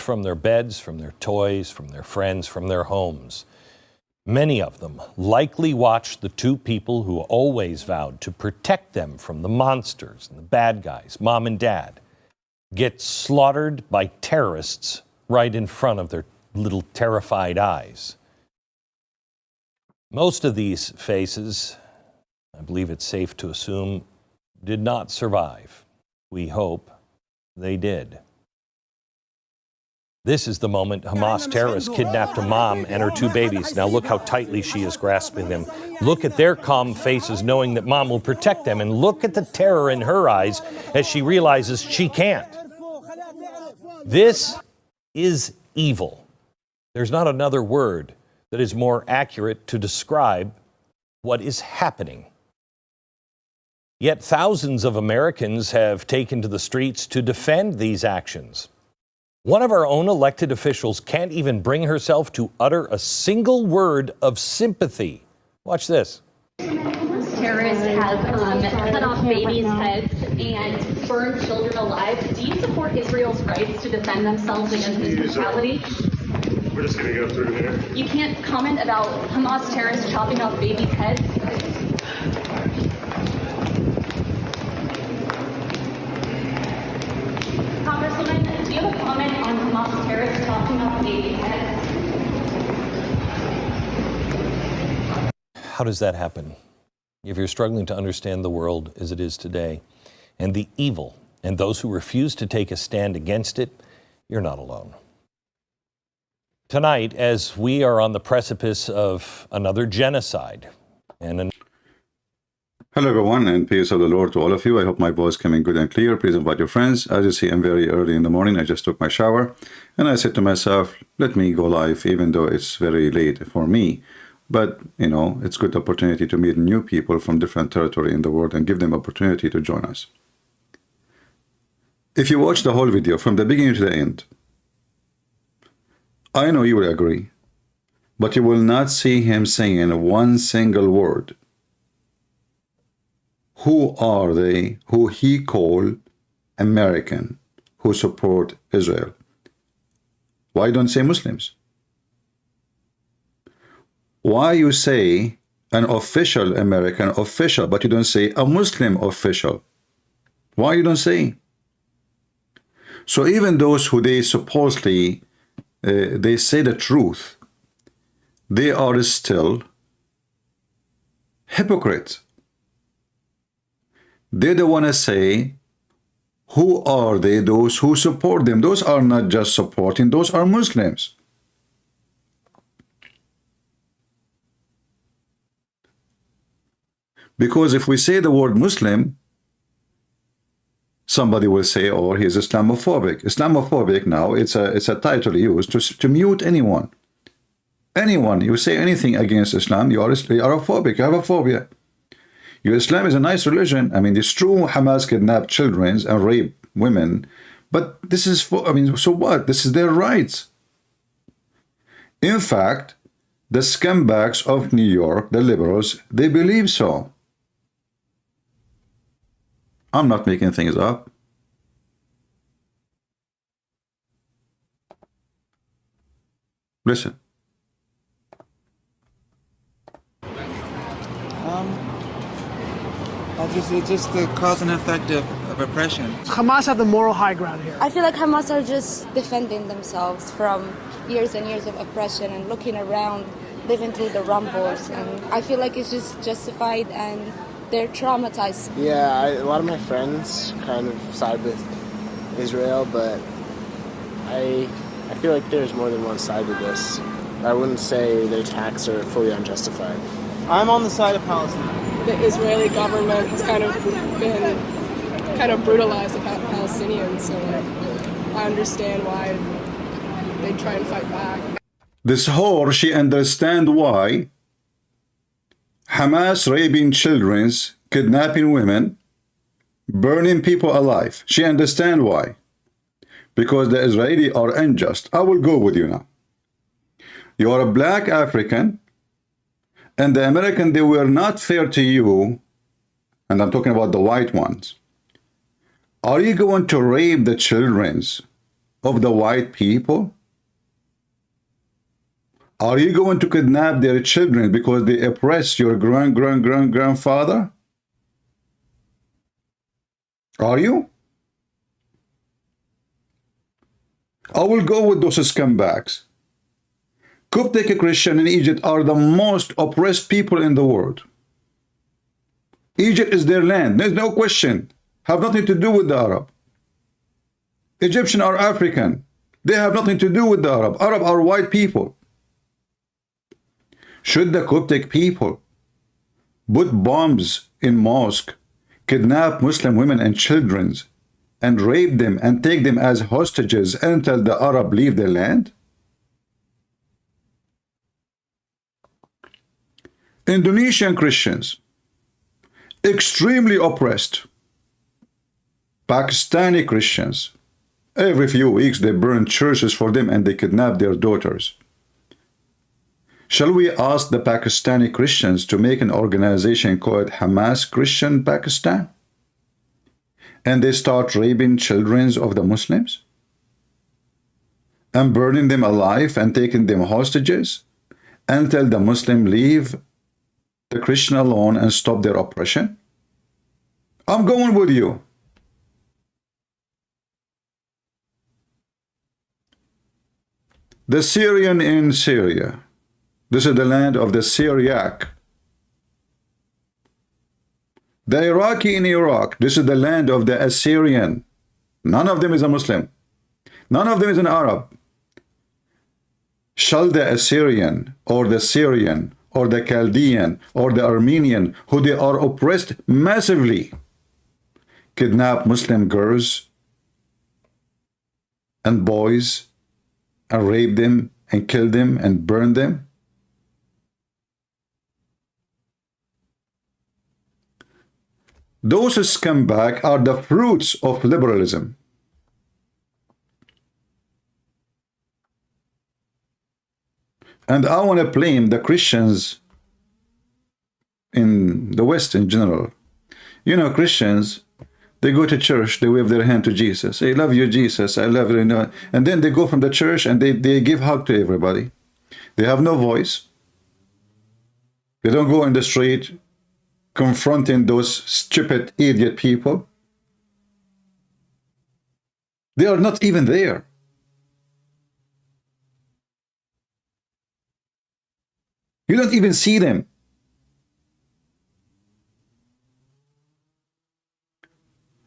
from their beds, from their toys, from their friends, from their homes. Many of them likely watched the two people who always vowed to protect them from the monsters and the bad guys, mom and dad, get slaughtered by terrorists right in front of their little terrified eyes. Most of these faces, I believe it's safe to assume, did not survive. We hope they did. This is the moment Hamas terrorists kidnapped a mom and her two babies. Now look how tightly she is grasping them. Look at their calm faces knowing that mom will protect them. And look at the terror in her eyes as she realizes she can't. This is evil. There's not another word that is more accurate to describe what is happening. Yet thousands of Americans have taken to the streets to defend these actions. One of our own elected officials can't even bring herself to utter a single word of sympathy. Watch this. Terrorists have cut off babies' heads and burned children alive. Do you support Israel's rights to defend themselves against this brutality? We're just going to go through here. You can't comment about Hamas terrorists chopping off babies' heads? Congresswoman, do you have a comment on Hamas terrorists chopping off babies' heads? How does that happen? If you're struggling to understand the world as it is today and the evil and those who refuse to take a stand against it, you're not alone. Tonight, as we are on the precipice of another genocide and Hello everyone, and peace of the Lord to all of you. I hope my voice coming good and clear. Please invite your friends. As you see, I'm very early in the morning. I just took my shower and I said to myself, let me go live even though it's very late for me. But, you know, it's a good opportunity to meet new people from different territory in the world and give them opportunity to join us. If you watch the whole video from the beginning to the end, I know you will agree, but you will not see him saying one single word. Who are they who he called American who support Israel? Why don't say Muslims? Why you say an official American official, but you don't say a Muslim official? Why you don't say? So even those who they supposedly they say the truth, they are still hypocrites. They don't want to say who are they, those who support them. Those are not just supporting, those are Muslims. Because if we say the word Muslim, somebody will say, oh, he's Islamophobic. Islamophobic now, it's a title used to mute anyone. Anyone, you say anything against Islam, you are a phobic, you have a phobia. Your Islam is a nice religion. I mean, it's true Hamas kidnapped children and rape women, but this is for, I mean, so what? This is their rights. In fact, the scumbags of New York, the liberals, they believe so. I'm not making things up. Listen. It's just the cause and effect of oppression. Hamas have the moral high ground here. I feel like Hamas are just defending themselves from years and years of oppression and looking around, living through the rumbles. And I feel like it's just justified and they're traumatized. Yeah, a lot of my friends kind of side with Israel, but I feel like there's more than one side to this. I wouldn't say the attacks are fully unjustified. I'm on the side of Palestine. The Israeli government has kind of been brutalized about Palestinians, so I understand why they try and fight back. This whore, she understand why Hamas raping children, kidnapping women, burning people alive. She understand why. Because the Israeli are unjust. I will go with you now. You are a black African, and the American, they were not fair to you, and I'm talking about the white ones. Are you going to rape the children of the white people? Are you going to kidnap their children because they oppress your grandfather? Are you? I will go with those scumbags. Coptic Christians in Egypt are the most oppressed people in the world. Egypt is their land. There's no question. Have nothing to do with the Arab. Egyptians are African. They have nothing to do with the Arab. Arab are white people. Should the Coptic people put bombs in mosque, kidnap Muslim women and children, and rape them and take them as hostages until the Arab leave their land? Indonesian Christians, extremely oppressed. Pakistani Christians, every few weeks they burn churches for them and they kidnap their daughters. Shall we ask the Pakistani Christians to make an organization called Hamas Christian Pakistan? And they start raping children of the Muslims? And burning them alive and taking them hostages until the Muslim leave the Christian alone and stop their oppression? I'm going with you. The Syrian in Syria. This is the land of the Syriac. The Iraqi in Iraq. This is the land of the Assyrian. None of them is a Muslim. None of them is an Arab. Shall the Assyrian or the Syrian or the Chaldean or the Armenian, who they are oppressed massively, kidnap Muslim girls and boys and rape them and kill them and burn them? Those scumbags are the fruits of liberalism. And I want to blame the Christians in the West in general. You know, Christians, they go to church, they wave their hand to Jesus. I love you, Jesus, I love you. And then they go from the church and they give hug to everybody. They have no voice. They don't go in the street confronting those stupid, idiot people. They are not even there. You don't even see them.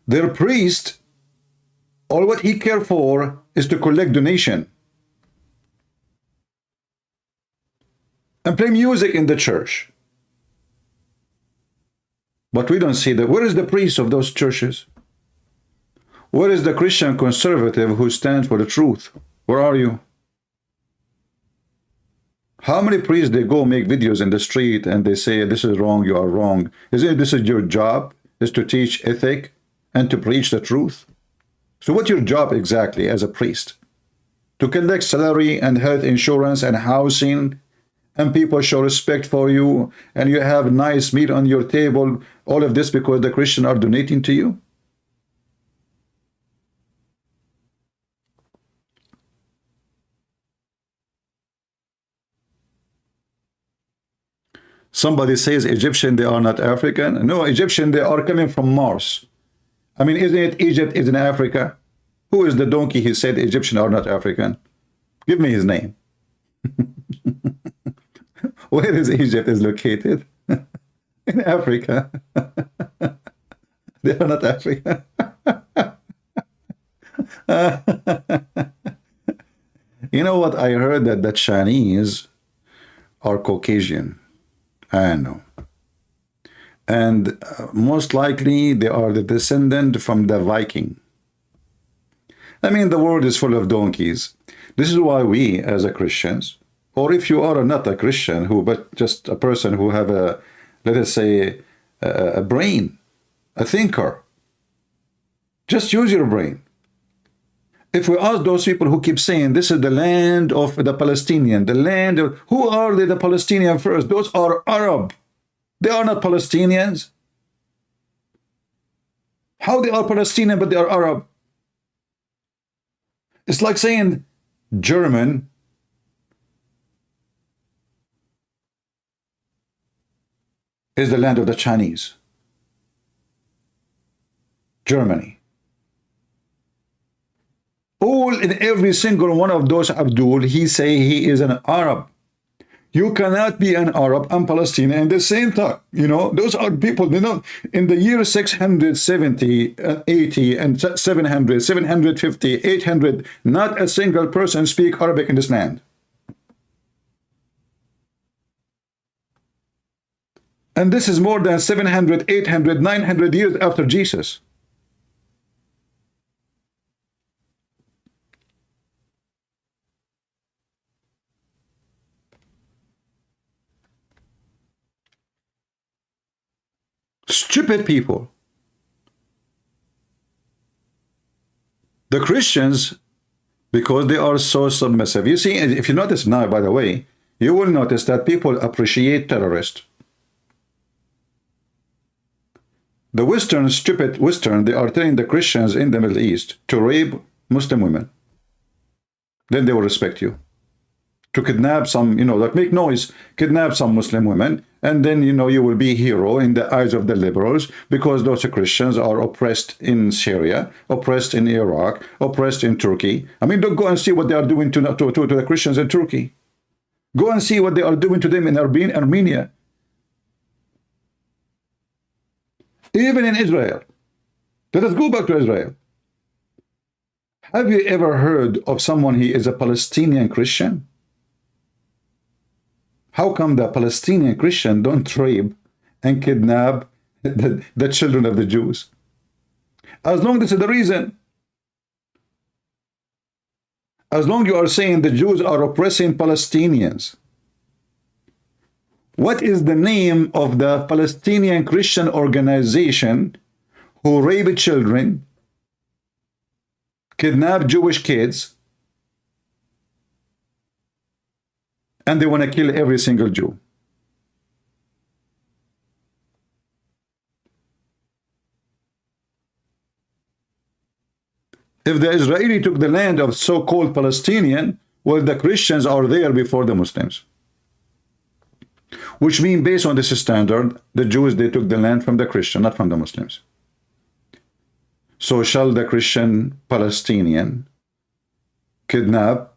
Their priest, all what he cares for is to collect donation and play music in the church. But we don't see that. Where is the priest of those churches? Where is the Christian conservative who stands for the truth? Where are you? How many priests they go make videos in the street and they say, this is wrong, you are wrong? Isn't it this is your job, is to teach ethic and to preach the truth? So what's your job exactly as a priest? To collect salary and health insurance and housing, and people show respect for you, and you have nice meat on your table, all of this because the Christians are donating to you? Somebody says Egyptian, they are not African. No, Egyptian, they are coming from Mars. I mean, isn't it Egypt is in Africa? Who is the donkey he said Egyptian are not African? Give me his name. Where is Egypt is located? In Africa. They are not African. You know what? I heard that the Chinese are Caucasian. I know. And most likely they are the descendant from the Viking. I mean, the world is full of donkeys. This is why we, as a Christians, or if you are not a Christian, but just a person who have a, let us say, a brain, a thinker, just use your brain. If we ask those people who keep saying this is the land of the Palestinian, the land of, who are they, the Palestinian first? Those are Arab. They are not Palestinians. How they are Palestinian but they are Arab? It's like saying German is the land of the Chinese. Germany. All in every single one of those Abdul, he say he is an Arab. You cannot be an Arab and Palestinian at the same time. You know, those are people, they don't, in the year 670, 80, and 700, 750, 800, not a single person speak Arabic in this land. And this is more than 700, 800, 900 years after Jesus. Stupid people. The Christians, because they are so submissive. You see, if you notice now, by the way, you will notice that people appreciate terrorists. The Western, stupid Western, they are telling the Christians in the Middle East to rape Muslim women. Then they will respect you. To kidnap some, you know, like make noise, kidnap some Muslim women, and then, you know, you will be a hero in the eyes of the liberals, because those Christians are oppressed in Syria, oppressed in Iraq, oppressed in Turkey. I mean, don't go and see what they are doing to the Christians in Turkey. Go and see what they are doing to them in Armenia. Even in Israel. Let us go back to Israel. Have you ever heard of someone he is a Palestinian Christian? How come the Palestinian Christian don't rape and kidnap the children of the Jews? As long as this is the reason. As long you are saying the Jews are oppressing Palestinians. What is the name of the Palestinian Christian organization who rape children, kidnap Jewish kids, and they want to kill every single Jew? If the Israeli took the land of so-called Palestinian, well, the Christians are there before the Muslims. Which means, based on this standard, the Jews, they took the land from the Christian, not from the Muslims. So shall the Christian Palestinian kidnap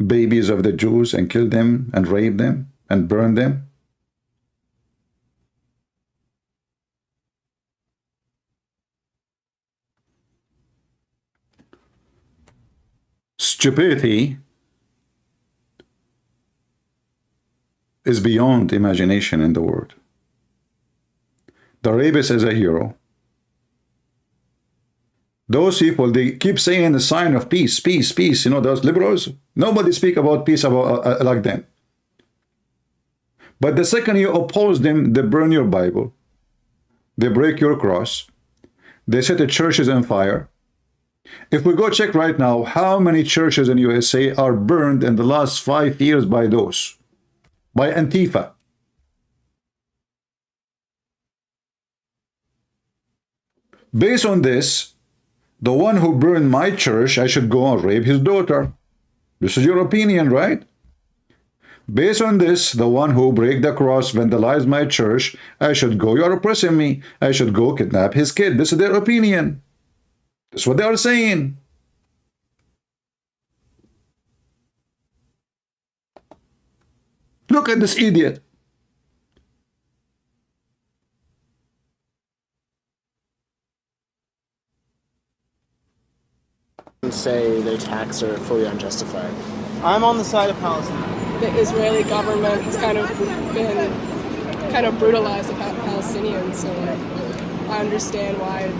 babies of the Jews and kill them and rape them and burn them? Stupidity is beyond imagination in the world. The rapist is a hero. Those people, they keep saying the sign of peace, peace, peace. You know, those liberals, nobody speak about peace about like them. But the second you oppose them, they burn your Bible. They break your cross. They set the churches on fire. If we go check right now, how many churches in USA are burned in the last 5 years by those? By Antifa. Based on this, the one who burned my church, I should go and rape his daughter. This is your opinion, right? Based on this, the one who break the cross, vandalize my church, I should go, you are oppressing me, I should go kidnap his kid. This is their opinion. That's what they are saying. Look at this idiot. Say their attacks are fully unjustified. I'm on the side of Palestine. The Israeli government has kind of been brutalized the Palestinians, so I understand why.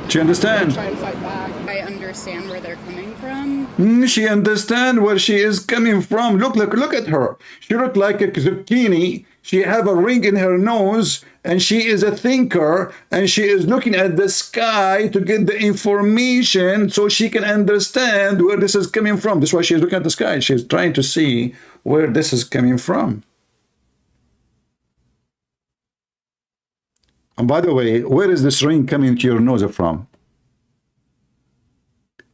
She understands. Try and fight back. I understand where they're coming from. She understands where she is coming from. Look at her. She looks like a zucchini. She have a ring in her nose, and she is a thinker, and she is looking at the sky to get the information so she can understand where this is coming from. That's why she's looking at the sky. She's trying to see where this is coming from. And by the way, where is this ring coming to your nose from?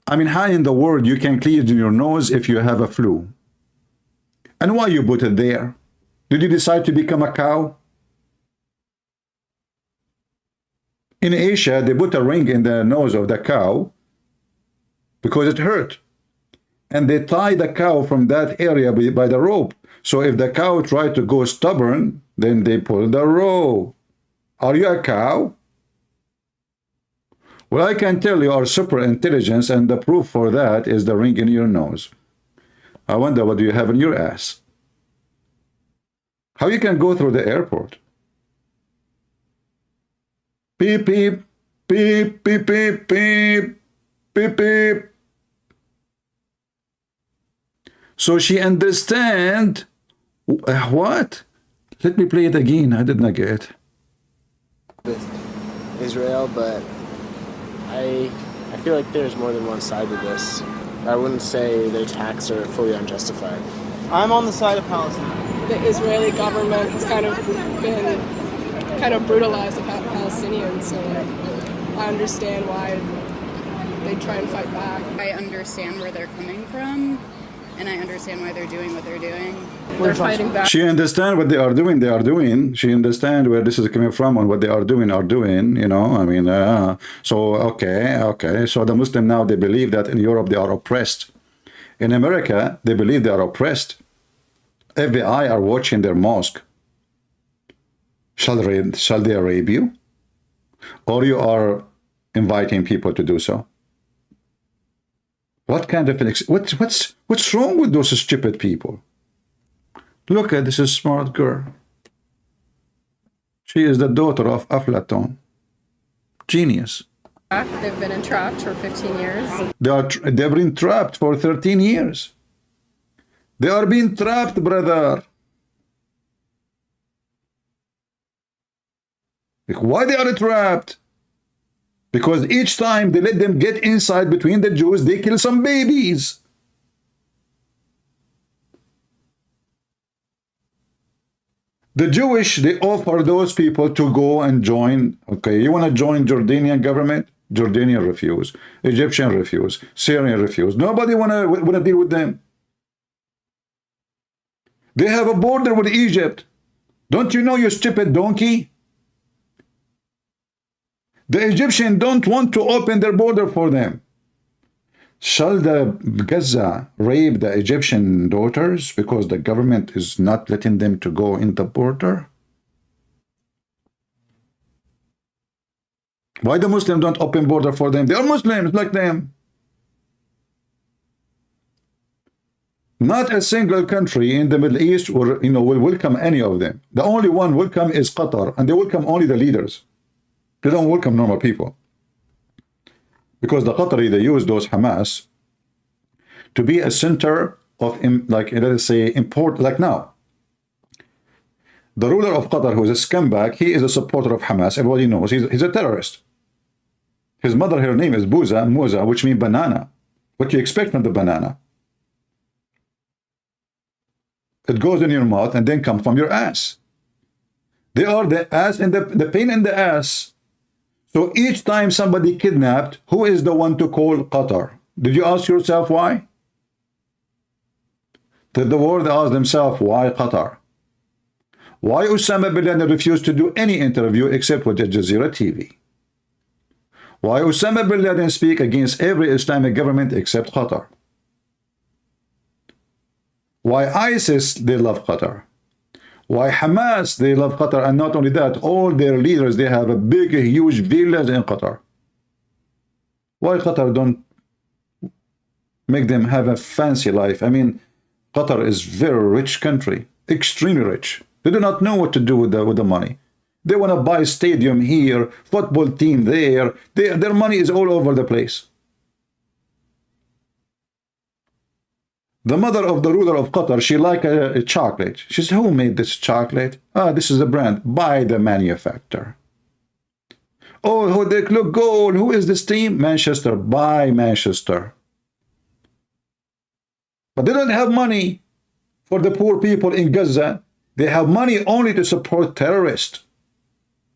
I mean, how in the world you can clean your nose if you have a flu? And why you put it there? Did you decide to become a cow? In Asia, they put a ring in the nose of the cow because it hurt. And they tie the cow from that area by the rope. So if the cow tried to go stubborn, then they pull the rope. Are you a cow? Well, I can tell you are super intelligence, and the proof for that is the ring in your nose. I wonder what do you have in your ass? How you can go through the airport? Beep, beep, beep, beep, beep, beep, beep, beep. So she understand what? Let me play it again. I did not get it. With Israel, but I feel like there's more than one side to this. I wouldn't say the attacks are fully unjustified. I'm on the side of Palestine. The Israeli government has kind of brutalized the Palestinians, so I understand why they try and fight back. I understand where they're coming from, and I understand why they're doing what they're doing. They're fighting back. She understand what they are doing. She understand where this is coming from and what they are doing, you know. I mean, so, okay. So the Muslim now, they believe that in Europe they are oppressed. In America, they believe they are oppressed. FBI are watching their mosque. Shall they rape you? Or you are inviting people to do so? What kind of what's wrong with those stupid people? Look at this smart girl. She is the daughter of Aflaton. Genius. They've been entrapped for 15 years. They've been trapped for 13 years. They are being trapped, brother. Why they are trapped? Because each time they let them get inside between the Jews, they kill some babies. The Jewish, they offer those people to go and join. Okay, you want to join Jordanian government? Jordanian refuse. Egyptian refuse. Syrian refuse. Nobody want to deal with them. They have a border with Egypt. Don't you know, you stupid donkey? The Egyptians don't want to open their border for them. Shall the Gaza rape the Egyptian daughters because the government is not letting them to go in the border? Why the Muslims don't open border for them? They are Muslims like them. Not a single country in the Middle East will welcome any of them. The only one welcome is Qatar, and they welcome only the leaders. They don't welcome normal people. Because the Qatari, they use those Hamas to be a center of, like, let us say, import, like now. The ruler of Qatar, who is a scumbag, he is a supporter of Hamas. Everybody knows he's a terrorist. His mother, her name is Musa, which means banana. What do you expect from the banana? It goes in your mouth and then comes from your ass. They are the ass and the pain in the ass. So each time somebody kidnapped, who is the one to call Qatar? Did you ask yourself why? Did the world ask themselves why Qatar? Why Osama bin Laden refused to do any interview except with Al Jazeera TV? Why Osama bin Laden speak against every Islamic government except Qatar? Why ISIS, they love Qatar? Why Hamas, they love Qatar? And not only that, all their leaders, they have a big, huge villas in Qatar. Why Qatar don't make them have a fancy life? I mean, Qatar is very rich country, extremely rich. They do not know what to do with the money. They want to buy a stadium here, football team there. Their money is all over the place. The mother of the ruler of Qatar, she liked a chocolate. She said, who made this chocolate? Ah, this is a brand. Buy the manufacturer. Oh, look, gold. Who is this team? Manchester. Buy Manchester. But they don't have money for the poor people in Gaza. They have money only to support terrorists,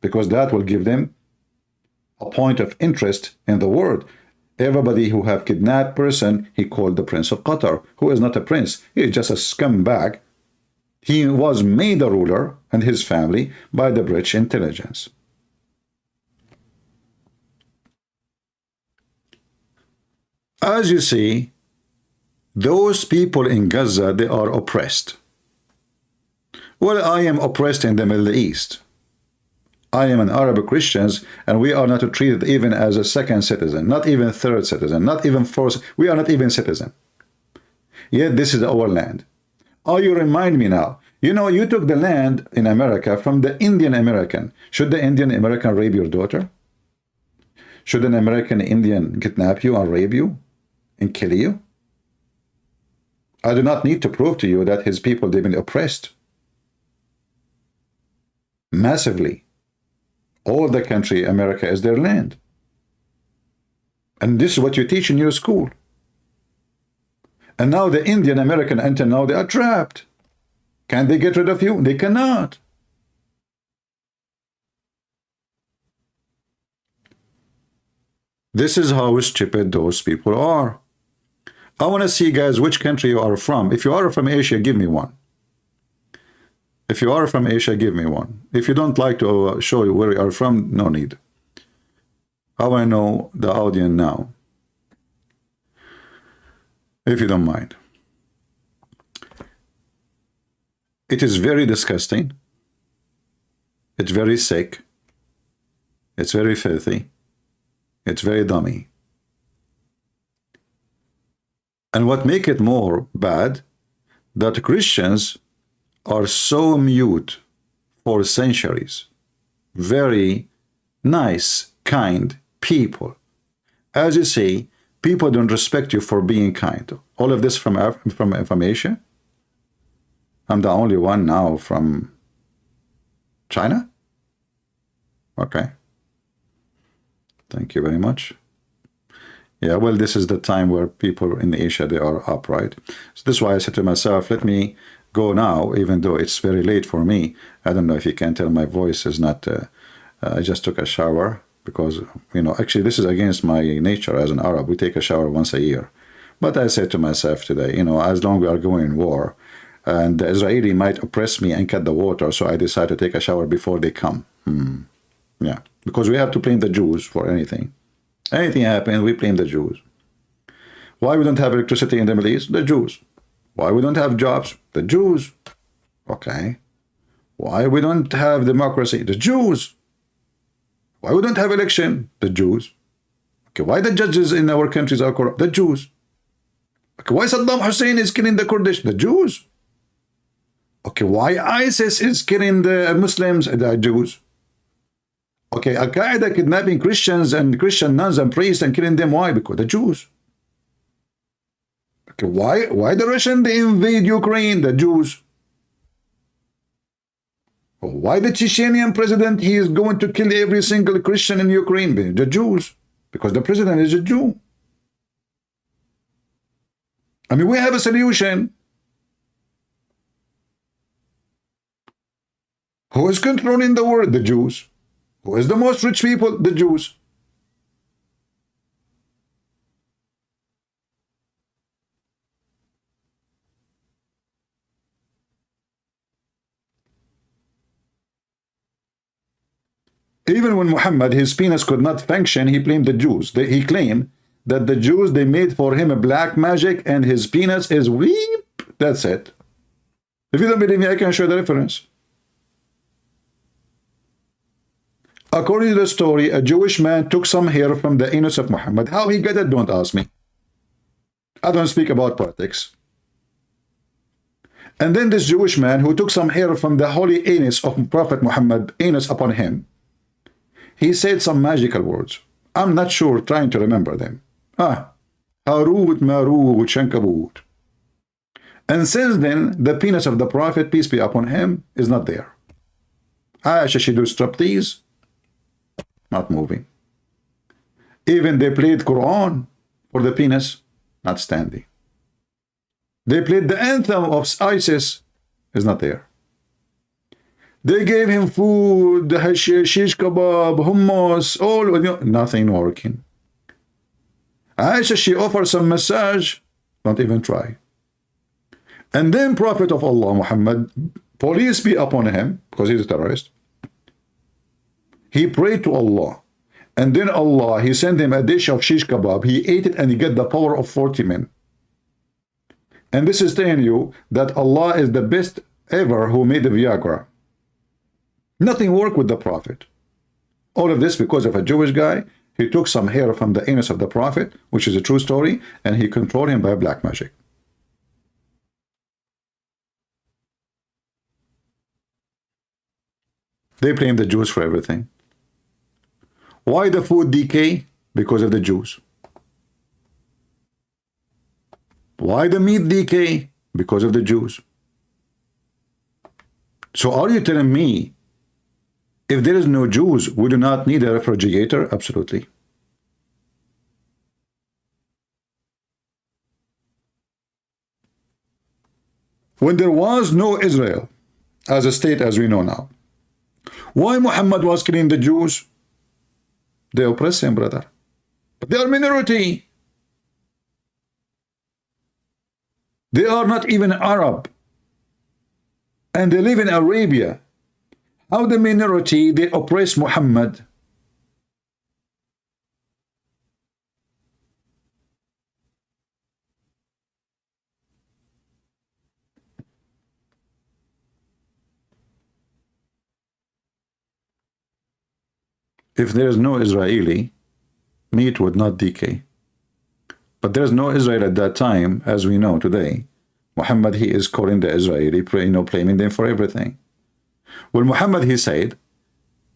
because that will give them a point of interest in the world. Everybody who have kidnapped person, he called the Prince of Qatar, who is not a prince. He is just a scumbag. He was made a ruler and his family by the British intelligence. As you see, those people in Gaza, they are oppressed. Well, I am oppressed in the Middle East. I am an Arab Christian, and we are not treated even as a second citizen, not even third citizen, not even fourth. We are not even citizen. Yet this is our land. Oh, you remind me now. You know, you took the land in America from the Indian American. Should the Indian American rape your daughter? Should an American Indian kidnap you and rape you and kill you? I do not need to prove to you that his people, they've been oppressed massively. All the country, America, is their land. And this is what you teach in your school. And now the Indian American, until now, they are trapped. Can they get rid of you? They cannot. This is how stupid those people are. I want to see, guys, which country you are from. If you are from Asia, give me one. If you are from Asia, give me one. If you don't like to show you where you are from, no need. I want to know the audience now, if you don't mind. It is very disgusting. It's very sick. It's very filthy. It's very dummy. And what makes it more bad, that Christians are so mute for centuries. Very nice, kind people. As you say, people don't respect you for being kind. All of this from Asia? I'm the only one now from China? Okay. Thank you very much. Yeah, well, this is the time where people in Asia, they are upright. So this is why I said to myself, let me go now, even though it's very late for me. I don't know if you can tell my voice is not, I just took a shower because, you know, actually this is against my nature as an Arab. We take a shower once a year. But I said to myself today, you know, as long as we are going in war, and the Israeli might oppress me and cut the water, so I decided to take a shower before they come. Yeah, because we have to blame the Jews for anything. Anything happens, we blame the Jews. Why we don't have electricity in the Middle East? The Jews. Why we don't have jobs? The Jews. Okay. Why we don't have democracy? The Jews. Why we don't have election? The Jews. Okay, why the judges in our countries are corrupt? The Jews. Okay, why Saddam Hussein is killing the Kurdish? The Jews. Okay, why ISIS is killing the Muslims? The Jews. Okay, Al-Qaeda kidnapping Christians and Christian nuns and priests and killing them. Why? Because the Jews. Okay, why the Russian they invade Ukraine? The Jews. Why the Chechenian president, he is going to kill every single Christian in Ukraine? The Jews. Because the president is a Jew. I mean, we have a solution. Who is controlling the world? The Jews. Who is the most rich people? The Jews. Even when Muhammad, his penis could not function, he blamed the Jews. He claimed that the Jews, they made for him a black magic and his penis is weep. That's it. If you don't believe me, I can show the reference. According to the story, a Jewish man took some hair from the anus of Muhammad. How he got it, don't ask me. I don't speak about politics. And then this Jewish man who took some hair from the holy anus of Prophet Muhammad, anus upon him, he said some magical words. I'm not sure, trying to remember them. Harut, Marut, Shankabut. And since then, the penis of the Prophet, peace be upon him, is not there. Aisha, she do striptease. Not moving. Even they played Quran for the penis, not standing. They played the anthem of ISIS, is not there. They gave him food, shish kebab, hummus, all, nothing working. Aisha, she offers some massage. Don't even try. And then Prophet of Allah, Muhammad, police be upon him, because he's a terrorist. He prayed to Allah. And then Allah, he sent him a dish of shish kebab. He ate it and he got the power of 40 men. And this is telling you that Allah is the best ever who made the Viagra. Nothing worked with the Prophet. All of this because of a Jewish guy. He took some hair from the anus of the Prophet, which is a true story, and he controlled him by black magic. They blame the Jews for everything. Why the food decay? Because of the Jews. Why the meat decay? Because of the Jews. So are you telling me if there is no Jews, we do not need a refrigerator? Absolutely. When there was no Israel as a state as we know now, why Muhammad was killing the Jews? They oppress him, brother. But they are minority. They are not even Arab. And they live in Arabia. How the minority, they oppress Muhammad? If there is no Israeli, meat would not decay. But there's no Israel at that time, as we know today. Muhammad, he is calling the Israeli, blaming them for everything. Well, Muhammad, he said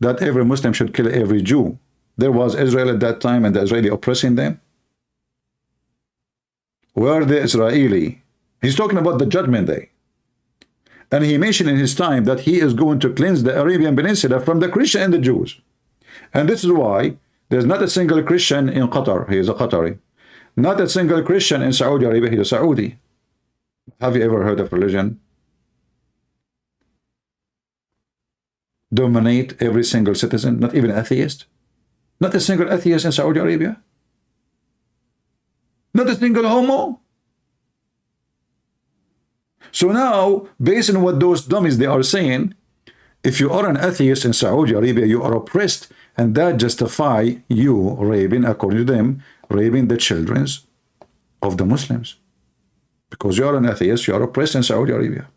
that every Muslim should kill every Jew. There was Israel at that time and the Israeli oppressing them. Where the Israeli? He's talking about the judgment day. And he mentioned in his time that he is going to cleanse the Arabian Peninsula from the Christian and the Jews. And this is why there's not a single Christian in Qatar. He is a Qatari. Not a single Christian in Saudi Arabia. He is a Saudi. Have you ever heard of religion dominate every single citizen? Not even atheist. Not a single atheist in Saudi Arabia. Not a single homo. So now, based on what those dummies they are saying, if you are an atheist in Saudi Arabia, you are oppressed, and that justify you raping, according to them, raping the children of the Muslims. Because you are an atheist, you are oppressed in Saudi Arabia.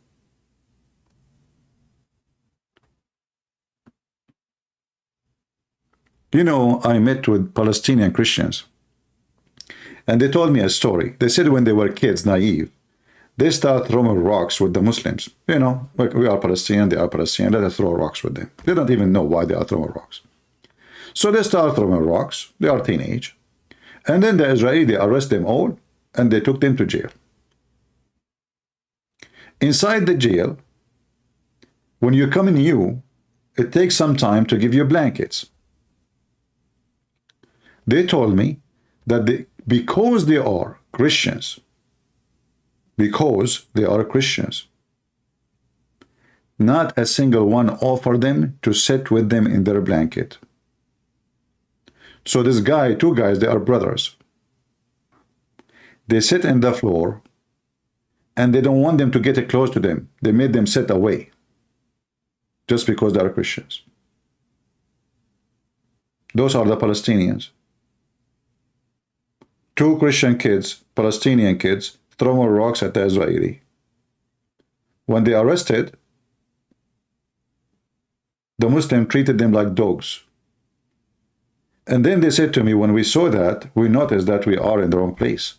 You know, I met with Palestinian Christians, and they told me a story. They said when they were kids, naive, they start throwing rocks with the Muslims. You know, we are Palestinian, they are Palestinian, let us throw rocks with them. They don't even know why they are throwing rocks. So they start throwing rocks, they are teenage. And then the Israeli, they arrest them all, and they took them to jail. Inside the jail, when you come in new, it takes some time to give you blankets. They told me that because they are Christians, not a single one offered them to sit with them in their blanket. So this guy, two guys, they are brothers. They sit in the floor, and they don't want them to get close to them. They made them sit away just because they are Christians. Those are the Palestinians. Two Christian kids, Palestinian kids, throwing rocks at the Israeli. When they arrested, the Muslim treated them like dogs. And then they said to me, when we saw that, we noticed that we are in the wrong place.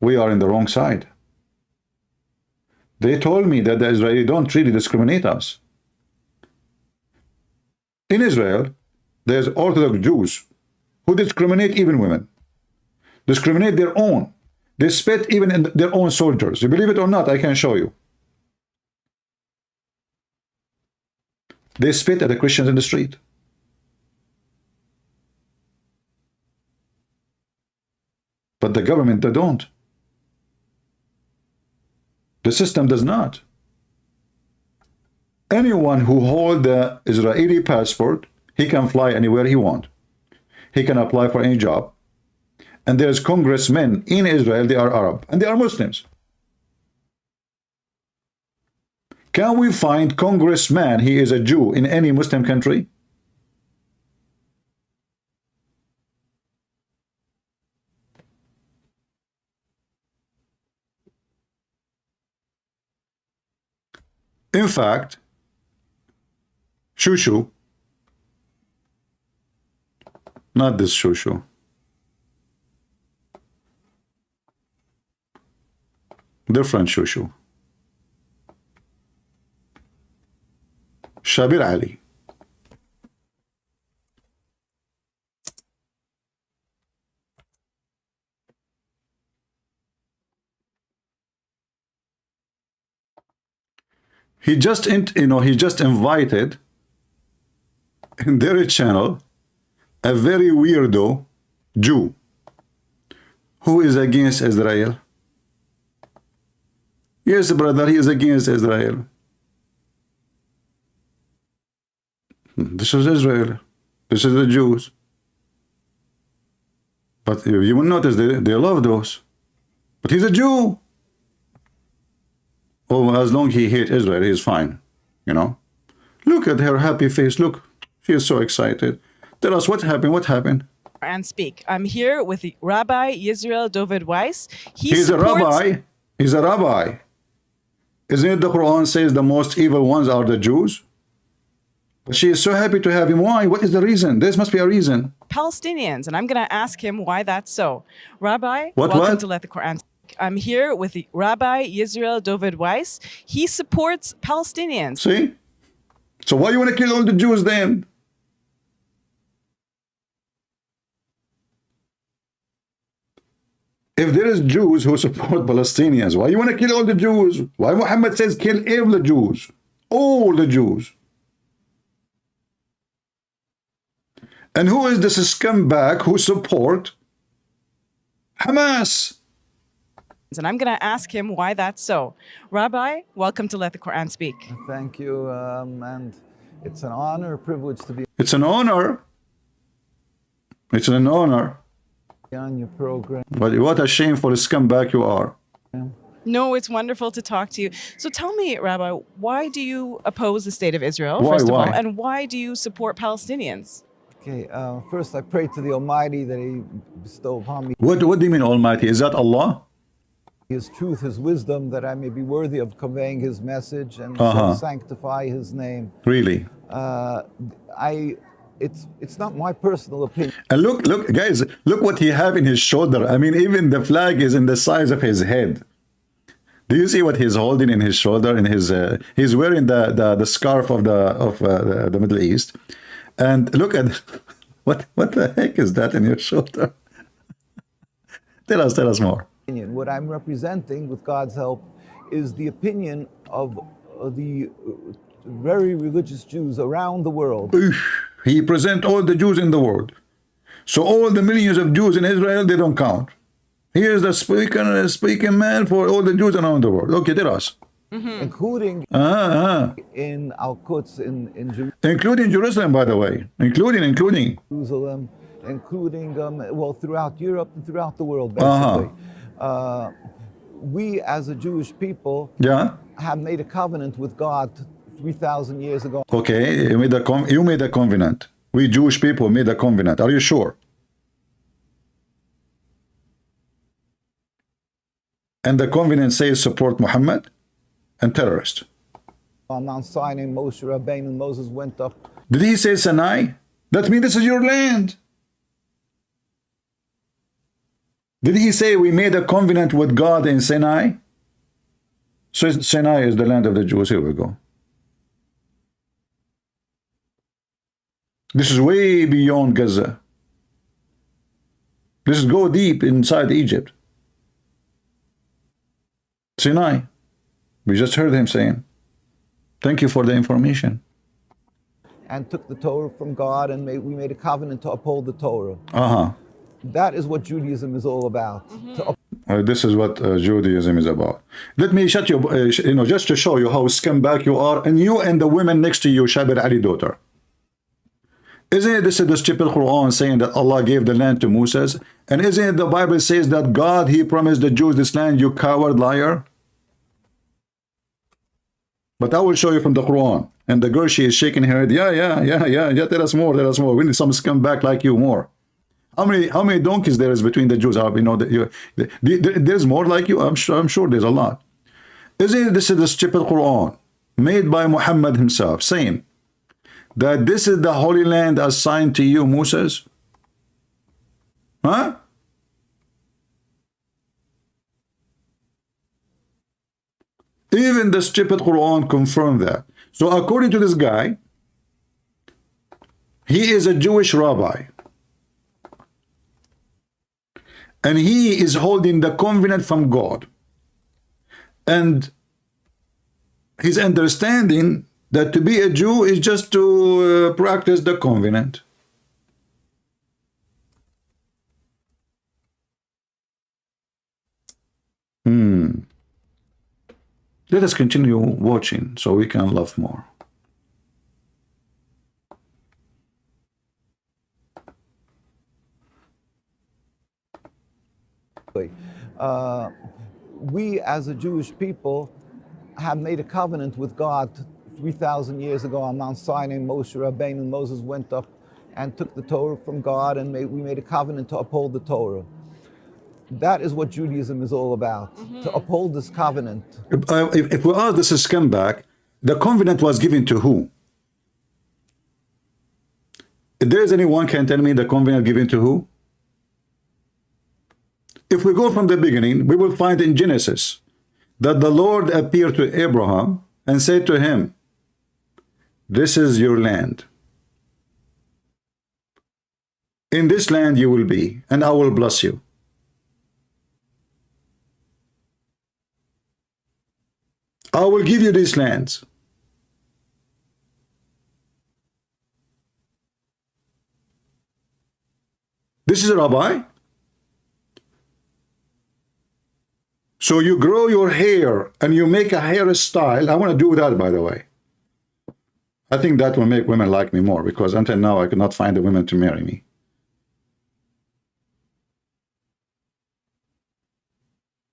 We are in the wrong side. They told me that the Israeli don't really discriminate us. In Israel, there's Orthodox Jews who discriminate even women. Discriminate their own. They spit even in their own soldiers. You believe it or not, I can show you. They spit at the Christians in the street. But the government, they don't. The system does not. Anyone who holds the Israeli passport, he can fly anywhere he wants. He can apply for any job. and there's congressmen in Israel, they are Arab, and they are Muslims. Can we find congressman, he is a Jew, in any Muslim country? In fact, Shushu, not this Shushu, different Shushu, Shabir Ali. He just, he just invited in their channel a very weirdo Jew who is against Israel. Yes, brother, he is against Israel. This is Israel. This is the Jews. But you will notice they love those. But he's a Jew. Oh, as long as he hates Israel, he's fine. You know? Look at her happy face. Look, she is so excited. Tell us what happened. What happened? And speak. I'm here with Rabbi Yisrael David Weiss. He's a rabbi. He's a rabbi. Isn't it the Quran says the most evil ones are the Jews? But she is so happy to have him. Why? What is the reason? There must be a reason. Palestinians, and I'm going to ask him why that's so. Rabbi, welcome what? To Let the Quran Speak. I'm here with Rabbi Yisrael David Weiss. He supports Palestinians. See? So why you want to kill all the Jews then? If there is Jews who support Palestinians, why you want to kill all the Jews? Why Muhammad says kill all the Jews? All the Jews. And who is this scumbag who support Hamas? And I'm going to ask him why that's so. Rabbi, welcome to Let the Quran Speak. Thank you, and it's an honor, privilege to be. It's an honor. It's an honor. On your program. But what a shameful scumbag you are. No, it's wonderful to talk to you. So tell me, Rabbi, why do you oppose the state of Israel, why, first of why? all, and why do you support Palestinians? Okay, first I pray to the Almighty that He bestow upon me What do you mean Almighty? Is that Allah? His truth, His wisdom, that I may be worthy of conveying His message and sanctify His name. Really? It's not my personal opinion. And look, guys, look what he have in his shoulder. I mean, even the flag is in the size of his head. Do you see what he's holding in his shoulder? In his, he's wearing the scarf of the Middle East. And look at what the heck is that in your shoulder? Tell us more. What I'm representing, with God's help, is the opinion of the very religious Jews around the world. He presents all the Jews in the world. So all the millions of Jews in Israel, they don't count. He is the speaking man for all the Jews around the world. Okay, tell us. Including in Al-Quds, in Jerusalem. Including Jerusalem, by the way. Including. Jerusalem, including, throughout Europe and throughout the world, basically. We, as a Jewish people, have made a covenant with God 3,000 years ago. Okay, you made a covenant. We Jewish people made a covenant. Are you sure? And the covenant says support Muhammad and terrorists. On Mount Sinai, Moshe Rabbeinu and Moses went up. Did he say Sinai? That means this is your land. Did he say we made a covenant with God in Sinai? So Sinai is the land of the Jews. Here we go. This is way beyond Gaza. This is go deep inside Egypt. Sinai. We just heard him saying, thank you for the information. And took the Torah from God, and we made a covenant to uphold the Torah. That is what Judaism is all about. This is what Judaism is about. Let me shut you, just to show you how scumbag you are, and you and the women next to you, Shabir Ali daughter. Isn't it this is the stupid Quran saying that Allah gave the land to Moses? And isn't it the Bible says that God, he promised the Jews this land, you coward liar? But I will show you from the Quran. And the girl, she is shaking her head. Yeah, tell us more, tell us more. We need some scumbag like you more. How many donkeys there is between the Jews? You know, there's more like you. I'm sure there's a lot. Isn't it this is the stupid Quran made by Muhammad himself saying that this is the Holy Land assigned to you, Moses? Huh? Even the stupid Quran confirmed that. So according to this guy, he is a Jewish rabbi. And he is holding the covenant from God. And his understanding that to be a Jew is just to practice the covenant. Let us continue watching so we can love more. We as a Jewish people have made a covenant with God 3,000 years ago on Mount Sinai. Moshe Rabbeinu, Moses went up and took the Torah from God, and we made a covenant to uphold the Torah. That is what Judaism is all about, to uphold this covenant. If we ask this is scumbag, the covenant was given to who? If there is anyone can tell me the covenant given to who? If we go from the beginning, we will find in Genesis that the Lord appeared to Abraham and said to him, this is your land. In this land you will be, and I will bless you. I will give you these lands. This is a rabbi. So you grow your hair and you make a hairstyle. I want to do that, by the way. I think that will make women like me more, because until now I could not find a woman to marry me.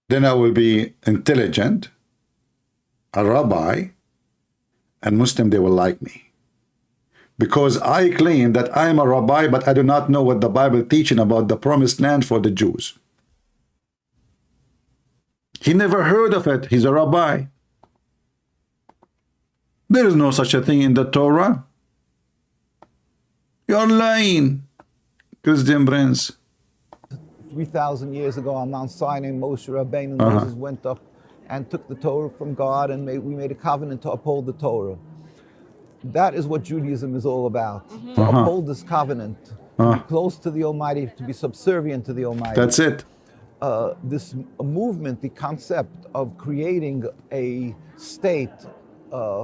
Then I will be intelligent, a rabbi, and Muslim, they will like me. Because I claim that I am a rabbi, but I do not know what the Bible teaching about the promised land for the Jews. He never heard of it. He's a rabbi. There is no such a thing in the Torah. You're lying, Christian Prince. 3,000 years ago on Mount Sinai, Moshe Rabbeinu, Moses went up and took the Torah from God, and we made a covenant to uphold the Torah. That is what Judaism is all about, to uphold this covenant, to be close to the Almighty, to be subservient to the Almighty. That's it. This movement, the concept of creating a state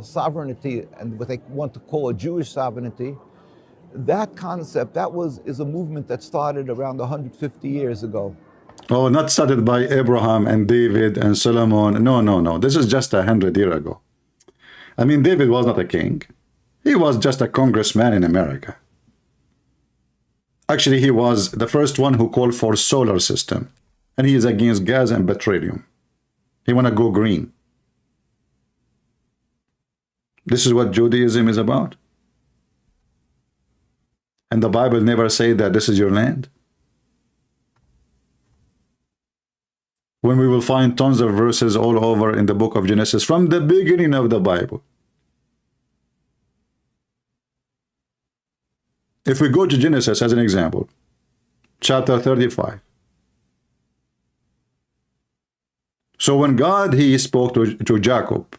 sovereignty, and what they want to call a Jewish sovereignty, that concept, is a movement that started around 150 years ago. Oh, not started by Abraham and David and Solomon. No. This is just 100 years ago. I mean, David was not a king. He was just a congressman in America. Actually, he was the first one who called for solar system. And he is against gas and petroleum. He want to go green. This is what Judaism is about. And the Bible never said that this is your land. When we will find tons of verses all over in the book of Genesis from the beginning of the Bible. If we go to Genesis as an example, chapter 35. So when God, he spoke to Jacob,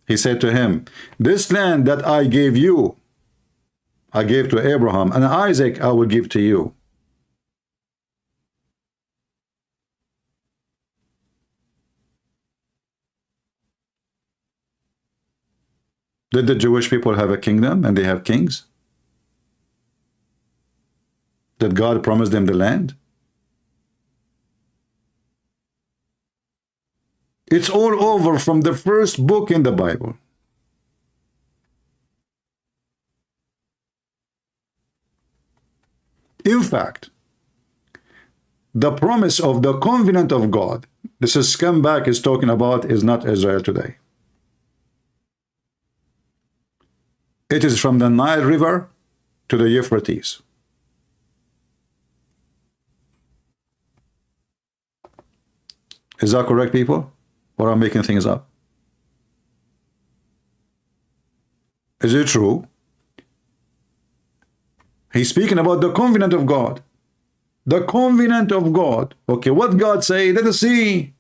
he said to him, this land that I gave you, I gave to Abraham, and Isaac I will give to you. Did the Jewish people have a kingdom and they have kings? Did God promise them the land? It's all over from the first book in the Bible. In fact, the promise of the covenant of God, this is scumbag is talking about, is not Israel today. It is from the Nile River to the Euphrates. Is that correct, people? Or I'm making things up? Is it true? He's speaking about the covenant of God. The covenant of God. Okay, what God say? Let us see.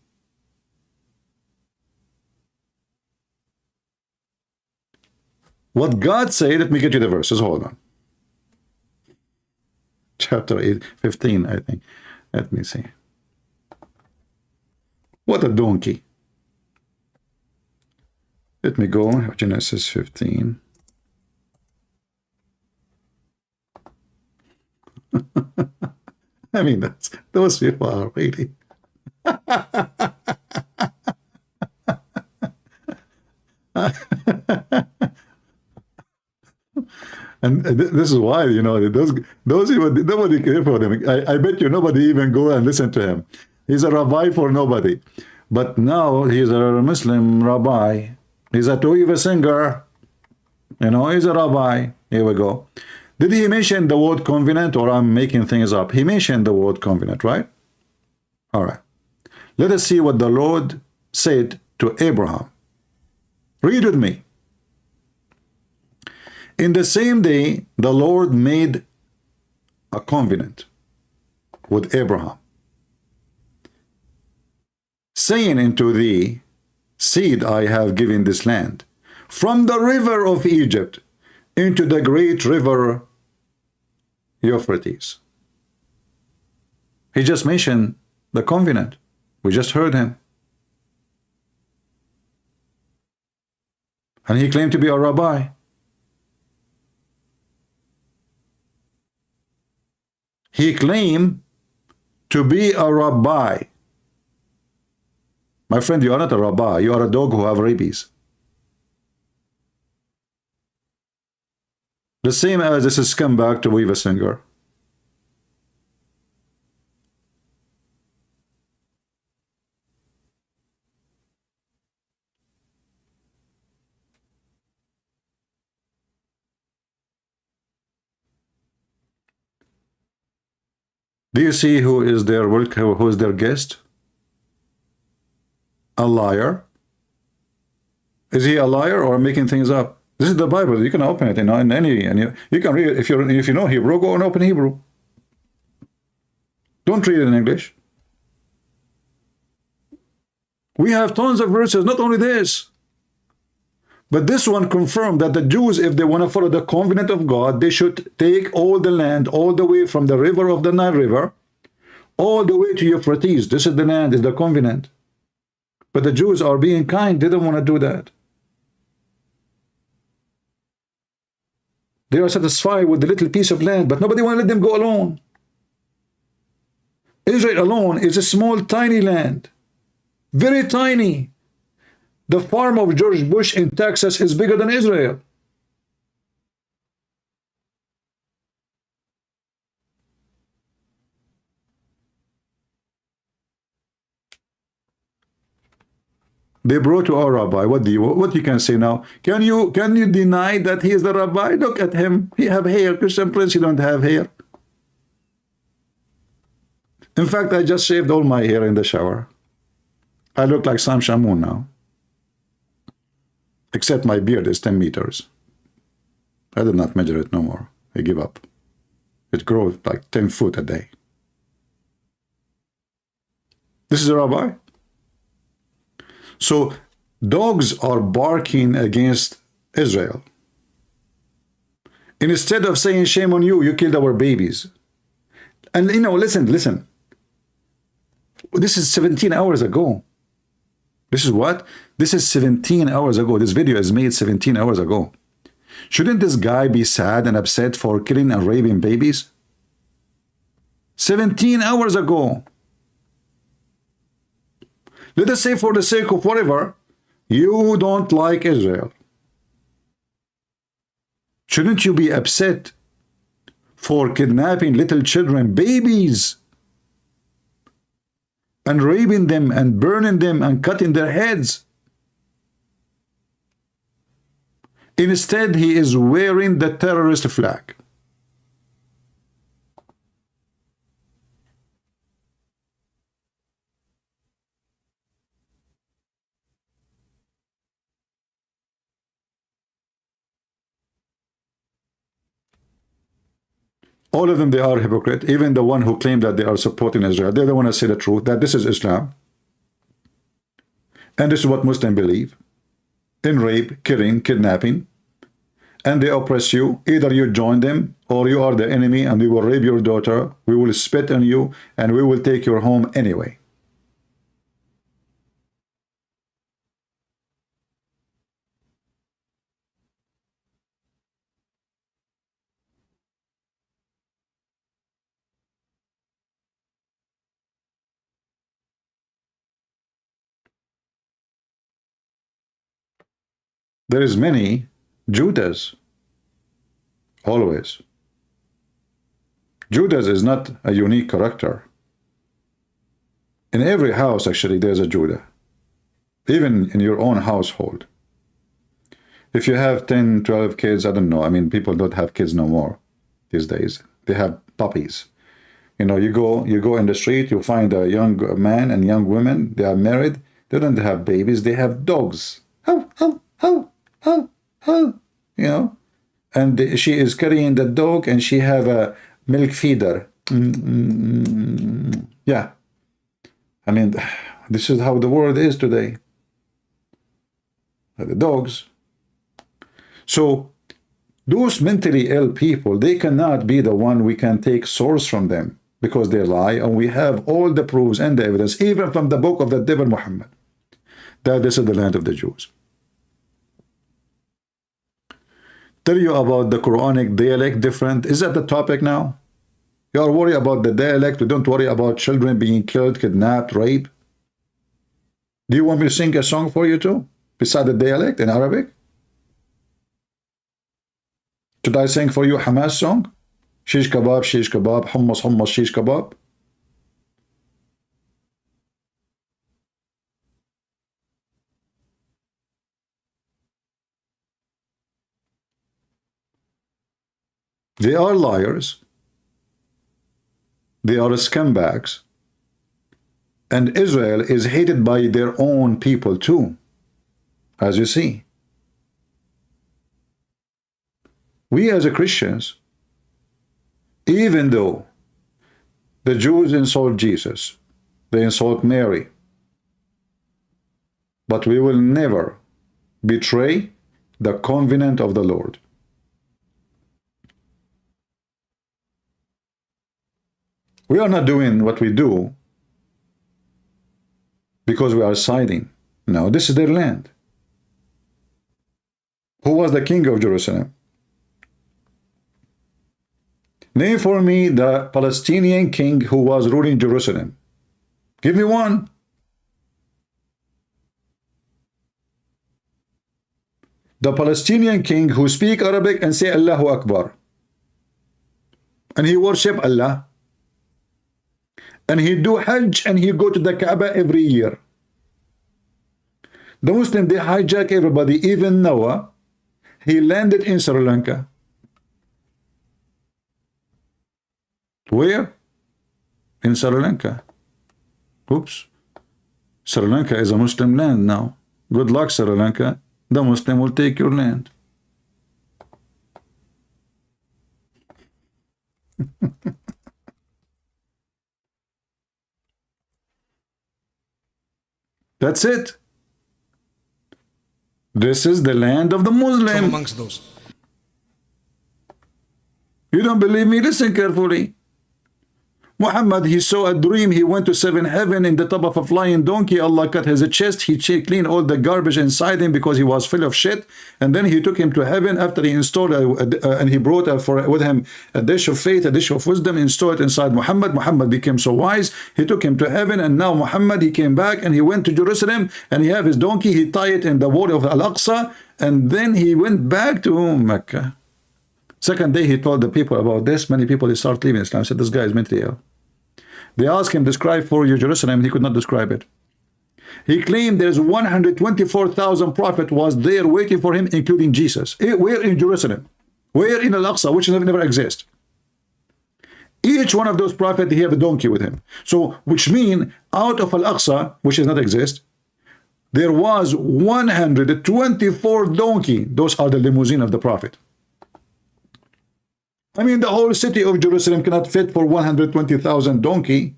What God say, let me get you the verses. Hold on. Chapter 15, I think. Let me see. What a donkey. Let me go. Genesis 15. I mean, those people are really. And this is why, you know, those people, nobody cares for them. I bet you nobody even go and listen to him. He's a rabbi for nobody. But now he's a Muslim rabbi. He's a Toiva singer. You know, he's a rabbi. Here we go. Did he mention the word covenant, or I'm making things up? He mentioned the word covenant, right? All right. Let us see what the Lord said to Abraham. Read with me. In the same day, the Lord made a covenant with Abraham, saying unto thee, seed I have given this land, from the river of Egypt into the great river Euphrates. He just mentioned the covenant. We just heard him. And he claimed to be a rabbi. He claimed to be a rabbi. My friend, you are not a rabbi. You are a dog who have rabies. The same as this is scumbag to weave a singer. Do you see who is their guest? A liar. Is he a liar or making things up? This is the Bible. You can open it, you know, in any, and you can read it. If you know Hebrew, go and open Hebrew. Don't read it in English. We have tons of verses, not only this. But this one confirmed that the Jews, if they want to follow the covenant of God, they should take all the land, all the way from the river of the Nile River, all the way to Euphrates. This is the land, is the covenant. But the Jews are being kind. They don't want to do that. They are satisfied with the little piece of land, but nobody wants to let them go alone. Israel alone is a small, tiny land. Very tiny. The farm of George Bush in Texas is bigger than Israel. They brought to our rabbi. What you can say now? Can you deny that he is the rabbi? Look at him. He have hair. Christian Prince, he don't have hair. In fact, I just shaved all my hair in the shower. I look like Sam Shamoun now. Except my beard is 10 meters. I did not measure it no more. I give up. It grows like 10 foot a day. This is a rabbi. So dogs are barking against Israel. And instead of saying, shame on you, you killed our babies. And you know, listen. This is 17 hours ago. This is what? This is 17 hours ago. This video is made 17 hours ago. Shouldn't this guy be sad and upset for killing and raping babies? 17 hours ago. Let us say, for the sake of whatever, you don't like Israel. Shouldn't you be upset for kidnapping little children, babies, and raping them and burning them and cutting their heads. Instead, he is wearing the terrorist flag. All of them, they are hypocrite. Even the one who claimed that they are supporting Israel, they don't want to say the truth, that this is Islam. And this is what Muslims believe in rape, killing, kidnapping. And they oppress you. Either you join them or you are the enemy and we will rape your daughter. We will spit on you and we will take your home anyway. There is many Judas, always. Judas is not a unique character. In every house, actually, there's a Judah. Even in your own household. If you have 10, 12 kids, I don't know. I mean, people don't have kids no more these days. They have puppies. You know, you go in the street, you find a young man and young women, they are married. They don't have babies, they have dogs. How, you know, and she is carrying the dog and she have a milk feeder. Yeah, I mean, this is how the world is today. The dogs. So those mentally ill people, they cannot be the one we can take source from them because they lie, and we have all the proofs and the evidence, even from the book of the devil Muhammad, that this is the land of the Jews. Tell you about the Quranic dialect different. Is that the topic now? You are worried about the dialect. We don't worry about children being killed, kidnapped, raped. Do you want me to sing a song for you too? Beside the dialect in Arabic? Should I sing for you a Hamas song? Shish kebab, hummus, hummus, shish kebab. They are liars. They are scumbags. And Israel is hated by their own people too, as you see. We as Christians, even though the Jews insult Jesus, they insult Mary, but we will never betray the covenant of the Lord. We are not doing what we do because we are siding. No, this is their land. Who was the king of Jerusalem? Name for me the Palestinian king who was ruling Jerusalem. Give me one. The Palestinian king who speak Arabic and say Allahu Akbar. And he worship Allah. And he do Hajj and he go to the Kaaba every year. The Muslim, they hijack everybody. Even Noah, he landed in Sri Lanka. Where? In Sri Lanka. Oops. Sri Lanka is a Muslim land now. Good luck, Sri Lanka. The Muslim will take your land. That's it. This is the land of the Muslim. Amongst those. You don't believe me? Listen carefully. Muhammad, he saw a dream. He went to seventh heaven in the top of a flying donkey. Allah cut his chest. He cleaned all the garbage inside him because he was full of shit. And then he took him to heaven after he installed and he brought with him a dish of faith, a dish of wisdom, installed inside Muhammad. Muhammad became so wise. He took him to heaven, and now Muhammad, he came back and he went to Jerusalem and he have his donkey. He tied it in the wall of Al-Aqsa, and then he went back to Mecca. Second day, he told the people about this. Many people, they start leaving Islam. Said, this guy is mentally ill. They asked him, describe for you Jerusalem. He could not describe it. He claimed there's 124,000 prophet was there waiting for him, including Jesus. Where in Jerusalem? Where in Al-Aqsa, which never exist? Each one of those prophets, he have a donkey with him. So, which mean out of Al-Aqsa, which does not exist, there was 124 donkey. Those are the limousine of the prophet. I mean, the whole city of Jerusalem cannot fit for 120,000 donkey.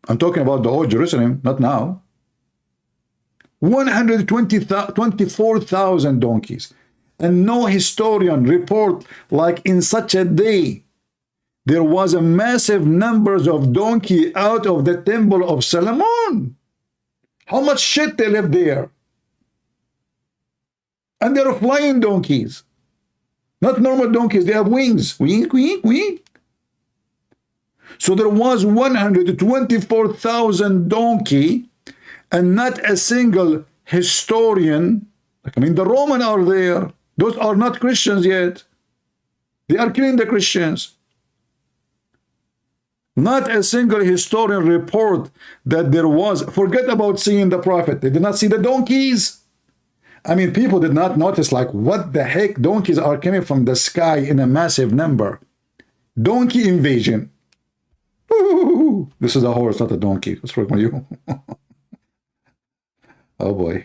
I'm talking about the whole Jerusalem, not now. 124,000 donkeys. And no historian report like in such a day there was a massive numbers of donkey out of the temple of Solomon. How much shit they left there. And they're flying donkeys. Not normal donkeys, they have wings. Wing, wing, wing. So there was 124,000 donkey, and not a single historian. I mean, the Roman are there. Those are not Christians yet. They are killing the Christians. Not a single historian report that there was. Forget about seeing the prophet. They did not see the donkeys. I mean, people did not notice, like, what the heck? Donkeys are coming from the sky in a massive number. Donkey invasion. Ooh, this is a horse, not a donkey. What's wrong with you? Oh boy.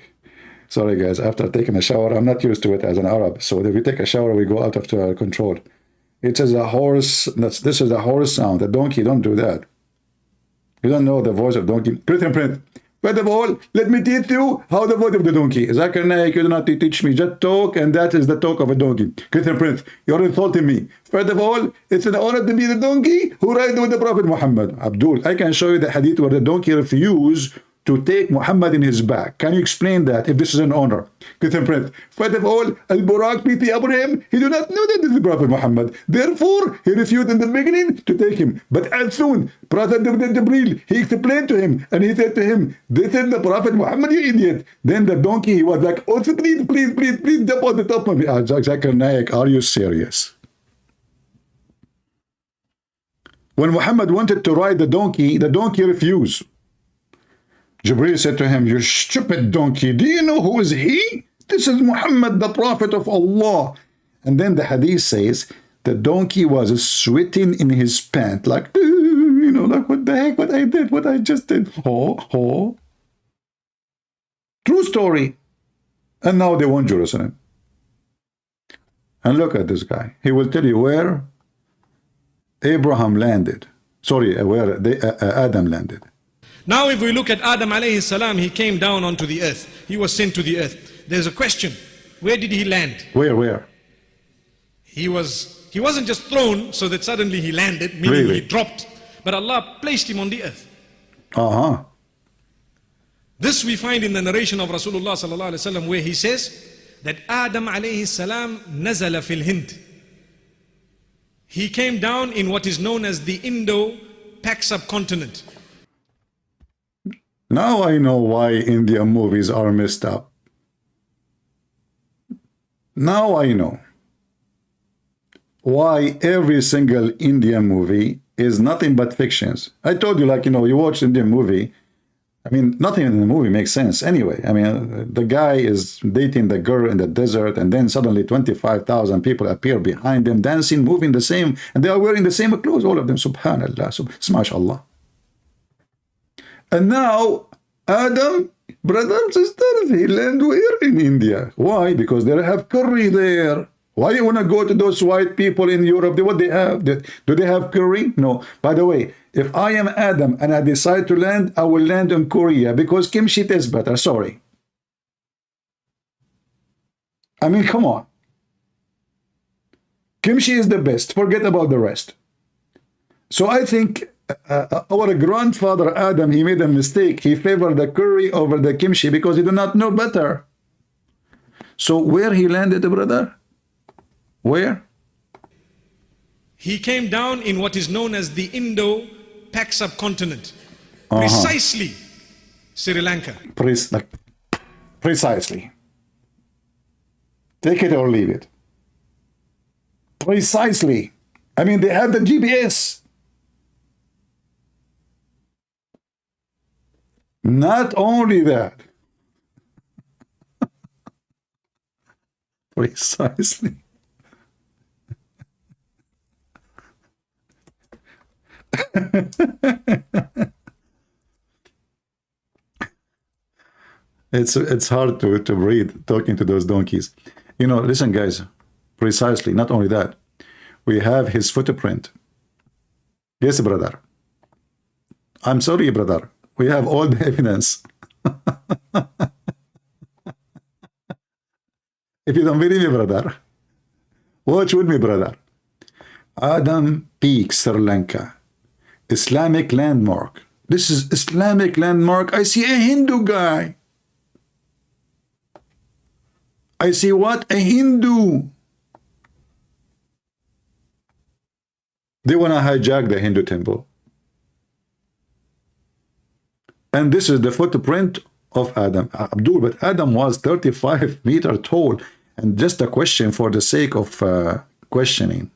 Sorry guys, after taking a shower, I'm not used to it as an Arab. So if we take a shower, we go out of control. It is a horse. This is a horse sound. A donkey, don't do that. You don't know the voice of donkey. Print. First of all, let me teach you how the voice of the donkey. Zakir Naik, you do not teach me. Just talk, and that is the talk of a donkey. Christian Prince, you're insulting me. First of all, it's an honor to be the donkey who ride with the Prophet Muhammad. Abdul, I can show you the hadith where the donkey refused to take Muhammad in his back. Can you explain that if this is an honor? Christian Prince, first of all, Al-Buraq, P.T. Abraham, he do not know that this is the Prophet Muhammad. Therefore, he refused in the beginning to take him. But as soon, Prophet Jibreel, he explained to him, and he said to him, this is the Prophet Muhammad, you idiot. Then the donkey, he was like, oh, please, jump on the top of me. Zakir Naik, are you serious? When Muhammad wanted to ride the donkey refused. Jibreel said to him, you stupid donkey, do you know who is he? This is Muhammad, the Prophet of Allah. And then the hadith says, the donkey was sweating in his pant, like, you know, like, what the heck, what I did, what I just did. True story. And now they want Jerusalem. And look at this guy. He will tell you where Abraham landed. Sorry, where Adam landed. Now if we look at Adam alayhi salam, he came down onto the earth. He was sent to the earth. There's a question. Where did he land? Where? He wasn't just thrown so that suddenly he landed, meaning really? He dropped. But Allah placed him on the earth. This we find in the narration of Rasulullah sallallahu alaihi wasallam, where he says that Adam alayhi salam nazala fil Hind. He came down in what is known as the Indo-Pak subcontinent. Now I know why Indian movies are messed up. Now I know why every single Indian movie is nothing but fictions. I told you, like, you know, you watch Indian movie, I mean, nothing in the movie makes sense anyway. I mean, the guy is dating the girl in the desert, and then suddenly 25,000 people appear behind them, dancing, moving the same, and they are wearing the same clothes, all of them. Subhanallah, mashallah. And now, Adam, brother and sisters, he land where? In India. Why? Because they have curry there. Why you want to go to those white people in Europe? What they have? Do they have curry? No. By the way, if I am Adam and I decide to land, I will land in Korea because kimchi tastes better. Sorry. I mean, come on. Kimchi is the best. Forget about the rest. So I think our grandfather Adam, he made a mistake. He favored the curry over the kimchi because he did not know better. So where he landed, brother? Where? He came down in what is known as the Indo-Pak subcontinent. Precisely Sri Lanka. Precisely. Take it or leave it. Precisely. I mean, they have the GPS. Not only that. Precisely. It's hard to breathe talking to those donkeys. You know, listen, guys. Precisely. Not only that, we have his footprint. Yes, brother. I'm sorry, brother. We have all the evidence. If you don't believe me, brother, watch with me, brother. Adam Peak, Sri Lanka. Islamic landmark. This is Islamic landmark. I see a Hindu guy. I see what? A Hindu. They want to hijack the Hindu temple. And this is the footprint of Adam. Abdul, but Adam was 35 meters tall. And just a question for the sake of questioning.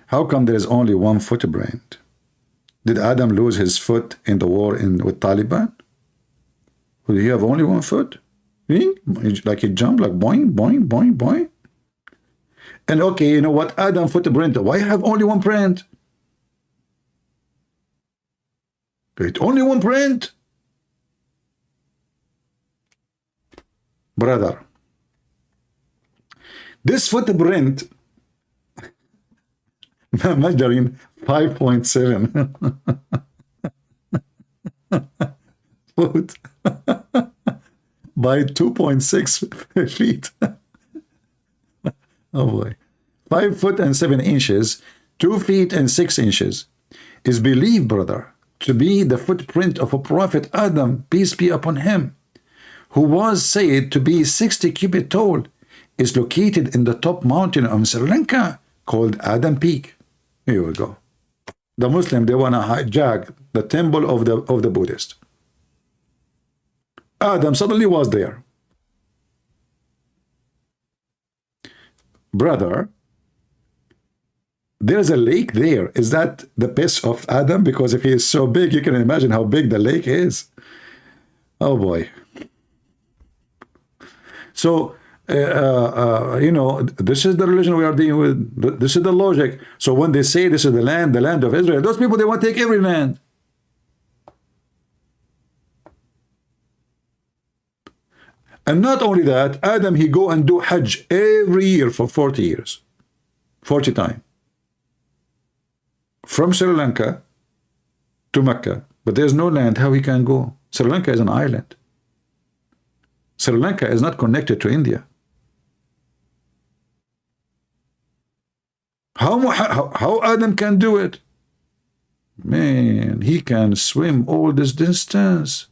How come there is only one footprint? Did Adam lose his foot in the war with Taliban? Did he have only one foot? Like he jumped, like boing, boing, boing, boing. And okay, you know what? Adam footprint. Why have only one print? Wait, only one print? Brother, this footprint measuring 5.7 foot by 2.6 feet. Oh boy. 5 foot and 7 inches, 2 feet and 6 inches is believed, brother, to be the footprint of a prophet Adam, peace be upon him, who was said to be 60 cubits tall, is located in the top mountain of Sri Lanka called Adam Peak. Here we go. The Muslim, they want to hijack the temple of the Buddhist. Adam suddenly was there. Brother, there's a lake there. Is that the piss of Adam? Because if he is so big, you can imagine how big the lake is. Oh boy. So, you know, this is the religion we are dealing with. This is the logic. So when they say this is the land of Israel, those people, they want to take every land. And not only that, Adam, he go and do Hajj every year for 40 years. 40 times. From Sri Lanka to Mecca. But there's no land how he can go. Sri Lanka is an island. Sri Lanka is not connected to India. How Adam can do it? Man, he can swim all this distance.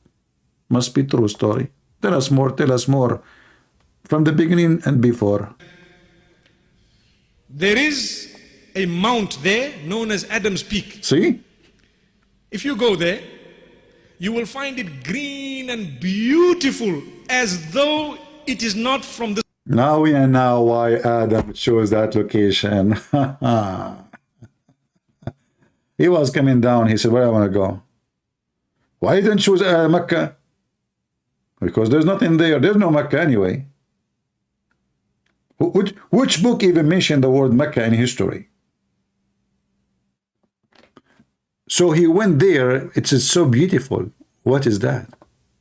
Must be true story. Tell us more from the beginning and before. There is a mount there known as Adam's Peak. See? If you go there, you will find it green and beautiful as though it is not from the... Now we know why Adam chose that location. He was coming down. He said, where I want to go? Why didn't you choose Mecca? Because there's nothing there. There's no Mecca anyway. Which book even mentioned the word Mecca in history? So he went there. It's so beautiful. What is that?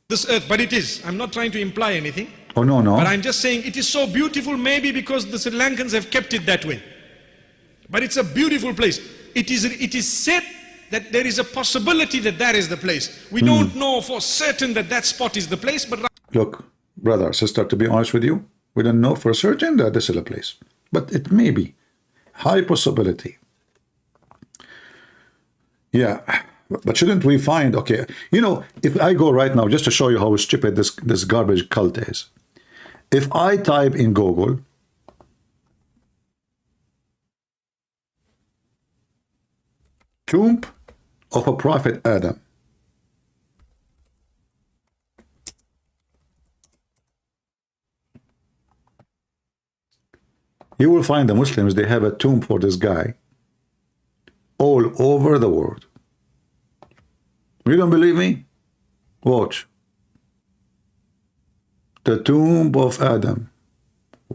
This earth, but it is. I'm not trying to imply anything. Oh, no, no. But I'm just saying it is so beautiful, maybe because the Sri Lankans have kept it that way. But it's a beautiful place. It is said that there is a possibility that that is the place. We don't know for certain that that spot is the place, but... Look, brother, sister, to be honest with you, we don't know for certain that this is a place. But it may be. High possibility. Yeah. But shouldn't we find... Okay, you know, if I go right now, just to show you how stupid this garbage cult is. If I type in Google... tomb of a prophet Adam. You will find the Muslims, they have a tomb for this guy all over the world. You don't believe me? Watch. The tomb of Adam.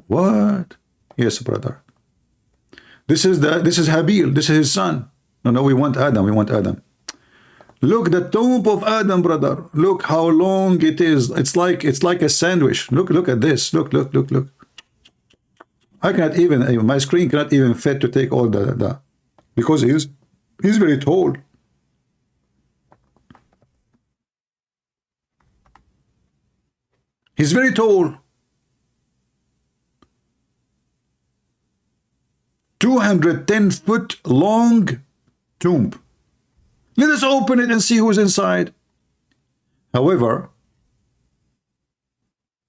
What? Yes, brother. This is Habil. This is his son. No, we want Adam. We want Adam. Look, the tomb of Adam, brother. Look how long it is. It's like a sandwich. Look at this. Look. I cannot even, my screen cannot even fit to take all the because he's very tall. He's very tall. 210-foot long tomb. Let us open it and see who's inside. However,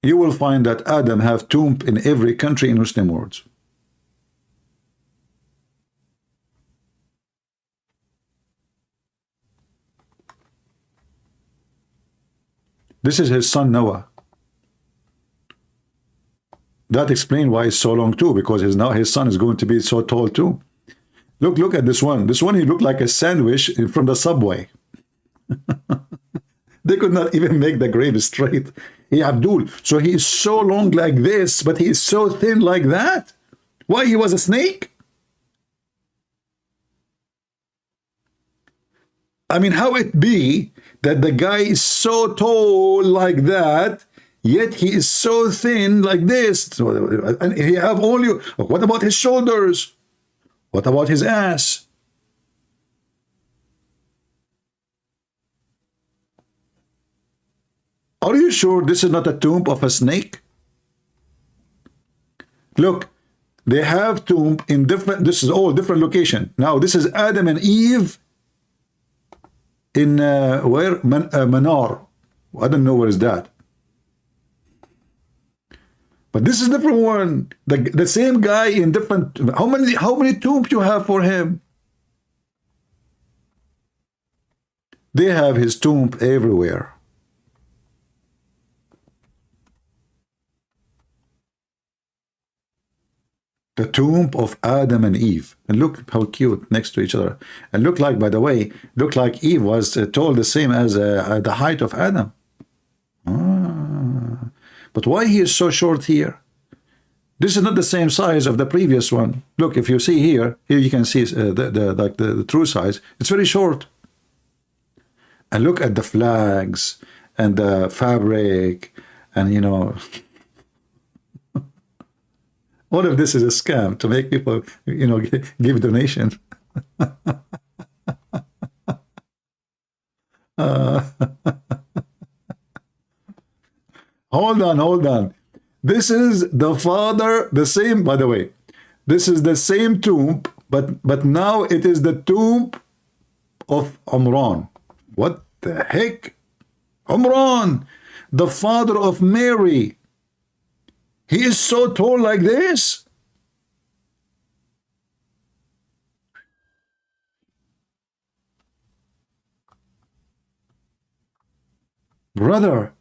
you will find that Adam have tomb in every country in Muslim world. This is his son Noah. That explains why it's so long too, because his son is going to be so tall too. Look at this one. This one, he looked like a sandwich from the subway. They could not even make the grave straight. Hey, Abdul, so he is so long like this, but he is so thin like that? Why, he was a snake? I mean, how it be that the guy is so tall like that, yet he is so thin like this? And he have only, what about his shoulders? What about his ass? Are you sure this is not a tomb of a snake? Look, they have tomb in different, this is all different location. Now, this is Adam and Eve in where? Manar. I don't know where is that. But this is a different one. The same guy in different. How many tombs you have for him? They have his tomb everywhere. The tomb of Adam and Eve. And look how cute next to each other. And look like, by the way, look like Eve was tall the same as the height of Adam. But why he is so short here? This is not the same size of the previous one. Look, if you see here you can see the true size. It's very short. And look at the flags and the fabric, and you know, all of this is a scam to make people, you know, give donations. Hold on. This is the father, the same, by the way, this is the same tomb, but now it is the tomb of Umran. What the heck? Umran, the father of Mary. He is so tall like this. Brother,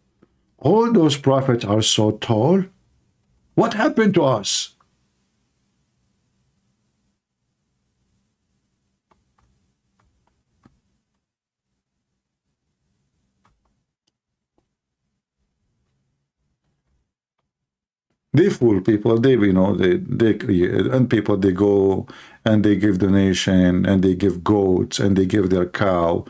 all those prophets are so tall. What happened to us? They fool people. They, you know, and people, they go and they give donation and they give goats and they give their cow.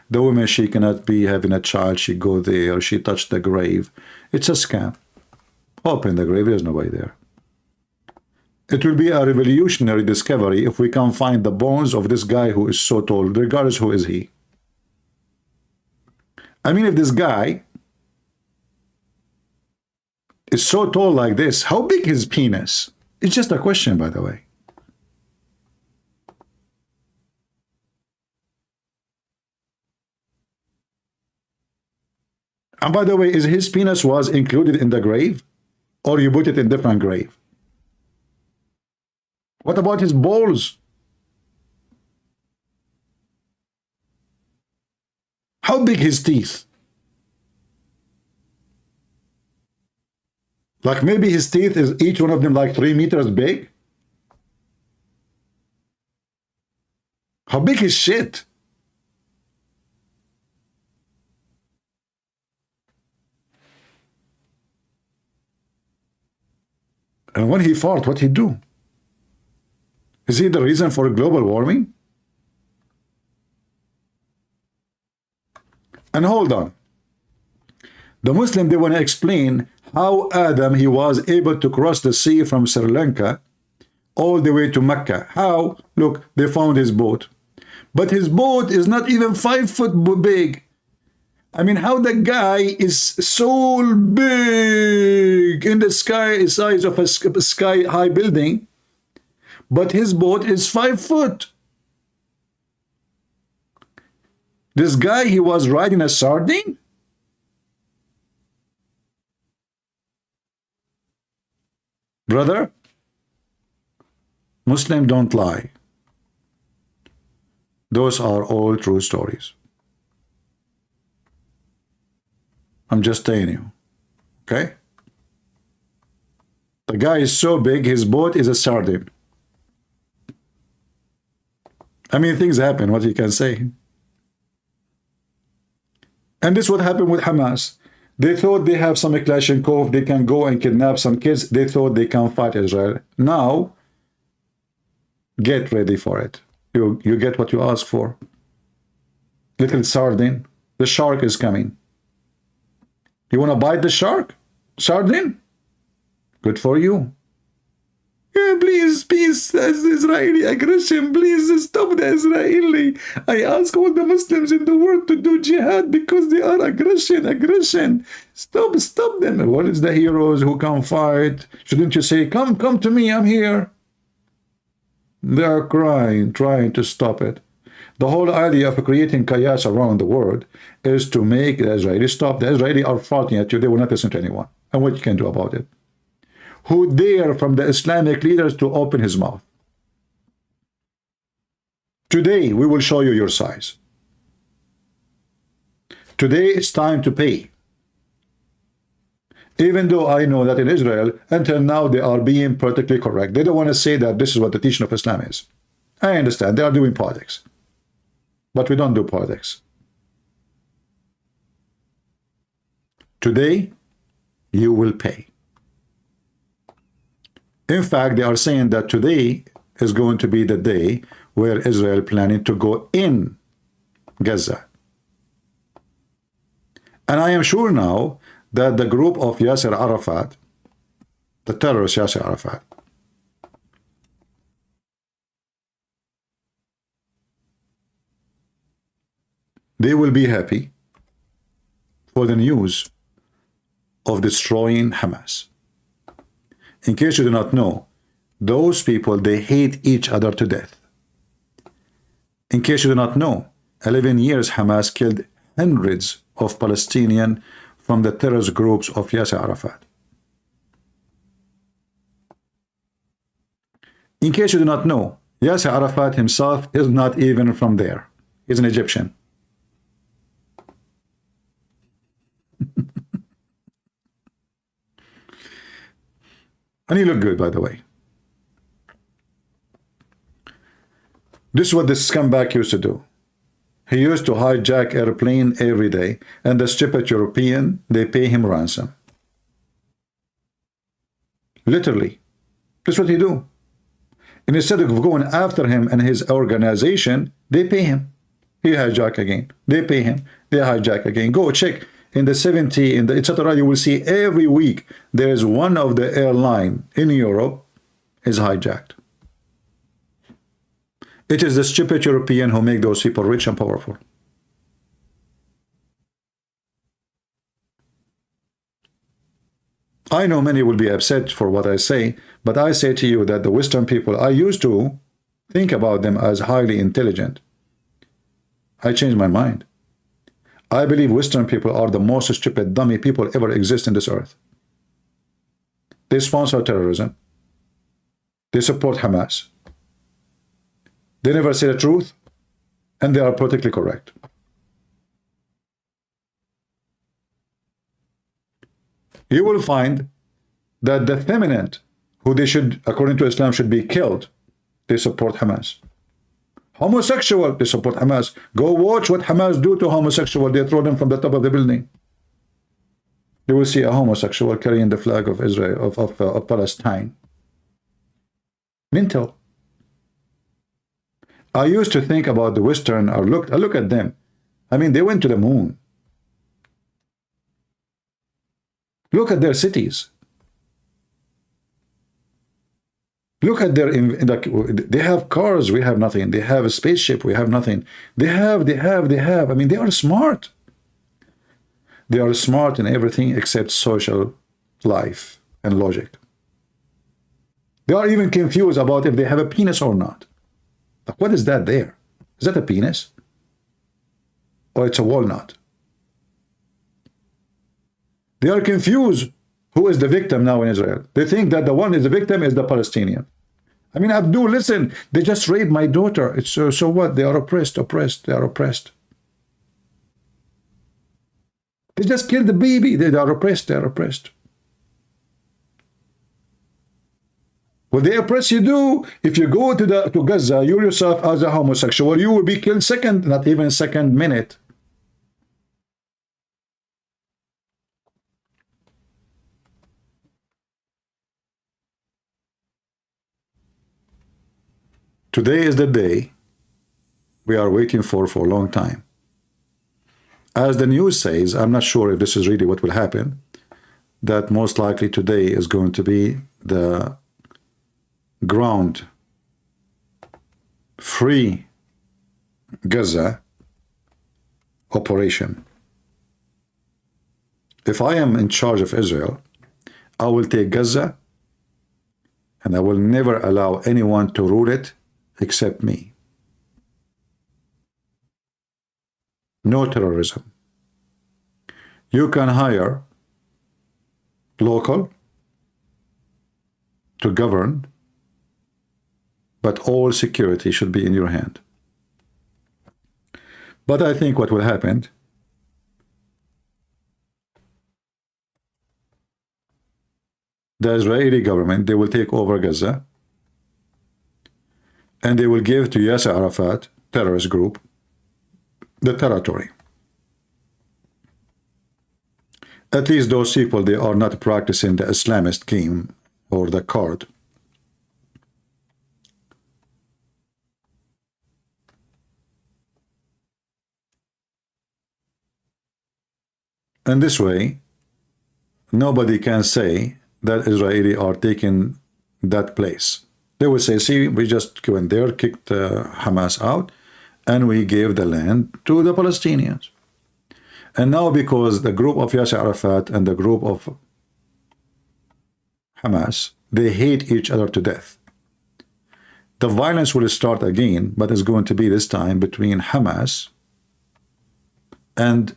The woman, she cannot be having a child. She go there. She touched the grave. It's a scam. Open the grave. There's nobody there. It will be a revolutionary discovery if we can find the bones of this guy who is so tall, regardless who is he. I mean, if this guy is so tall like this, how big is his penis? It's just a question, by the way. And by the way, is his penis was included in the grave? Or you put it in different grave? What about his balls? How big his teeth? Like maybe his teeth is each one of them like 3 meters big? How big is shit? And when he fought, what he do? Is he the reason for global warming? And hold on. The Muslim, they want to explain how Adam, he was able to cross the sea from Sri Lanka all the way to Mecca. How? Look, they found his boat. But his boat is not even 5 foot big. I mean, how the guy is so big in the sky, size of a sky-high building, but his boat is 5 foot. This guy, he was riding a sardine? Brother, Muslims don't lie. Those are all true stories. I'm just telling you. Okay? The guy is so big, his boat is a sardine. I mean, things happen, what you can say. And this is what happened with Hamas. They thought they have some Kalashnikov, they can go and kidnap some kids. They thought they can fight Israel. Now, get ready for it. You get what you ask for. Little sardine. The shark is coming. You want to bite the shark? Sardine? Good for you. Yeah, please, peace, Israeli aggression. Please stop the Israeli. I ask all the Muslims in the world to do jihad because they are aggression. Stop them. What is the heroes who can fight? Shouldn't you say, come to me, I'm here? They are crying, trying to stop it. The whole idea of creating chaos around the world is to make the Israelis stop. The Israelis are fighting at you. They will not listen to anyone. And what you can do about it? Who dare from the Islamic leaders to open his mouth? Today, we will show you your size. Today, it's time to pay. Even though I know that in Israel, until now, they are being politically correct. They don't want to say that this is what the teaching of Islam is. I understand. They are doing politics. But we don't do politics. Today, you will pay. In fact, they are saying that today is going to be the day where Israel planning to go in Gaza. And I am sure now that the group of Yasser Arafat, the terrorist Yasser Arafat, they will be happy for the news of destroying Hamas. In case you do not know, those people, they hate each other to death. In case you do not know, 11 years Hamas killed hundreds of Palestinians from the terrorist groups of Yasser Arafat. In case you do not know, Yasser Arafat himself is not even from there. He's an Egyptian. And he looked good, by the way. This is what this scumbag used to do. He used to hijack airplane every day, and the stupid European, they pay him ransom. Literally. This is what he do. And instead of going after him and his organization, they pay him. He hijack again. They pay him. They hijack again. Go check. In the 70, in the etc., you will see every week there is one of the airline in Europe is hijacked. It is the stupid European who make those people rich and powerful. I know many will be upset for what I say, but I say to you that the Western people, I used to think about them as highly intelligent. I changed my mind. I believe Western people are the most stupid, dummy people ever exist in this earth. They sponsor terrorism. They support Hamas. They never say the truth, and they are politically correct. You will find that the feminine, who they should, according to Islam, should be killed, they support Hamas. Homosexual, they support Hamas. Go watch what Hamas do to homosexual. They throw them from the top of the building. You will see a homosexual carrying the flag of Israel, of Palestine. Mental. I used to think about the Western, or look at them. I mean, they went to the moon. Look at their cities. Look at their, they have cars, we have nothing. They have a spaceship, we have nothing. They have. I mean, they are smart. They are smart in everything except social life and logic. They are even confused about if they have a penis or not. Like, what is that there? Is that a penis? Or it's a walnut? They are confused who is the victim now in Israel. They think that the one is the victim is the Palestinian. I mean, Abdul, listen, they just raped my daughter. It's so what? They are oppressed. They are oppressed. They just killed the baby. They are oppressed. What they oppress you do, if you go to Gaza, you yourself as a homosexual, you will be killed not even second minute. Today is the day we are waiting for a long time. As the news says, I'm not sure if this is really what will happen, that most likely today is going to be the ground free Gaza operation. If I am in charge of Israel, I will take Gaza and I will never allow anyone to rule it except me. No terrorism. You can hire local to govern, but all security should be in your hand. But I think what will happen, the Israeli government, they will take over Gaza and they will give to Yasser Arafat terrorist group the territory. At least those people, they are not practicing the Islamist game or the card. And this way, nobody can say that Israeli are taking that place. They will say, see, we just went there, kicked Hamas out, and we gave the land to the Palestinians. And now because the group of Yasser Arafat and the group of Hamas, they hate each other to death. The violence will start again, but it's going to be this time between Hamas and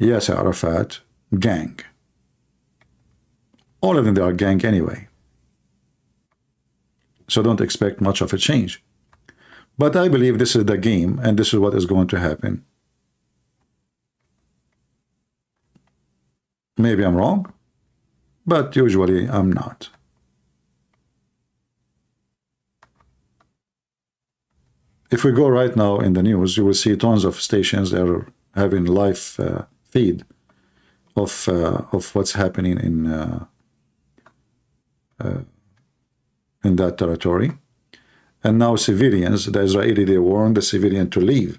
Yasser Arafat gang. All of them, they are gang anyway. So don't expect much of a change. But I believe this is the game, and this is what is going to happen. Maybe I'm wrong, but usually I'm not. If we go right now in the news, you will see tons of stations that are having live feed of what's happening in that territory. And now civilians, the Israeli, they warn the civilian to leave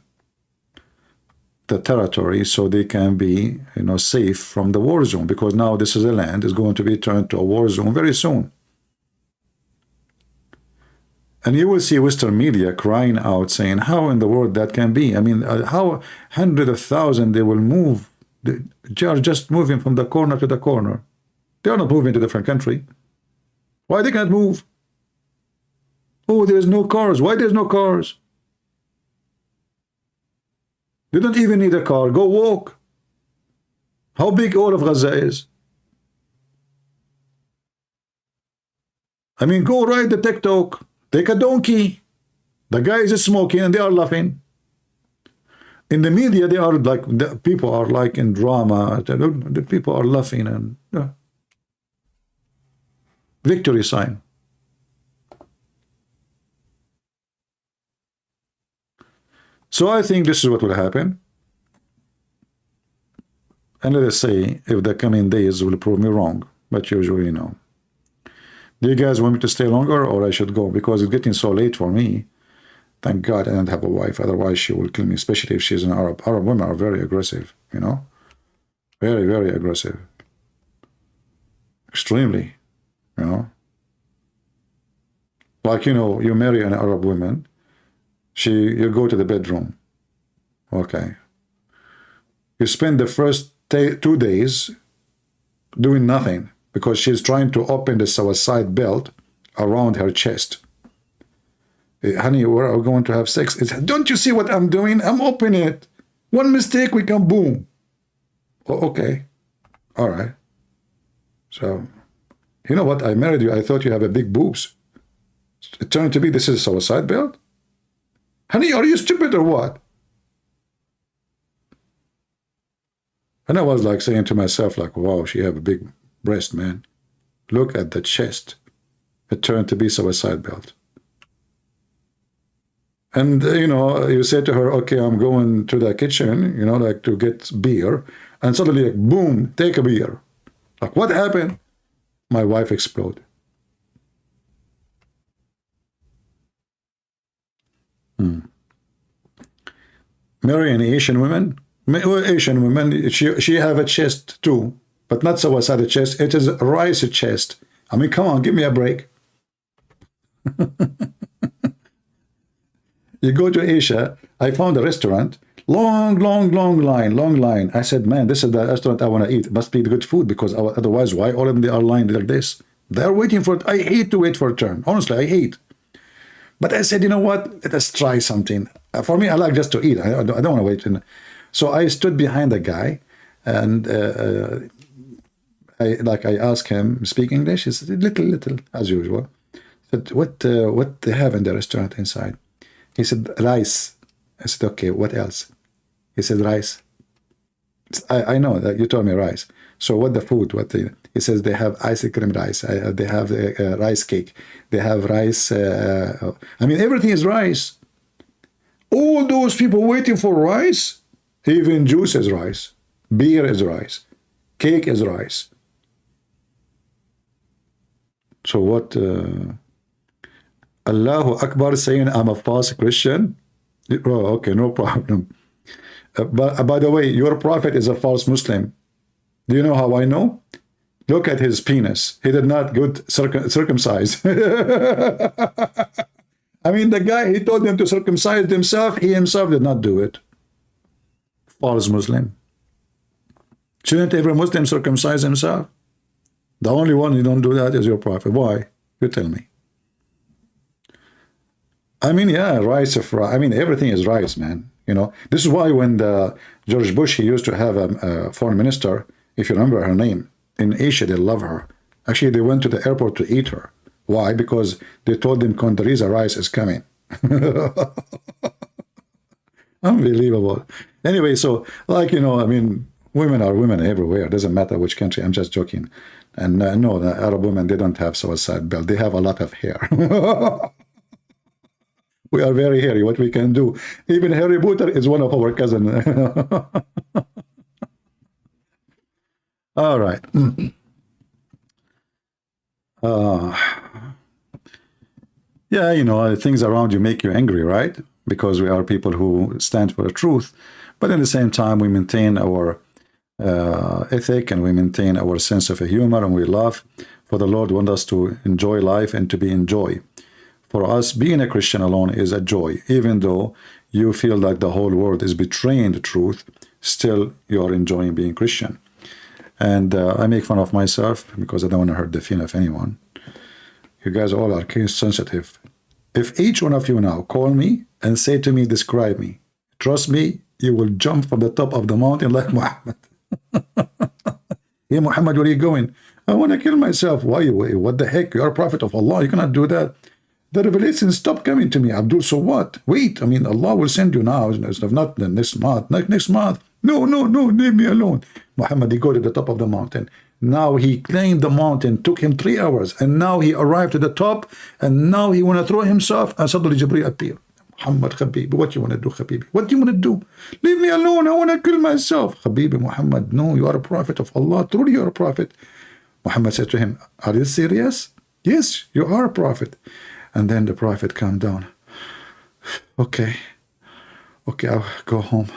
the territory so they can be, safe from the war zone, because now this is a land is going to be turned to a war zone very soon. And you will see Western media crying out, saying, how in the world that can be? I mean, how hundreds of thousands they will move? They are just moving from the corner to the corner. They are not moving to a different country. Why they can't move? Oh, there's no cars. Why there's no cars? You don't even need a car. Go walk. How big all of Gaza is? I mean, go ride the TikTok. Take a donkey. The guy is smoking and they are laughing. In the media, they are like, the people are like in drama. The people are laughing and victory sign. So I think this is what will happen. And let us say if the coming days will prove me wrong, but usually no. Do you guys want me to stay longer or I should go? Because it's getting so late for me. Thank God I don't have a wife, otherwise she will kill me, especially if she's an Arab. Arab women are very aggressive, you know? Very, very aggressive. Extremely, you know? Like, you know, you marry an Arab woman, you go to the bedroom. Okay. You spend the first 2 days doing nothing because she's trying to open the suicide belt around her chest. Honey, we're going to have sex. Don't you see what I'm doing? I'm opening it. One mistake, we can boom. Oh, okay. All right. So, you know what? I married you. I thought you have a big boobs. It turned to be this is a suicide belt? Honey, are you stupid or what? And I was like saying to myself, like, wow, she have a big breast, man. Look at the chest. It turned to be suicide belt. And, you know, you say to her, okay, I'm going to the kitchen, you know, like to get beer. And suddenly, like, boom, take a beer. Like, what happened? My wife exploded. Marry an Asian woman? Asian women, she have a chest too, but not suicide chest. It is a rice chest. I mean, come on, give me a break. You go to Asia, I found a restaurant, long line. I said, man, this is the restaurant I want to eat. It must be good food because otherwise, why all of them they are lined like this? They're waiting for it. I hate to wait for a turn. Honestly, I hate. But I said, you know what? Let us try something. For me, I like just to eat. I don't want to wait. So I stood behind the guy, and I asked him, speak English? He said, little, as usual. I said, what they have in the restaurant inside? He said, rice. I said, okay, what else? He said, rice. I know that you told me rice. So what the food? He says they have ice cream rice. They have rice cake. They have rice. I mean, everything is rice. All those people waiting for rice. Even juice is rice. Beer is rice. Cake is rice. So what? Allahu Akbar saying I'm a false Christian? Oh, okay, no problem. But by the way, your prophet is a false Muslim. Do you know how I know? Look at his penis. He did not get circumcised. I mean, the guy, he told them to circumcise himself. He himself did not do it. False Muslim. Shouldn't every Muslim circumcise himself? The only one who don't do that is your prophet. Why? You tell me. I mean, yeah, rice of rice. I mean, everything is rice, man. You know, this is why when George Bush, he used to have a foreign minister, if you remember her name, in Asia, they love her. Actually, they went to the airport to eat her. Why? Because they told them Condoleezza Rice is coming. Unbelievable. Anyway, so, like, you know, I mean, women are women everywhere. It doesn't matter which country. I'm just joking. And no, the Arab women, they don't have suicide belt. They have a lot of hair. We are very hairy. What we can do? Even Harry Potter is one of our cousins. All right. Yeah, you know, things around you make you angry, right? Because we are people who stand for the truth. But at the same time, we maintain our ethic and we maintain our sense of humor and we laugh. For the Lord wants us to enjoy life and to be in joy. For us, being a Christian alone is a joy. Even though you feel like the whole world is betraying the truth, still you are enjoying being Christian. And I make fun of myself because I don't want to hurt the feeling of anyone. You guys all are case sensitive. If each one of you now call me and say to me, describe me, trust me, you will jump from the top of the mountain like Muhammad. Hey, Muhammad, where are you going? I want to kill myself. Why? What the heck? You are a prophet of Allah. You cannot do that. The revelation stopped coming to me. Abdul, so what? Wait, I mean, Allah will send you now. It's not the next month. Next month. No, leave me alone. Muhammad, he go to the top of the mountain. Now he climbed the mountain. Took him 3 hours. And now he arrived to the top. And now he want to throw himself. And suddenly Jibreel appeared. Muhammad Habibi, what you want to do, Habibi? What do you want to do? Leave me alone. I want to kill myself. Habibi Muhammad, no, you are a prophet of Allah. Truly, you are a prophet. Muhammad said to him, are you serious? Yes, you are a prophet. And then the prophet calmed down. Okay, I'll go home.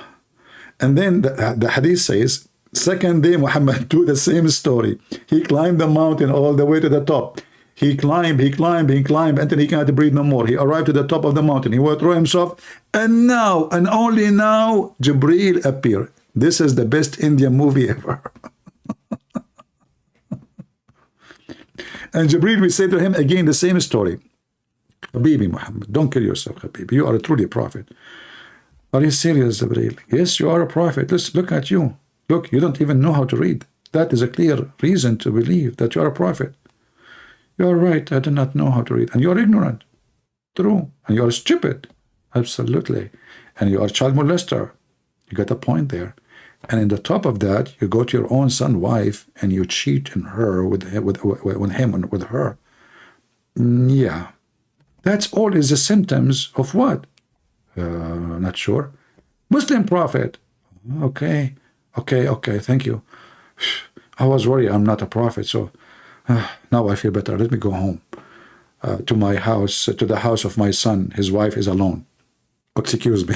And then the hadith says, second day Muhammad do the same story. He climbed the mountain all the way to the top. He climbed, until he cannot breathe no more. He arrived to the top of the mountain. He withdrew himself. And now, and only now, Jibreel appeared. This is the best Indian movie ever. And Jibreel will say to him again the same story. Habibi Muhammad, don't kill yourself, Habibi. You are truly a prophet. Are you serious, Jibreel? Yes, you are a prophet. Let's look at you. Look, you don't even know how to read. That is a clear reason to believe that you are a prophet. You are right, I do not know how to read. And you are ignorant. True. And you are stupid. Absolutely. And you are a child molester. You got a point there. And in the top of that, you go to your own son's wife and you cheat in her with her. Yeah. That's all is the symptoms of what? Not sure. Muslim prophet. Okay, thank you. I was worried I'm not a prophet, so now I feel better. Let me go home to my house, to the house of my son. His wife is alone. Excuse me.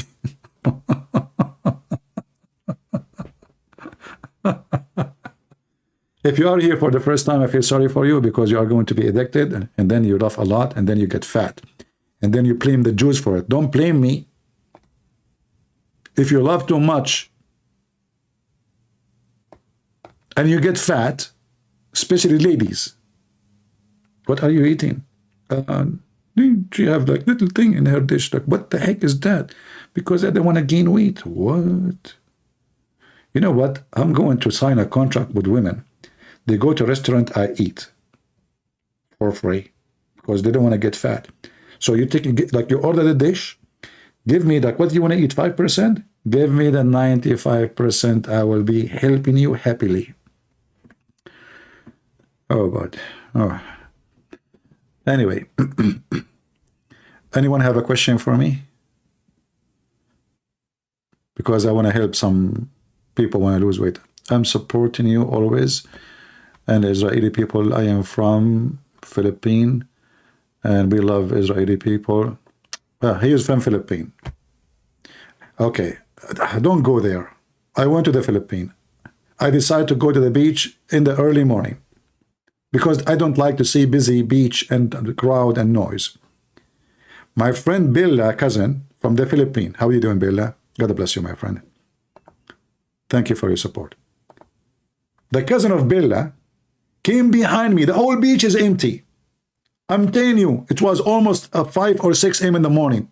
If you are here for the first time, I feel sorry for you because you are going to be addicted and then you laugh a lot and then you get fat. And then you blame the Jews for it. Don't blame me. If you love too much and you get fat, especially ladies, what are you eating? She have like little thing in her dish. Like, what the heck is that? Because I don't want to gain weight. What? You know what? I'm going to sign a contract with women. They go to a restaurant, I eat for free because they don't want to get fat. So you take, like, you order the dish, give me like, what do you want to eat, 5%? Give me the 95%. I will be helping you happily. Oh, but, oh. Anyway, anyone have a question for me? Because I want to help some people when I lose weight. I'm supporting you always. And Israeli people, I am from Philippines, and we love Israeli people. Well, he is from Philippines. Okay, don't go there. I went to the Philippines. I decided to go to the beach in the early morning because I don't like to see busy beach and the crowd and noise. My friend Bella, cousin from the Philippines. How are you doing, Bella? God bless you, my friend. Thank you for your support. The cousin of Bella came behind me. The whole beach is empty. I'm telling you, it was almost 5 or 6 a.m. in the morning.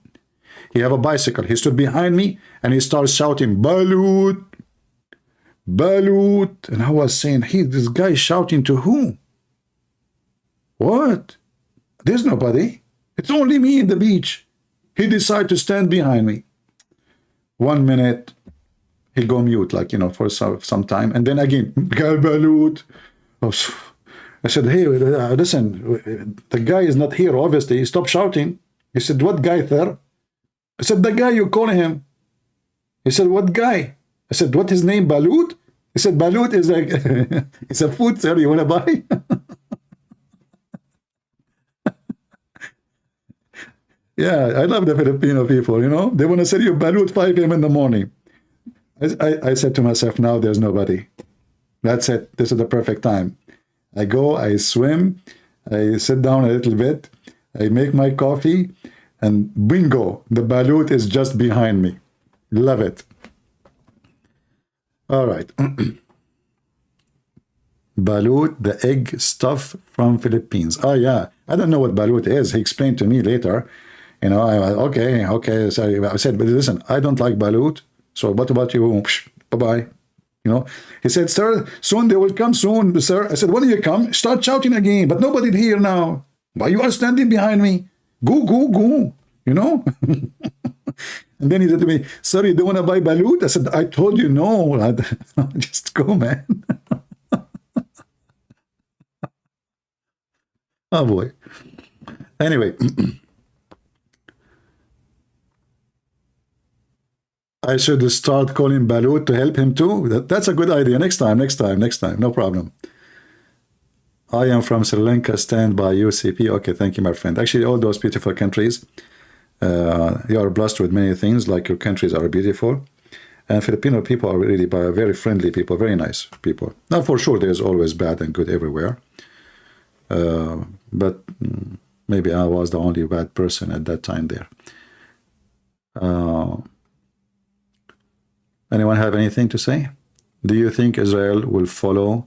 He have a bicycle. He stood behind me and he started shouting, Balut, Balut. And I was saying, this guy is shouting to who? What? There's nobody. It's only me in the beach. He decided to stand behind me. 1 minute, he go mute, like, you know, for some time. And then again, Balut. I said, hey, listen, the guy is not here, obviously. Stop shouting. He said, what guy there? I said, the guy you call him. He said, what guy? I said, what his name, Balut? He said, Balut is like, it's a food, sir. You want to buy? Yeah, I love the Filipino people, you know. They want to sell you Balut 5 a.m. in the morning. I said to myself, now there's nobody. That's it. This is the perfect time. I go, I swim, I sit down a little bit, I make my coffee, and bingo, the balut is just behind me. Love it. All right. Balut, the egg stuff from Philippines. Oh, yeah. I don't know what balut is. He explained to me later. You know, okay. So I said, but listen, I don't like balut. So what about you? Bye-bye. You know, he said, sir, soon they will come soon, sir. I said, when you come, start shouting again, but nobody here now. Why you are standing behind me? Go, go, go, you know? And then he said to me, sir, you don't want to buy balut? I said, I told you no. Just go, man. Oh, boy. Anyway. I should start calling Balut to help him too. That's a good idea. Next time. No problem. I am from Sri Lanka. Stand by UCP. Okay, thank you, my friend. Actually, all those beautiful countries, you are blessed with many things. Like your countries are beautiful, and Filipino people are really very friendly people, very nice people. Now, for sure, there's always bad and good everywhere. But maybe I was the only bad person at that time there. Anyone have anything to say? Do you think Israel will follow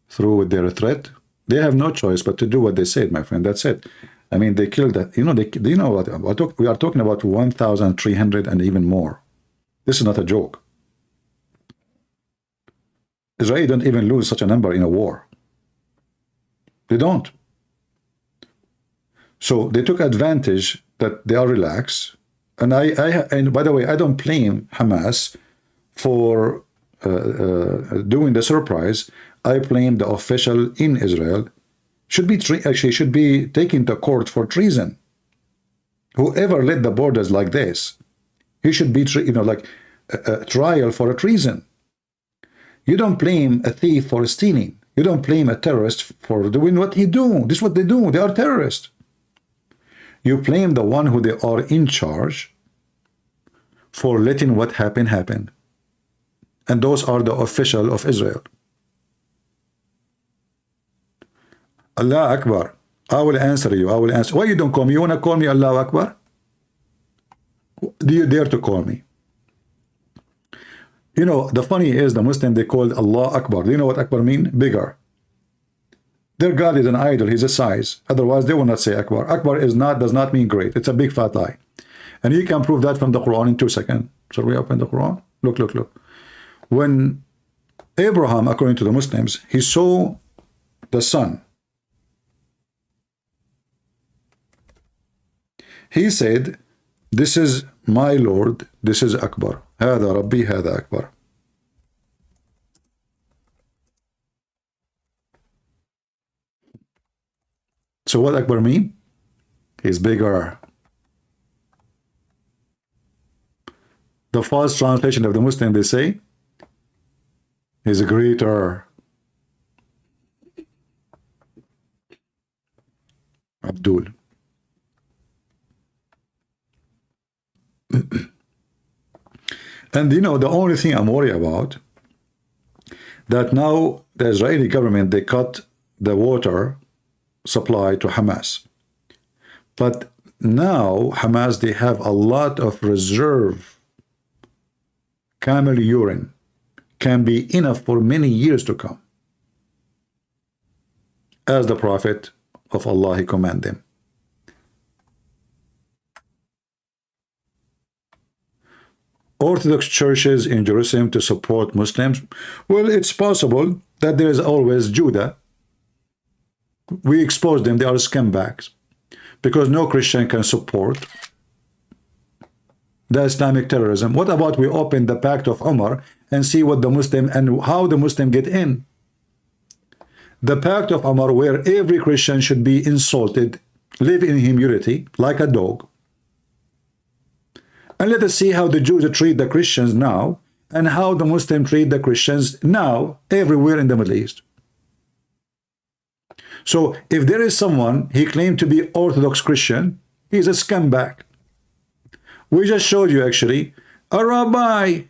through with their threat? They have no choice but to do what they said, my friend. That's it. I mean, they killed that. You know, do you know what? We are talking about 1,300 and even more. This is not a joke. Israel don't even lose such a number in a war. They don't. So they took advantage that they are relaxed. And and by the way, I don't blame Hamas for doing the surprise. I blame the official in Israel should be taken to court for treason. Whoever led the borders like this, he should be like a trial for a treason. You don't blame a thief for stealing. You don't blame a terrorist for doing what he do. This is what they do. They are terrorists. You blame the one who they are in charge for letting what happened happen. And those are the official of Israel. Allah Akbar. I will answer you. I will answer. Why you don't call me? You want to call me Allah Akbar? Do you dare to call me? You know, the funny is the Muslim, they called Allah Akbar. Do you know what Akbar mean? Bigger. Their God is an idol. He's a size. Otherwise, they will not say Akbar. Akbar does not mean great. It's a big fat lie. And you can prove that from the Quran in 2 seconds. So we open the Quran. Look. When Abraham, according to the Muslims, he saw the sun, he said, this is my Lord, this is Akbar. Hada Rabbi, hada Akbar. So what Akbar mean? He's bigger. The false translation of the Muslim, they say, is greater. Abdul. And you know, the only thing I'm worried about, that now the Israeli government, they cut the water supply to Hamas. But now Hamas, they have a lot of reserve camel urine, can be enough for many years to come, as the Prophet of Allah, he commanded them. Orthodox churches in Jerusalem to support Muslims. Well, it's possible that there is always Judah. We expose them. They are scumbags, because no Christian can support the Islamic terrorism. What about we open the Pact of Umar and see what the Muslim and how the Muslim get in? The Pact of Umar, where every Christian should be insulted, live in humility like a dog. And let us see how the Jews treat the Christians now, and how the Muslims treat the Christians now everywhere in the Middle East. So if there is someone, he claimed to be Orthodox Christian, he's a scumbag. We just showed you actually a rabbi.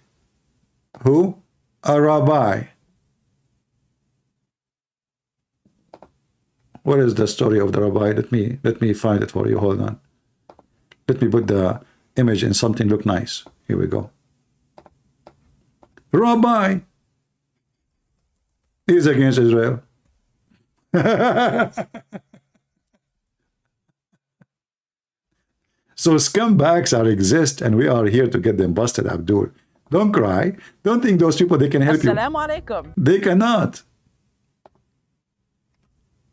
Who? A rabbi. What is the story of the rabbi? Let me find it for you. Hold on. Let me put the image in something look nice. Here we go. Rabbi is against Israel. So scumbags exist, and we are here to get them busted, Abdul. Don't cry. Don't think those people, they can help you. Assalamu alaikum. They cannot.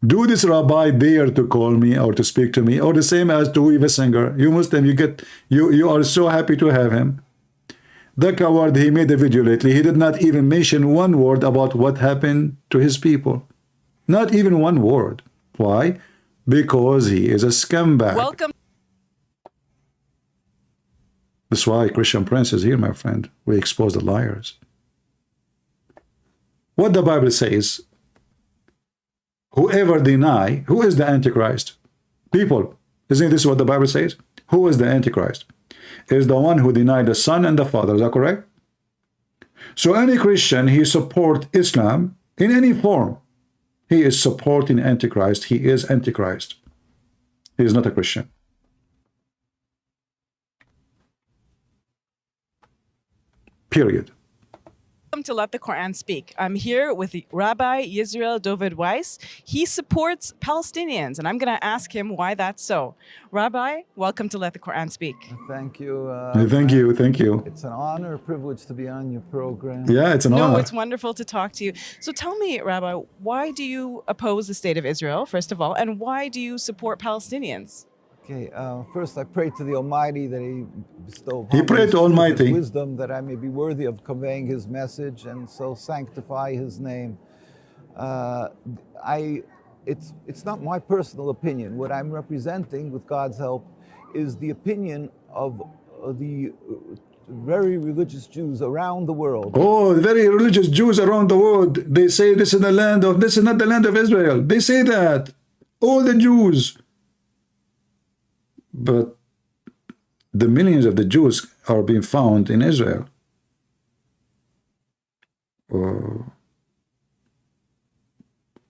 Do this rabbi dare to call me or to speak to me, or the same as to Eva Singer. You Muslim, you are so happy to have him. The coward, he made a video lately. He did not even mention one word about what happened to his people. Not even one word. Why? Because he is a scumbag. Welcome. That's why Christian Prince is here, my friend. We expose the liars. What the Bible says, whoever deny, who is the Antichrist? People, isn't this what the Bible says? Who is the Antichrist? Is the one who denied the Son and the Father. Is that correct? So any Christian, he support Islam in any form. He is supporting Antichrist. He is Antichrist. He is not a Christian. Period. Welcome to Let the Quran Speak. I'm here with Rabbi Yisrael David Weiss. He supports Palestinians, and I'm going to ask him why that's so. Rabbi, welcome to Let the Quran Speak. Thank you. Thank you. Thank you. It's an honor, a privilege to be on your program. Yeah, it's an honor. No, it's wonderful to talk to you. So tell me, Rabbi, why do you oppose the state of Israel, first of all, and why do you support Palestinians? Okay, first I pray to the Almighty that He bestow upon He prayed to Almighty wisdom that I may be worthy of conveying His message and so sanctify His name. It's not my personal opinion. What I'm representing, with God's help, is the opinion of the very religious Jews around the world. Oh, the very religious Jews around the world. They say this is the land of, this is not the land of Israel. They say that. All the Jews. But the millions of the Jews are being found in Israel.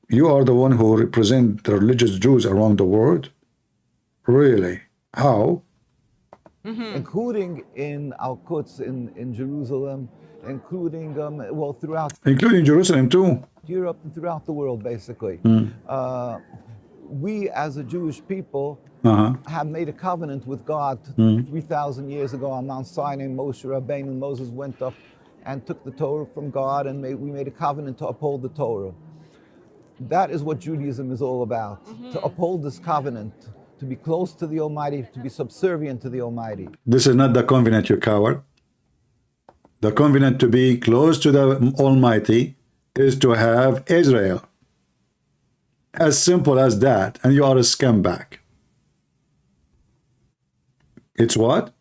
You are the one who represent the religious Jews around the world? Really? How? Including in Al-Quds in Jerusalem, including, well, throughout... Including Jerusalem too. Europe and throughout the world, basically. We, as a Jewish people, have made a covenant with God 3,000 years ago on Mount Sinai. Moses went up and took the Torah from God, and we made a covenant to uphold the Torah. That is what Judaism is all about, to uphold this covenant, to be close to the Almighty, to be subservient to the Almighty. This is not the covenant, you coward. The covenant to be close to the Almighty is to have Israel. As simple as that, and you are a scumbag. It's what?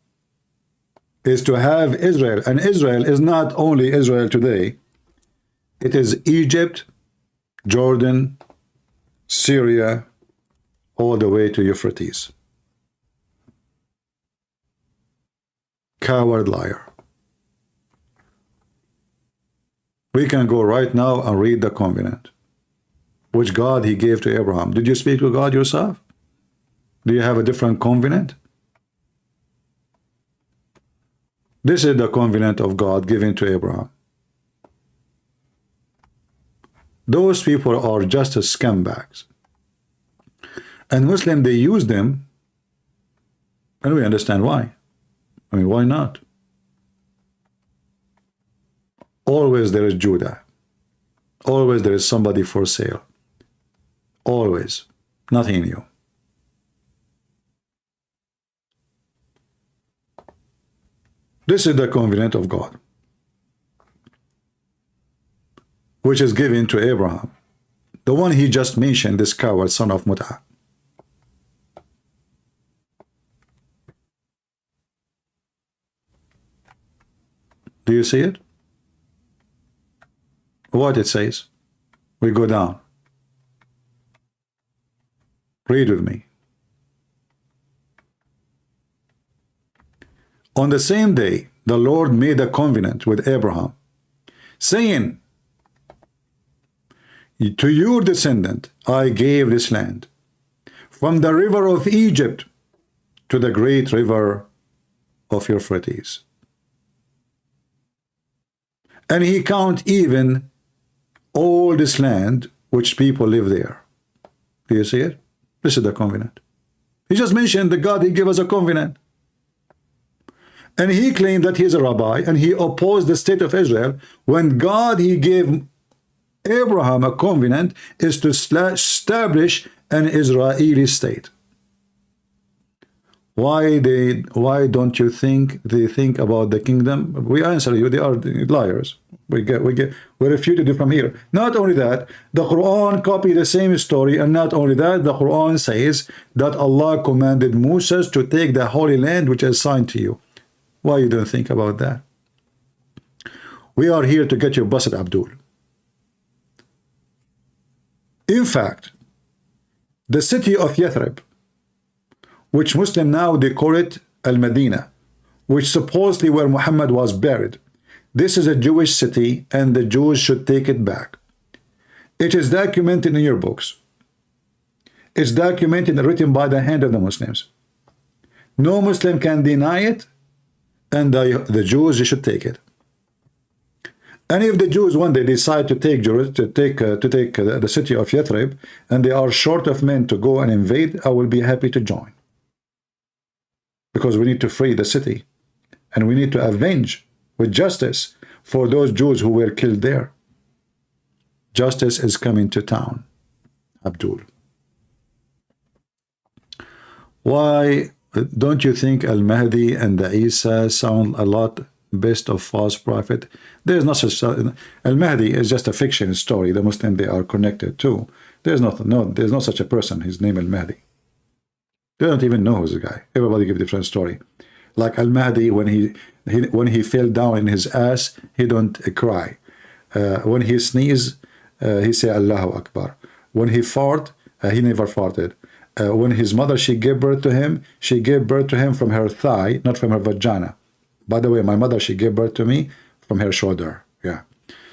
Is to have Israel. And Israel is not only Israel today. It is Egypt, Jordan, Syria, all the way to Euphrates. Coward liar. We can go right now and read the covenant, which God he gave to Abraham. Did you speak to God yourself? Do you have a different covenant? This is the covenant of God given to Abraham. Those people are just as scumbags. And Muslims, they use them, and we understand why. I mean, why not? Always there is Judah. Always there is somebody for sale. Always. Nothing new. This is the covenant of God, which is given to Abraham, the one he just mentioned, this coward son of Mut'ah. Do you see it? What it says? We go down. Read with me. On the same day, the Lord made a covenant with Abraham, saying, to your descendant I gave this land, from the river of Egypt to the great river of Euphrates. And he count even all this land which people live there. Do you see it? This is the covenant. He just mentioned that God, he gave us a covenant. And he claimed that he is a rabbi, and he opposed the state of Israel when God, he gave Abraham a covenant is to establish an Israeli state. Why don't you think they think about the kingdom? We answer you, they are liars. We refuted it from here. Not only that, the Quran copied the same story, and not only that, the Quran says that Allah commanded Moses to take the Holy Land which is assigned to you. Why you don't think about that? We are here to get you busted, Abdul. In fact, the city of Yathrib, which Muslim now they call it Al-Medina, which supposedly where Muhammad was buried. This is a Jewish city and the Jews should take it back. It is documented in your books. It's documented and written by the hand of the Muslims. No Muslim can deny it, and the Jews should take it. And if the Jews one day decide to take the city of Yathrib, and they are short of men to go and invade, I will be happy to join. Because we need to free the city. And we need to avenge with justice for those Jews who were killed there. Justice is coming to town, Abdul. Why don't you think Al-Mahdi and the Isa sound a lot best of false prophet? There's no such. Al-Mahdi is just a fiction story. The Muslim they are connected to. There's no such a person. His name Al-Mahdi. They don't even know who's the guy. Everybody give a different story. Like Al-Mahdi, when he fell down in his ass, he don't cry. When he sneeze, he say Allahu Akbar. When he fart, he never farted. When his mother, she gave birth to him from her thigh, not from her vagina. By the way, my mother, she gave birth to me from her shoulder. Yeah,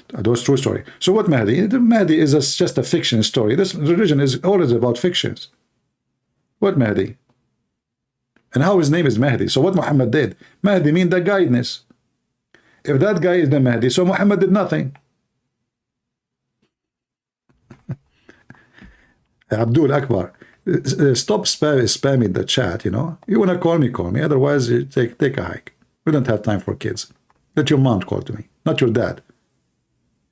those true story. So what Mahdi? The Mahdi is just a fiction story. This religion is always about fictions. What Mahdi? And how his name is Mahdi? So what Muhammad did? Mahdi means the guidance. If that guy is the Mahdi, so Muhammad did nothing. Abdul Akbar, stop spamming the chat. You know, you want to call me. Otherwise, you take a hike. We don't have time for kids. Let your mom call to me, not your dad.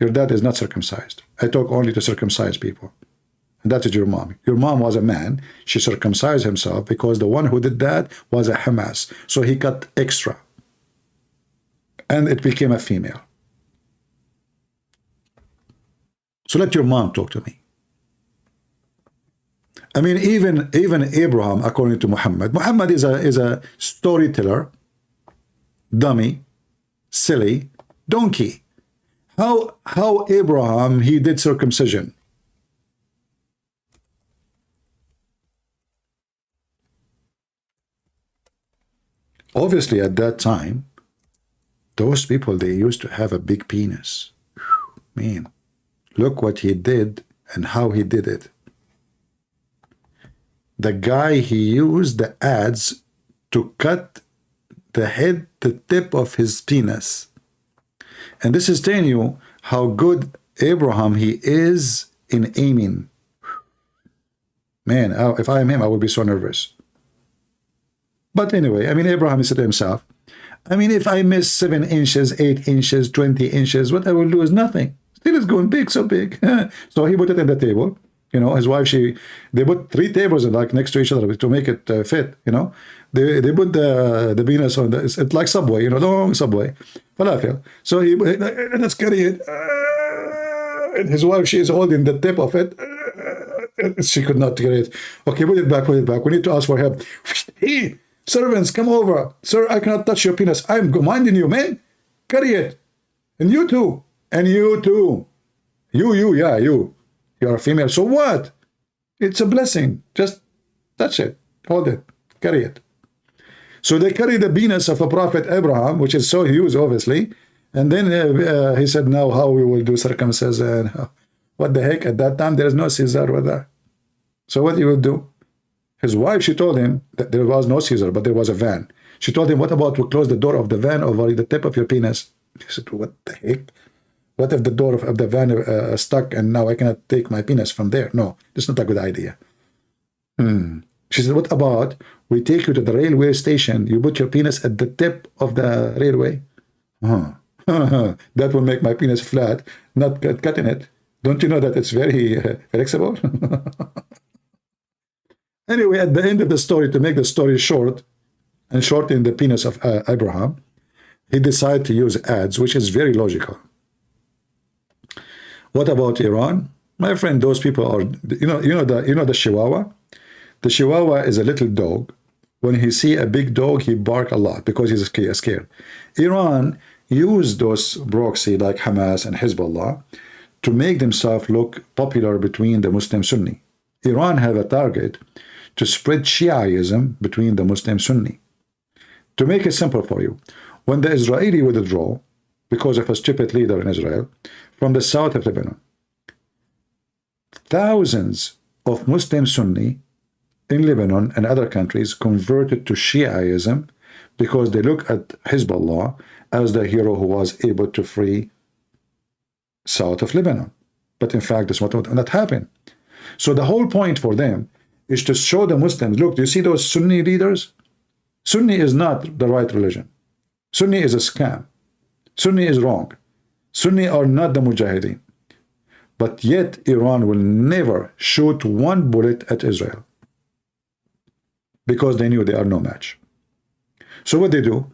Your dad is not circumcised. I talk only to circumcised people. And that is your mom. Your mom was a man. She circumcised himself because the one who did that was a Hamas. So he cut extra. And it became a female. So let your mom talk to me. I mean, even Abraham, according to Muhammad is a storyteller, dummy, silly, donkey. How Abraham, he did circumcision? Obviously, at that time, those people, they used to have a big penis. Man, look what he did and how he did it. The guy, he used the adze to cut the tip of his penis. And this is telling you how good Abraham he is in aiming. Man, if I am him, I would be so nervous. But anyway, I mean, Abraham he said to himself, I mean, if I miss 7 inches, 8 inches, 20 inches, what I will do is nothing. Still it's going big, so big. So he put it in the table. You know, his wife, they put 3 tables like next to each other to make it fit, you know. They put the penis on it's like Subway, you know, long Subway. Falafel. So let's carry it. And his wife, she is holding the tip of it. She could not carry it. Okay, put it back. We need to ask for help. Hey, servants, come over. Sir, I cannot touch your penis. I'm minding you, man. Carry it. And you too. And you too. You. You're a female. So what? It's a blessing. Just touch it. Hold it. Carry it. So they carry the penis of a prophet Abraham, which is so huge, obviously. And then he said, now how we will do circumcision. What the heck? At that time, there is no Caesar with that. So what he will do? His wife, she told him that there was no Caesar, but there was a van. She told him, what about we close the door of the van over the tip of your penis? He said, what the heck? What if the door of the van stuck and now I cannot take my penis from there? No, that's not a good idea. She said, what about we take you to the railway station, you put your penis at the tip of the railway? That will make my penis flat, not cutting it. Don't you know that it's very flexible? Anyway, at the end of the story, to make the story short and shorten the penis of Abraham, he decided to use ads, which is very logical. What about Iran? My friend, those people are, you know the Chihuahua? The Chihuahua is a little dog When he see a big dog, he bark a lot because he's scared. Iran used those proxy like Hamas and Hezbollah to make themselves look popular between the Muslim Sunni. Iran have a target to spread Shiaism between the Muslim Sunni. To make it simple for you, when the Israeli withdraw because of a stupid leader in Israel from the south of Lebanon, thousands of Muslim Sunni in Lebanon and other countries converted to Shiaism because they look at Hezbollah as the hero who was able to free south of Lebanon. But in fact, that's what not happened. So the whole point for them is to show the Muslims, look, do you see those Sunni leaders? Sunni is not the right religion. Sunni is a scam. Sunni is wrong. Sunni are not the Mujahideen. But yet Iran will never shoot one bullet at Israel because they knew they are no match. So what they do,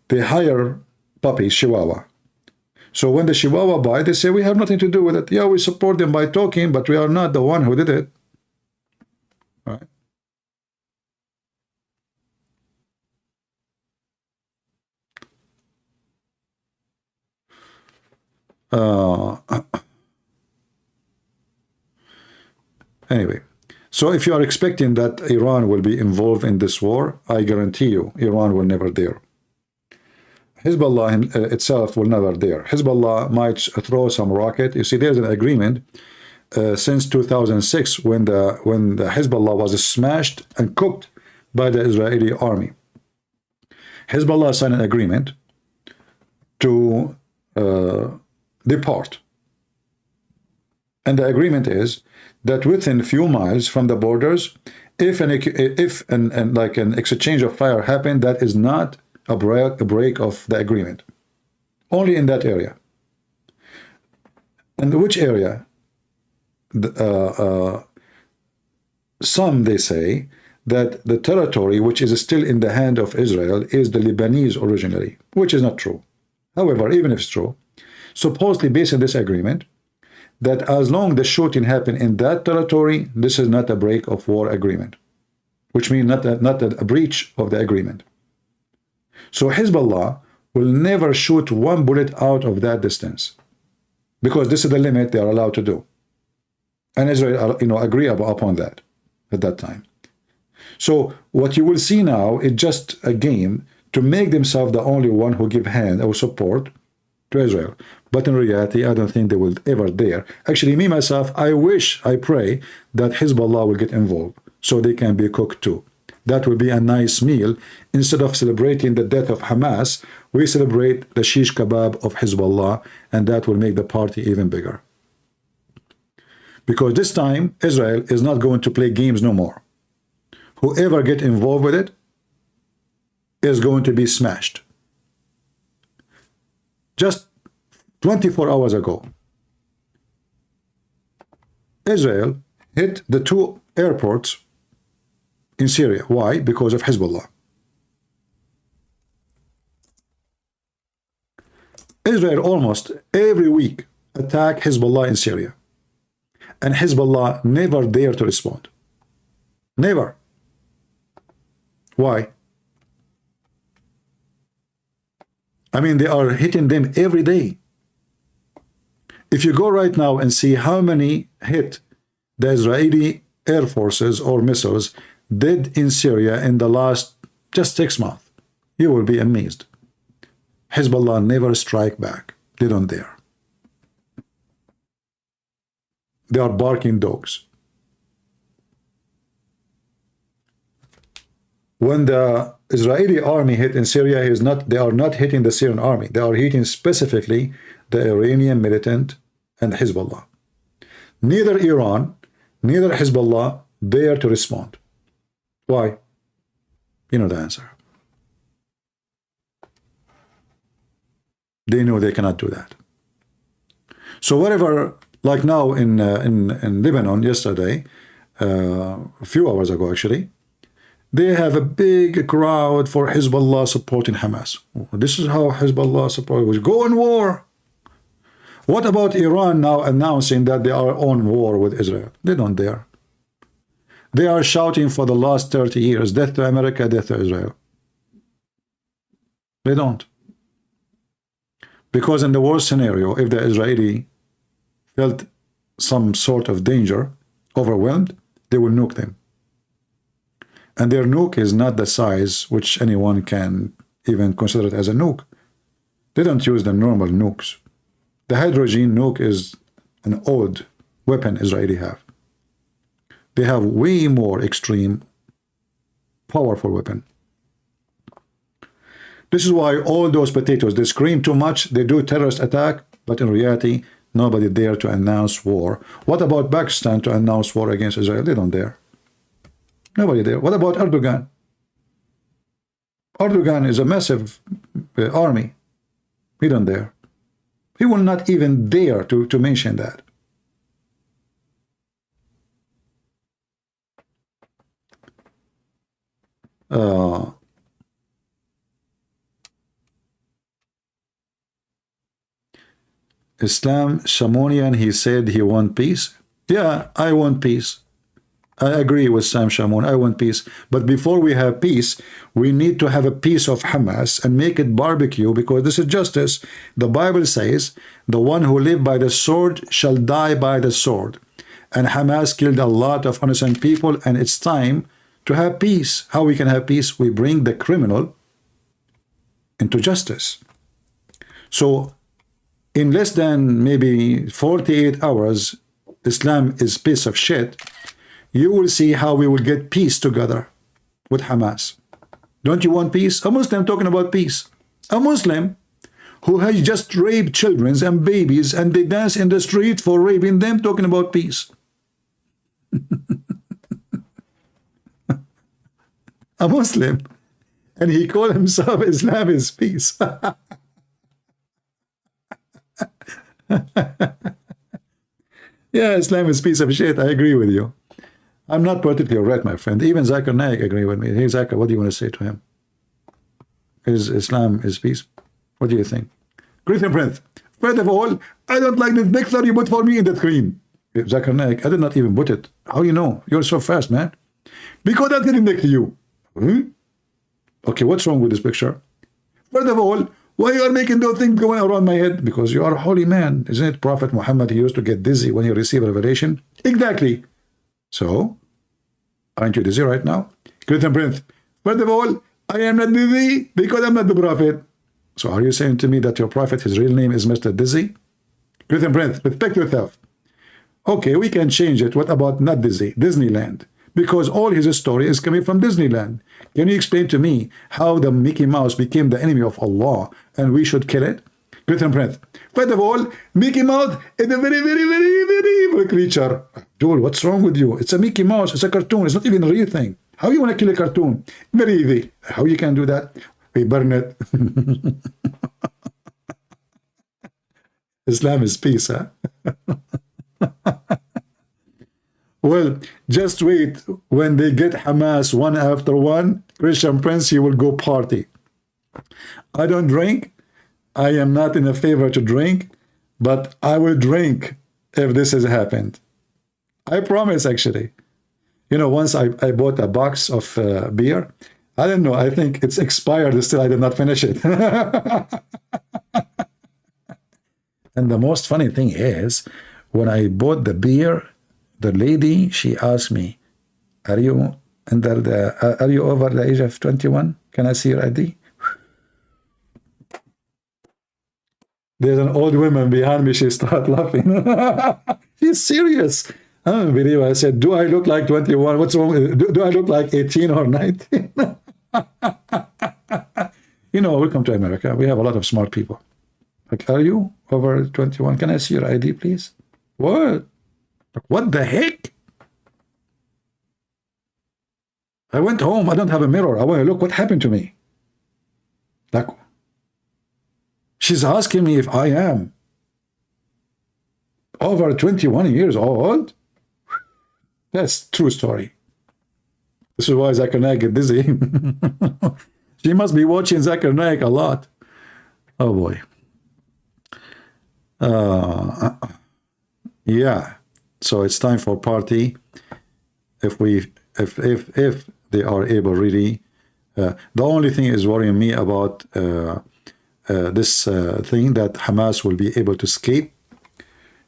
they hire puppies, Chihuahua. So when the Chihuahua bite, they say, we have nothing to do with it. Yeah, we support them by talking, but we are not the one who did it. All right. Anyway, so if you are expecting that Iran will be involved in this war, I guarantee you, Iran will never dare. Hezbollah itself will never dare. Hezbollah might throw some rocket. You see, there's an agreement since 2006 when the Hezbollah was smashed and cooked by the Israeli army. Hezbollah signed an agreement to depart. And the agreement is that within a few miles from the borders, if an exchange of fire happened, that is not a break of the agreement. Only in that area. And which area? Some, they say, that the territory which is still in the hand of Israel is the Lebanese originally, which is not true. However, even if it's true, supposedly based on this agreement, that as long the shooting happened in that territory, this is not a break of war agreement, which means not a breach of the agreement. So Hezbollah will never shoot one bullet out of that distance, because this is the limit they are allowed to do. And Israel, agree upon that at that time. So what you will see now is just a game to make themselves the only one who give hand or support to Israel. But in reality, I don't think they will ever dare. Actually, me, myself, I pray that Hezbollah will get involved so they can be cooked too. That will be a nice meal. Instead of celebrating the death of Hamas, we celebrate the shish kebab of Hezbollah, and that will make the party even bigger. Because this time, Israel is not going to play games no more. Whoever get involved with it is going to be smashed. Just 24 hours ago, Israel hit the 2 airports in Syria. Why? Because of Hezbollah. Israel almost every week attack Hezbollah in Syria. And Hezbollah never dare to respond. Never. Why? I mean, they are hitting them every day. If you go right now and see how many hit the Israeli air forces or missiles did in Syria in the last just 6 months, you will be amazed. Hezbollah never strike back. They don't dare. They are barking dogs. When the Israeli army hit in Syria, they are not hitting the Syrian army. They are hitting specifically the Iranian militant and Hezbollah. Neither Iran, neither Hezbollah dare to respond. Why? You know the answer. They know they cannot do that. So whatever, like now in Lebanon yesterday, a few hours ago actually, they have a big crowd for Hezbollah supporting Hamas. This is how Hezbollah support was go in war. What about Iran now announcing that they are on war with Israel? They don't dare. They are shouting for the last 30 years, death to America, death to Israel. They don't. Because in the worst scenario, if the Israeli felt some sort of danger, overwhelmed, they will nuke them. And their nuke is not the size which anyone can even consider it as a nuke. They don't use the normal nukes. The hydrogen nuke is an old weapon Israeli have. They have way more extreme, powerful weapon. This is why all those potatoes, they scream too much, they do terrorist attack, but in reality, nobody dare to announce war. What about Pakistan to announce war against Israel? They don't dare. Nobody there. What about Erdogan? Erdogan is a massive army. He don't dare. He will not even dare to mention that. Islam Shamonian, he said he want peace. Yeah, I want peace. I agree with Sam Shamoun. I want peace. But before we have peace, we need to have a piece of Hamas and make it barbecue, because this is justice. The Bible says, the one who live by the sword shall die by the sword. And Hamas killed a lot of innocent people, and it's time to have peace. How we can have peace? We bring the criminal into justice. So in less than maybe 48 hours, Islam is piece of shit. You will see how we will get peace together with Hamas. Don't you want peace? A Muslim talking about peace. A Muslim who has just raped children and babies, and they dance in the street for raping them, talking about peace. A Muslim. And he called himself Islam is peace. Yeah, Islam is piece of shit. I agree with you. I'm not particularly right, my friend. Even Zakir Naik agree with me. Hey, Zakir, what do you want to say to him? Is Islam is peace? What do you think? Christian Prince, first of all, I don't like this picture you put for me in the screen. Zakir Naik, I did not even put it. How you know? You're so fast, man. Because I'm sitting next to you. Okay, what's wrong with this picture? First of all, why you are making those things going around my head? Because you are a holy man. Isn't it Prophet Muhammad, he used to get dizzy when he received revelation? Exactly. So, aren't you dizzy right now? Christian Prince, first of all, I am not dizzy because I'm not the Prophet. So are you saying to me that your Prophet, his real name is Mr. Dizzy? Christian Prince, respect yourself. Okay, we can change it. What about not dizzy? Disneyland. Because all his story is coming from Disneyland. Can you explain to me how the Mickey Mouse became the enemy of Allah and we should kill it? Christian Prince, first of all, Mickey Mouse is a very, very, very, very evil creature. Joel, what's wrong with you? It's a Mickey Mouse. It's a cartoon. It's not even a real thing. How you want to kill a cartoon? Very easy. How you can do that? We burn it. Islam is peace, huh? Well, just wait. When they get Hamas one after one, Christian Prince, he will go party. I don't drink. I am not in a favor to drink, but I will drink if this has happened. I promise, actually. You know, once I bought a box of beer. I don't know. I think it's expired. Still, I did not finish it. And the most funny thing is, when I bought the beer, the lady, she asked me, are you over the age of 21? Can I see your ID? There's an old woman behind me. She started laughing. She's serious. I don't believe it. I said, do I look like 21? What's wrong? Do I look like 18 or 19? You know, welcome to America. We have a lot of smart people. Like, are you over 21? Can I see your ID, please? What? What the heck? I went home. I don't have a mirror. I want to look what happened to me. Like, she's asking me if I am over 21 years old. That's true story. This is why Zakir Naik get dizzy. She must be watching Zakir Naik a lot. Oh boy. Yeah. So it's time for party. If we if they are able really. The only thing is worrying me about this thing that Hamas will be able to escape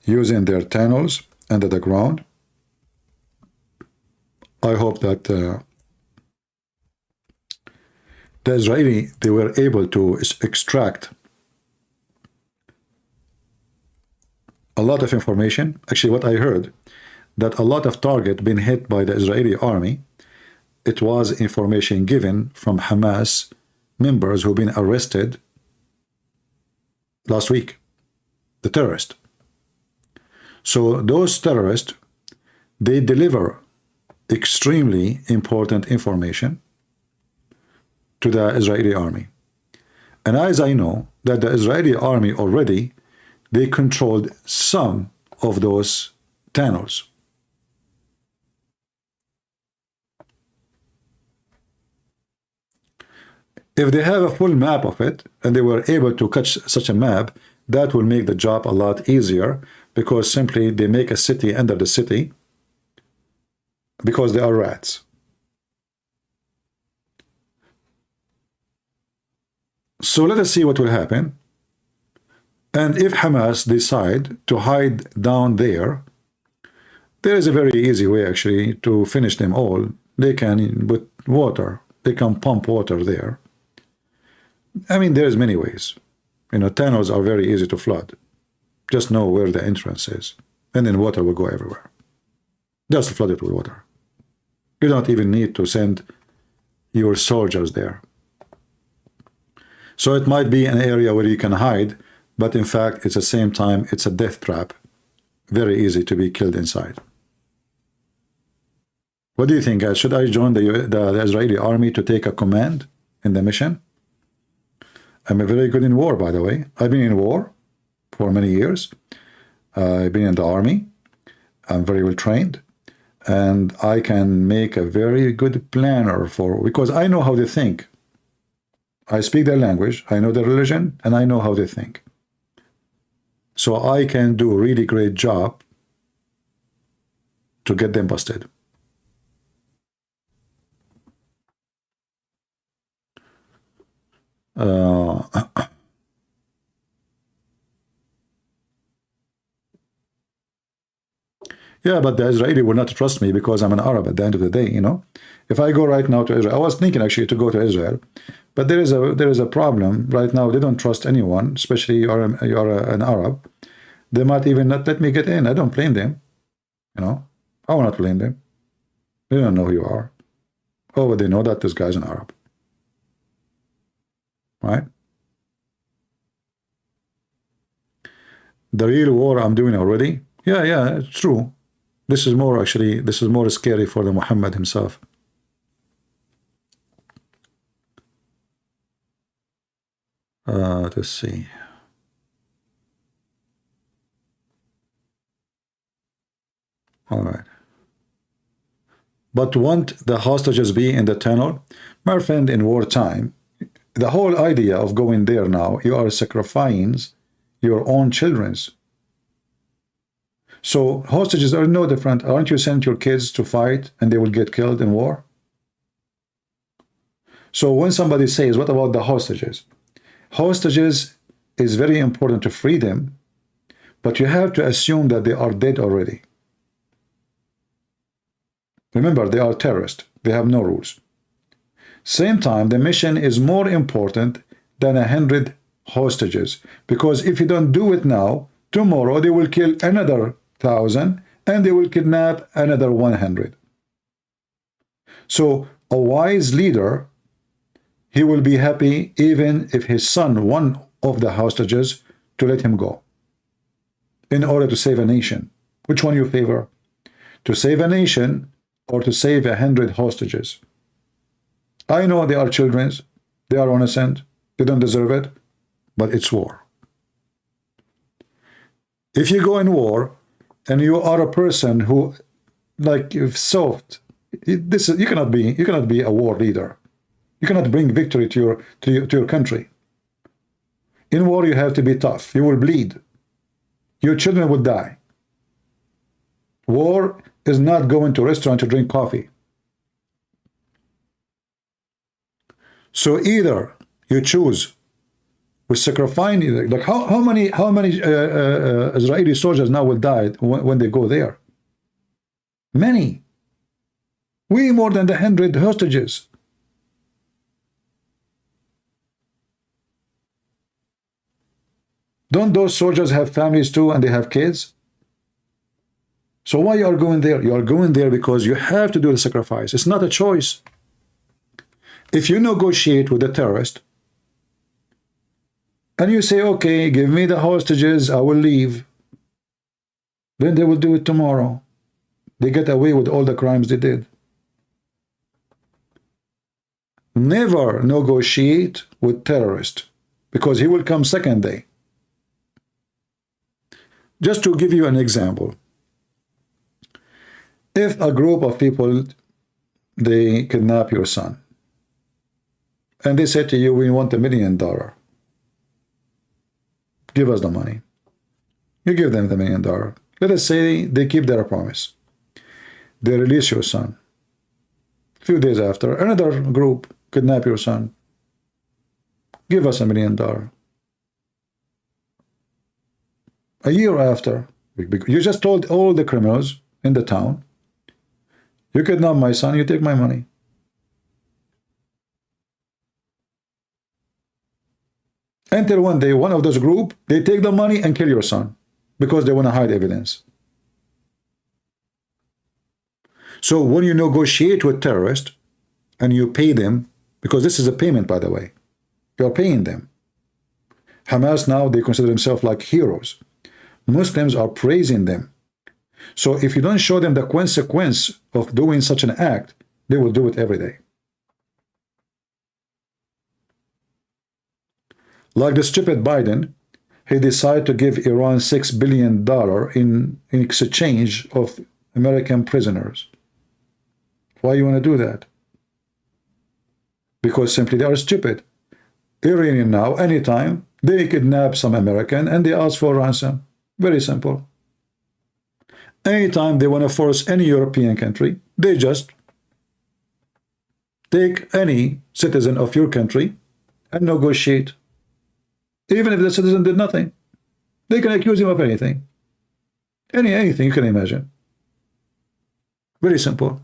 using their tunnels under the ground. I hope that the Israeli, they were able to extract a lot of information. Actually, what I heard, that a lot of target been hit by the Israeli army. It was information given from Hamas members who've been arrested last week, the terrorists. So those terrorists, they deliver extremely important information to the Israeli army. And as I know that the Israeli army already, they controlled some of those tunnels. If they have a full map of it, and they were able to catch such a map, that will make the job a lot easier, because simply they make a city under the city, because they are rats. So let us see what will happen. And if Hamas decide to hide down there, there is a very easy way actually to finish them all. They can put water, they can pump water there. I mean, there's many ways. You know, tunnels are very easy to flood. Just know where the entrance is, and then water will go everywhere. Just flood it with water. You don't even need to send your soldiers there. So it might be an area where you can hide, but in fact, it's the same time, it's a death trap. Very easy to be killed inside. What do you think, guys? Should I join the Israeli army to take a command in the mission? I'm very good in war, by the way. I've been in war for many years. I've been in the army. I'm very well trained. And I can make a very good planner because I know how they think. I speak their language, I know their religion, and I know how they think. So I can do a really great job to get them busted. Yeah, but the Israeli will not trust me because I'm an Arab at the end of the day, you know. If I go right now to Israel, I was thinking actually to go to Israel, but there is a problem right now. They don't trust anyone, especially you're an Arab. They might even not let me get in. I don't blame them, you know. I will not blame them. They don't know who you are. Oh, but they know that this guy's an Arab, right? The real war I'm doing already. Yeah, it's true. This is more actually, this is more scary for the Muhammad himself. Let's see. All right. But won't the hostages be in the tunnel? My friend, in wartime, the whole idea of going there now, you are sacrificing your own children's. So hostages are no different. Aren't you sent your kids to fight and they will get killed in war? So when somebody says, what about the hostages? Hostages is very important to free them, but you have to assume that they are dead already. Remember, they are terrorists. They have no rules. Same time, the mission is more important than 100 hostages, because if you don't do it now, tomorrow they will kill another 1,000 and they will kidnap another 100. So a wise leader, he will be happy even if his son, one of the hostages, to let him go in order to save a nation. Which one you favor? To save a nation or to save 100 hostages? I know they are children, they are innocent, they don't deserve it, but it's war. If you go in war and you are a person who, like, you've soft, this you cannot be a war leader. You cannot bring victory to your country. In war, you have to be tough. You will bleed. Your children will die. War is not going to a restaurant to drink coffee. So either you choose with sacrificing, like how many Israeli soldiers now will die when they go there? Many. Way more than the 100 hostages. Don't those soldiers have families too, and they have kids? So why you are going there? You are going there because you have to do the sacrifice. It's not a choice. If you negotiate with a terrorist and you say, okay, give me the hostages, I will leave, then they will do it tomorrow. They get away with all the crimes they did. Never negotiate with terrorist, because he will come second day. Just to give you an example, if a group of people, they kidnap your son, and they say to you, we want $1 million. Give us the money. You give them the $1 million. Let us say they keep their promise. They release your son. A few days after, another group kidnap your son. Give us $1 million. A year after, you just told all the criminals in the town, you kidnap my son, you take my money. Until one day, one of those group, they take the money and kill your son because they want to hide evidence. So when you negotiate with terrorists and you pay them, because this is a payment, by the way, you're paying them. Hamas now, they consider themselves like heroes. Muslims are praising them. So if you don't show them the consequence of doing such an act, they will do it every day. Like the stupid Biden, he decided to give Iran $6 billion in exchange of American prisoners. Why you want to do that? Because simply they are stupid. Iranian now, anytime, they kidnap some American and they ask for ransom. Very simple. Anytime they want to force any European country, they just take any citizen of your country and negotiate. Even if the citizen did nothing, they can accuse him of anything. Anything you can imagine. Very simple.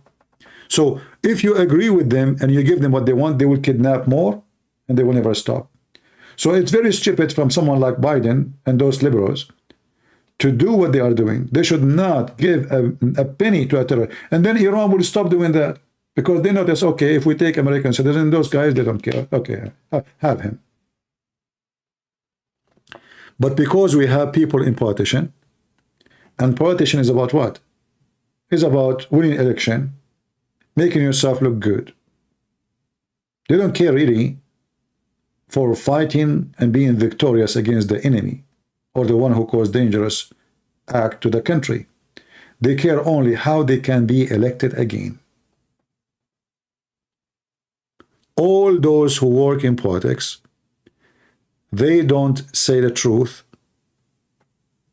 So if you agree with them and you give them what they want, they will kidnap more and they will never stop. So it's very stupid from someone like Biden and those liberals to do what they are doing. They should not give a penny to a terrorist. And then Iran will stop doing that because they notice, okay, if we take American citizens, those guys, they don't care. Okay, have him. But because we have people in politician, and politician is about what? It's about winning election, making yourself look good. They don't care really for fighting and being victorious against the enemy or the one who caused dangerous act to the country. They care only how they can be elected again. All those who work in politics, they don't say the truth,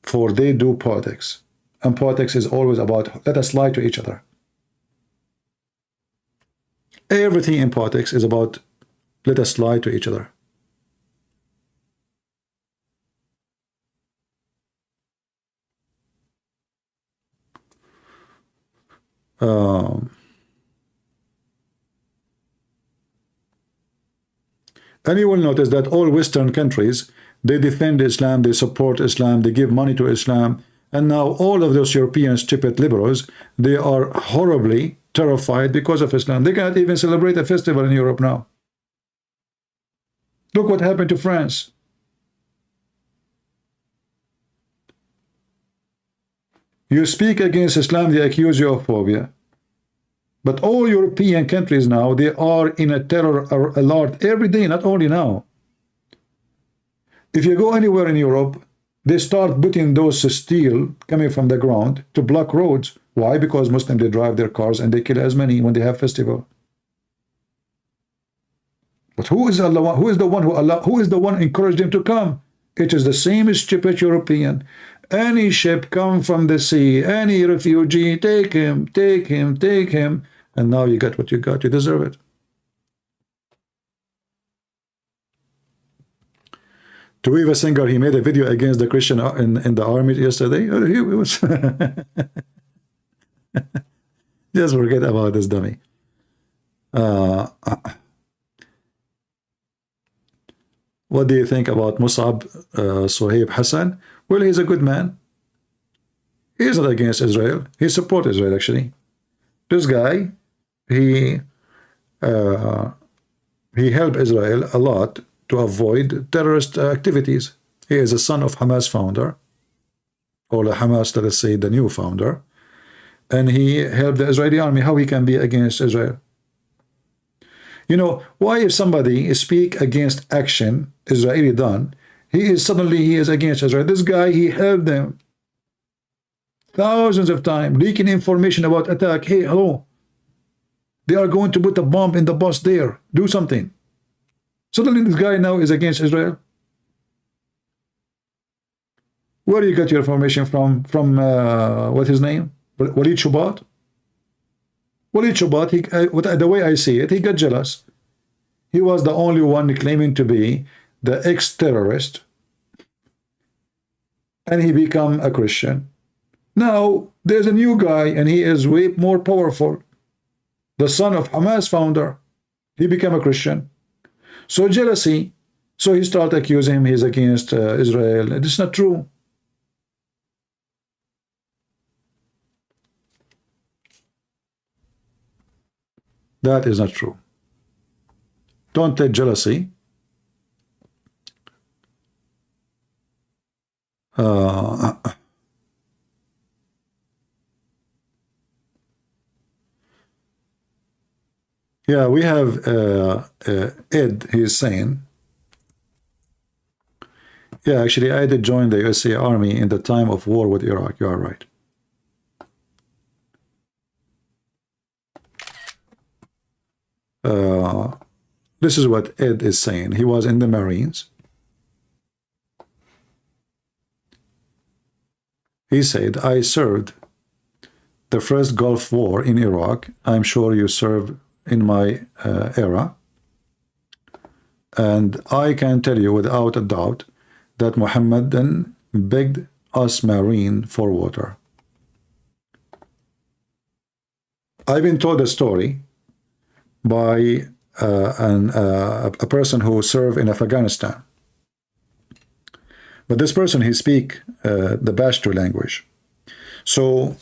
for they do politics. And politics is always about, let us lie to each other. Everything in politics is about, let us lie to each other. And you will notice that all Western countries, they defend Islam, they support Islam, they give money to Islam, and now all of those European stupid liberals, they are horribly terrified because of Islam. They cannot even celebrate a festival in Europe now. Look what happened to France. You speak against Islam, they accuse you of phobia. But all European countries now, they are in a terror alert every day, not only now. If you go anywhere in Europe, they start putting those steel coming from the ground to block roads. Why? Because Muslims, they drive their cars and they kill as many when they have festival. But who is Allah? Who is the one who is the one encouraged them to come? It is the same stupid European. Any ship come from the sea, any refugee, take him, take him, take him. And now you got what you got. You deserve it. Tuiva Singer, he made a video against the Christian in the army yesterday. He was just forget about this dummy. What do you think about Musab Suhaib Hassan? Well, he's a good man. He's not against Israel. He supports Israel, actually. This guy, he helped Israel a lot to avoid terrorist activities. He is a son of Hamas founder, or the Hamas, let us say, the new founder, and he helped the Israeli army. How he can be against Israel? You know, why if somebody speak against action Israeli done, he is against Israel? This guy, he helped them thousands of times, leaking information about attack. Hey, hello, they are going to put a bomb in the bus there. Do something. Suddenly this guy now is against Israel. Where do you get your information from? From what's his name? Walid Shubat? Walid Shubat, the way I see it, he got jealous. He was the only one claiming to be the ex-terrorist, and he become a Christian. Now there's a new guy, and he is way more powerful. The son of Hamas founder, he became a Christian. So jealousy, so he started accusing him he's against Israel. It is not true. That is not true. Don't take jealousy. Yeah, we have Ed, he is saying, yeah, actually I did join the USA Army in the time of war with Iraq. You are right. This is what Ed is saying. He was in the Marines. He said, I served the first Gulf War in Iraq. I'm sure you served in my era. And I can tell you without a doubt that Muhammad then begged us Marine for water. I've been told a story by a person who served in Afghanistan. But this person, he speak the Pashto language. So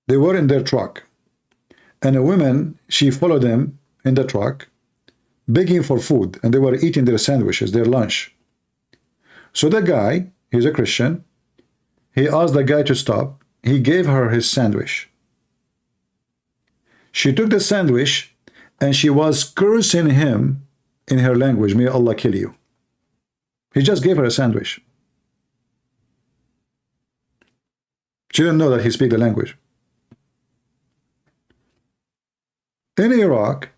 they were in their truck, and a woman, she followed them in the truck, begging for food, and they were eating their sandwiches, their lunch. So the guy, he's a Christian, he asked the guy to stop. He gave her his sandwich. She took the sandwich, and she was cursing him in her language, may Allah kill you. He just gave her a sandwich. She didn't know that he speaks the language. In Iraq,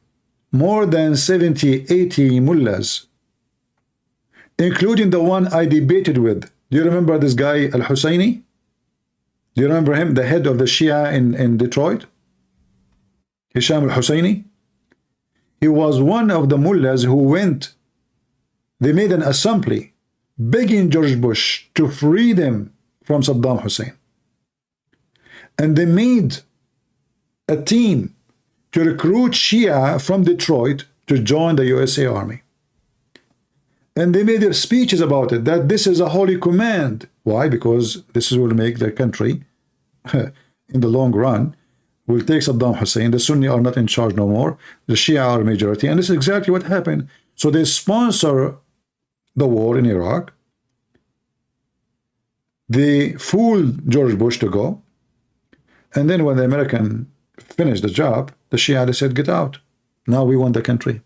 more than 70, 80 mullahs, including the one I debated with. Do you remember this guy, Al-Husseini? Do you remember him, the head of the Shia in Detroit? Hisham Al-Husseini? He was one of the mullahs who went, they made an assembly begging George Bush to free them from Saddam Hussein. And they made a team to recruit Shia from Detroit to join the USA Army. And they made their speeches about it, that this is a holy command. Why? Because this will make the country, in the long run, will take Saddam Hussein. The Sunni are not in charge no more. The Shia are majority. And this is exactly what happened. So they sponsor the war in Iraq. They fooled George Bush to go. And then when the American finished the job, the Shia, they said, get out. Now we want the country.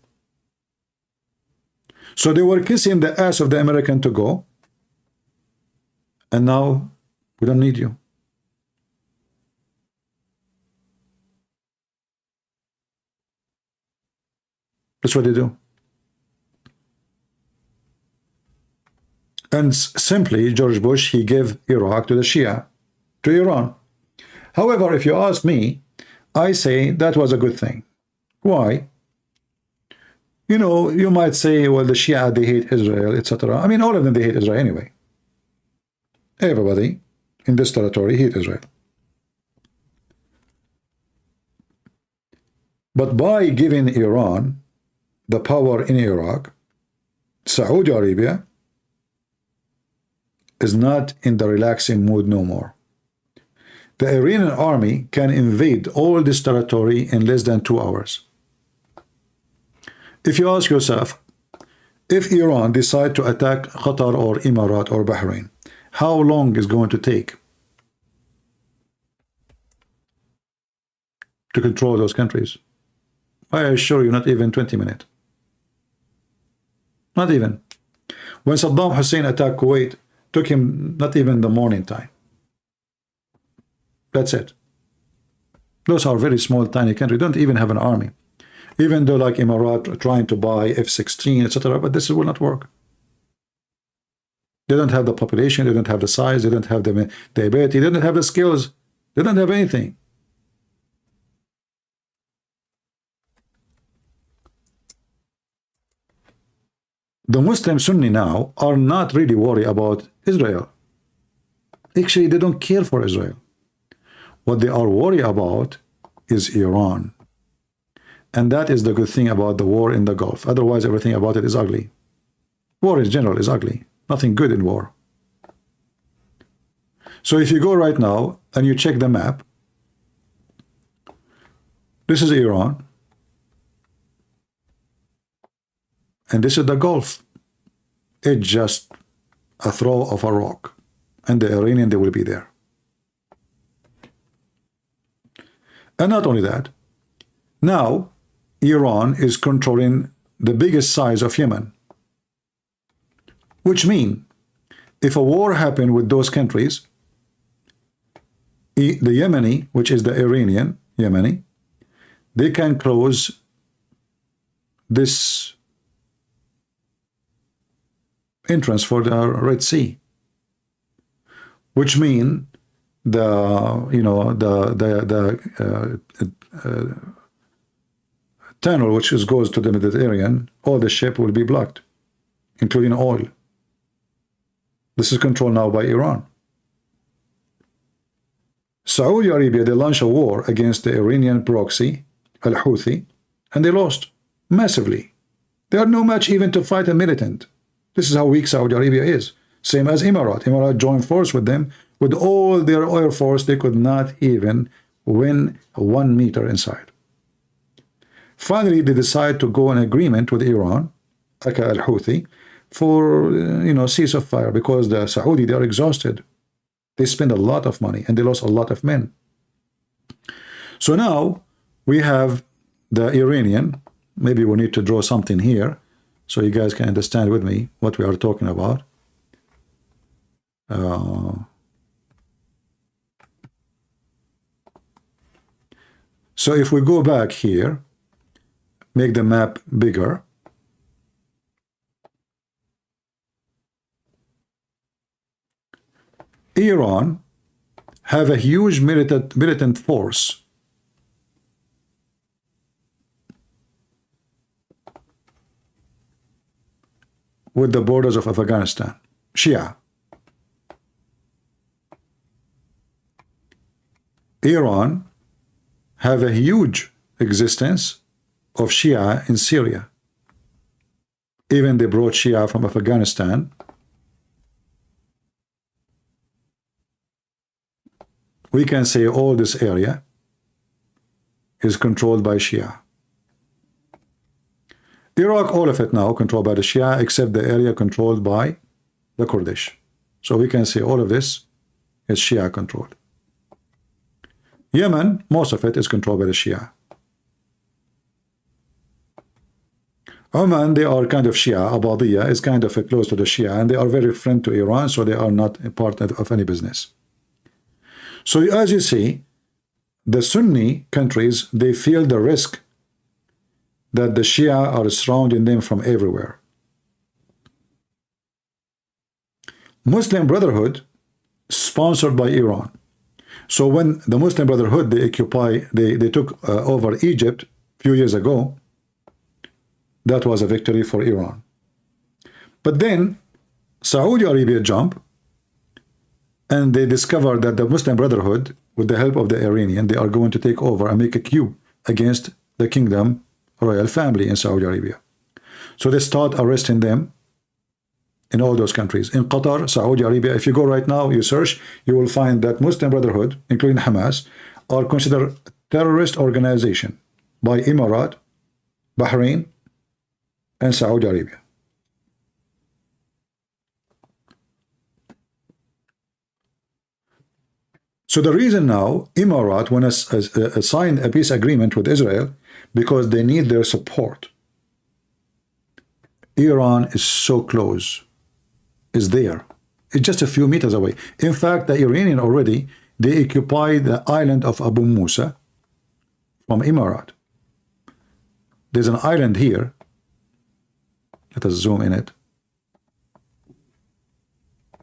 So they were kissing the ass of the American to go. And now we don't need you. That's what they do. And simply, George Bush, he gave Iraq to the Shia, to Iran. However, if you ask me, I say that was a good thing. Why? You know, you might say, well, the Shia, they hate Israel, etc. I mean, all of them, they hate Israel anyway. Everybody in this territory hate Israel. But by giving Iran the power in Iraq, Saudi Arabia is not in the relaxing mood no more. The Iranian army can invade all this territory in less than 2 hours. If you ask yourself, if Iran decide to attack Qatar or Emirat or Bahrain, how long is going to take to control those countries? I assure you, not even 20 minutes. Not even. When Saddam Hussein attacked Kuwait, took him not even the morning time. That's it. Those are very small, tiny countries. Don't even have an army. Even though like Emirat trying to buy F-16, etc., but this will not work. They don't have the population, they don't have the size, they don't have the ability, they don't have the skills, they don't have anything. The Muslim Sunni now are not really worried about Israel. Actually, they don't care for Israel. What they are worried about is Iran. And that is the good thing about the war in the Gulf. Otherwise, everything about it is ugly. War in general is ugly. Nothing good in war. So if you go right now and you check the map, this is Iran. And this is the Gulf. It's just a throw of a rock. And the Iranian, they will be there. And not only that, now Iran is controlling the biggest size of Yemen. Which means, if a war happened with those countries, the Yemeni, which is the Iranian Yemeni, they can close this entrance for the Red Sea, which mean the tunnel which goes to the Mediterranean, all the ship will be blocked, including oil. This is controlled now by Iran. Saudi Arabia, they launched a war against the Iranian proxy, Al-Houthi, and they lost massively. They are no match even to fight a militant. This is how weak Saudi Arabia is. Same as Emirat. Emirat joined force with them. With all their air force, they could not even win 1 meter inside. Finally, they decide to go in agreement with Iran, aka Al-Houthi, for cease of fire, because the Saudi, they are exhausted. They spend a lot of money and they lost a lot of men. So now we have the Iranian. Maybe we need to draw something here so you guys can understand with me what we are talking about. So if we go back here, make the map bigger. Iran have a huge militant force with the borders of Afghanistan, Shia. Iran have a huge existence of Shia in Syria. Even they brought Shia from Afghanistan. We can say all this area is controlled by Shia. Iraq, all of it now controlled by the Shia, except the area controlled by the Kurdish. So we can say all of this is Shia controlled. Yemen, most of it is controlled by the Shia. Oman, they are kind of Shia. Abadiyya is kind of close to the Shia, and they are very friendly to Iran, so they are not a part of any business. So as you see, the Sunni countries, they feel the risk that the Shia are surrounding them from everywhere. Muslim Brotherhood, sponsored by Iran. So when the Muslim Brotherhood, they took over Egypt a few years ago, that was a victory for Iran. But then Saudi Arabia jumped, and they discovered that the Muslim Brotherhood, with the help of the Iranian, they are going to take over and make a coup against the kingdom royal family in Saudi Arabia. So they start arresting them in all those countries. In Qatar, Saudi Arabia, if you go right now, you search, you will find that Muslim Brotherhood, including Hamas, are considered terrorist organization by Emirat, Bahrain, and Saudi Arabia. So the reason now Emirat want to sign a peace agreement with Israel, because they need their support. Iran is so close, is there. It's just a few meters away. In fact, the Iranian already, they occupy the island of Abu Musa from Emirat. There's an island here. Let us zoom in it.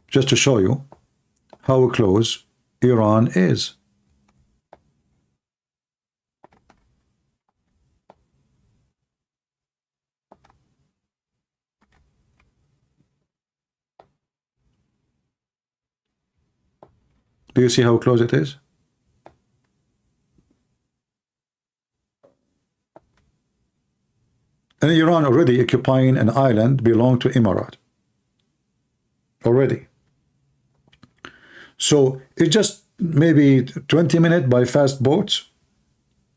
Just to show you how close Iran is. Do you see how close it is? And Iran already occupying an island belong to Emirat. Already. So it's just maybe 20 minutes by fast boats.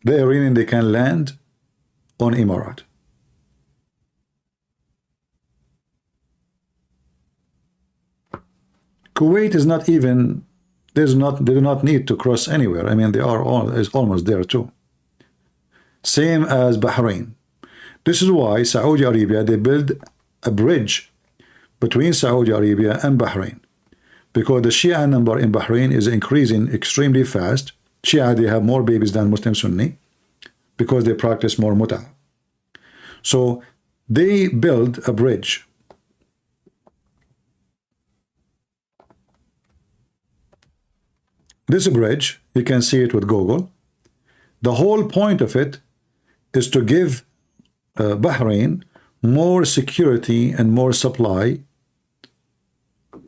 The Iranian, they can land on Emirat. Kuwait is not even, they do not need to cross anywhere. I mean, they are is almost there too. Same as Bahrain. This is why Saudi Arabia, they build a bridge between Saudi Arabia and Bahrain, because the Shia number in Bahrain is increasing extremely fast. Shia, they have more babies than Muslim Sunni because they practice more mut'ah. So they build a bridge. This bridge, you can see it with Google. The whole point of it is to give Bahrain more security and more supply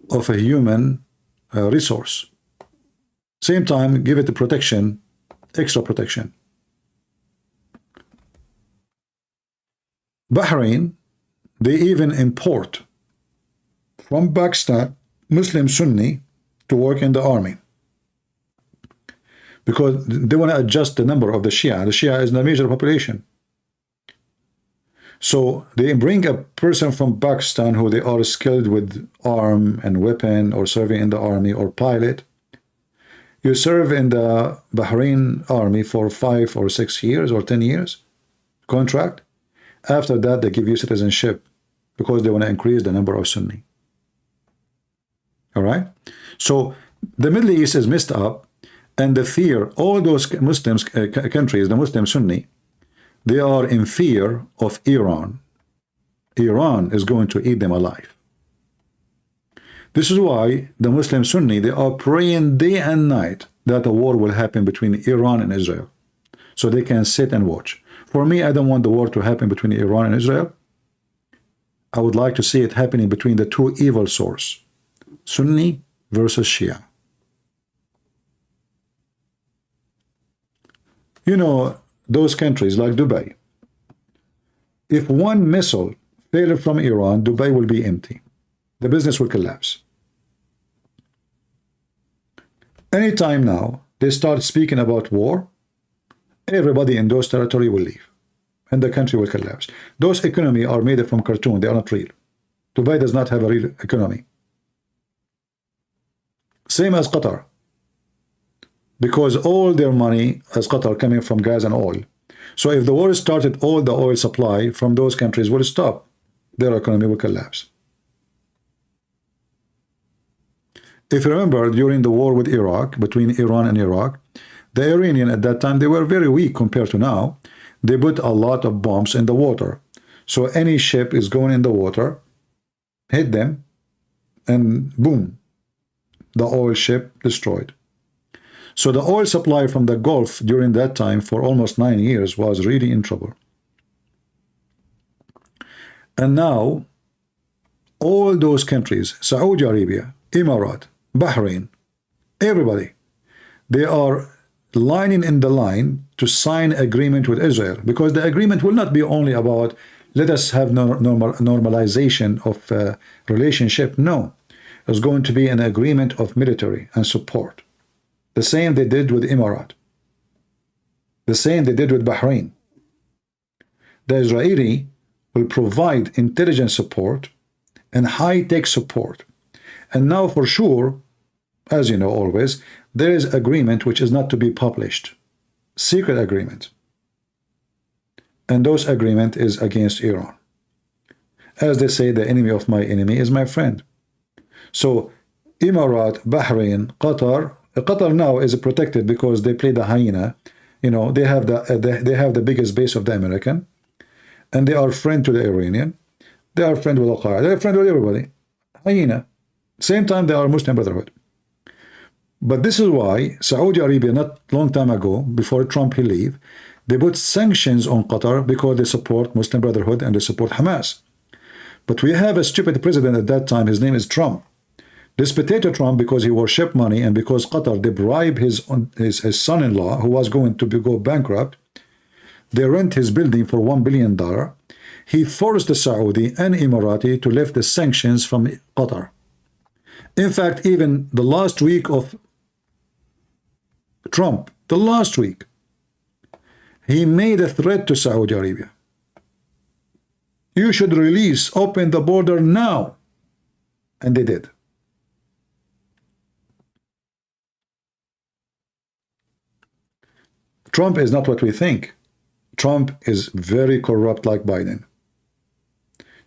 of a human resource. Same time, give it the protection, extra protection. Bahrain, they even import from Pakistan Muslim Sunni to work in the army, because they want to adjust the number of the Shia. The Shia is the major population. So they bring a person from Pakistan who they are skilled with arm and weapon, or serving in the army, or pilot. You serve in the Bahrain army for 5 or 6 years or 10 years contract. After that, they give you citizenship because they want to increase the number of Sunni. All right. So the Middle East is messed up, and the fear, all those Muslims countries, the Muslim Sunni, they are in fear of Iran. Iran is going to eat them alive. This is why the Muslim Sunni, they are praying day and night that a war will happen between Iran and Israel, so they can sit and watch. For me, I don't want the war to happen between Iran and Israel. I would like to see it happening between the two evil sources, Sunni versus Shia. You know, those countries like Dubai, if one missile failed from Iran, Dubai will be empty. The business will collapse. Anytime now they start speaking about war, everybody in those territories will leave, and the country will collapse. Those economies are made from cartoon. They are not real. Dubai does not have a real economy. Same as Qatar, because all their money as Qatar coming from gas and oil. So if the war started, all the oil supply from those countries will stop. Their economy will collapse. If you remember, during the war with Iraq, between Iran and Iraq, the Iranian at that time, they were very weak compared to now. They put a lot of bombs in the water. So any ship is going in the water, hit them, and boom, the oil ship destroyed. So the oil supply from the Gulf during that time for almost 9 years was really in trouble. And now, all those countries, Saudi Arabia, Emirat, Bahrain, everybody, they are lining in the line to sign agreement with Israel, because the agreement will not be only about let us have normalization of relationship. No, it's going to be an agreement of military and support. The same they did with Emirat. The same they did with Bahrain. The Israeli will provide intelligence support and high-tech support. And now for sure, as you know always, there is agreement which is not to be published. Secret agreement. And those agreement is against Iran. As they say, the enemy of my enemy is my friend. So Emirat, Bahrain, Qatar now is protected because they play the hyena. You know, they have the biggest base of the American, and they are friend to the Iranian. They are friend with Al-Qaeda. They are friend with everybody. Hyena. Same time they are Muslim Brotherhood. But this is why Saudi Arabia, not long time ago, before Trump he leave, they put sanctions on Qatar because they support Muslim Brotherhood and they support Hamas. But we have a stupid president at that time. His name is Trump. This potato Trump, because he worship money and because Qatar, they bribe his son-in-law, who was going to go bankrupt. They rent his building for $1 billion. He forced the Saudi and Emirati to lift the sanctions from Qatar. In fact, even the last week of Trump, the last week, he made a threat to Saudi Arabia. You should release, open the border now. And they did. Trump is not what we think. Trump is very corrupt like Biden.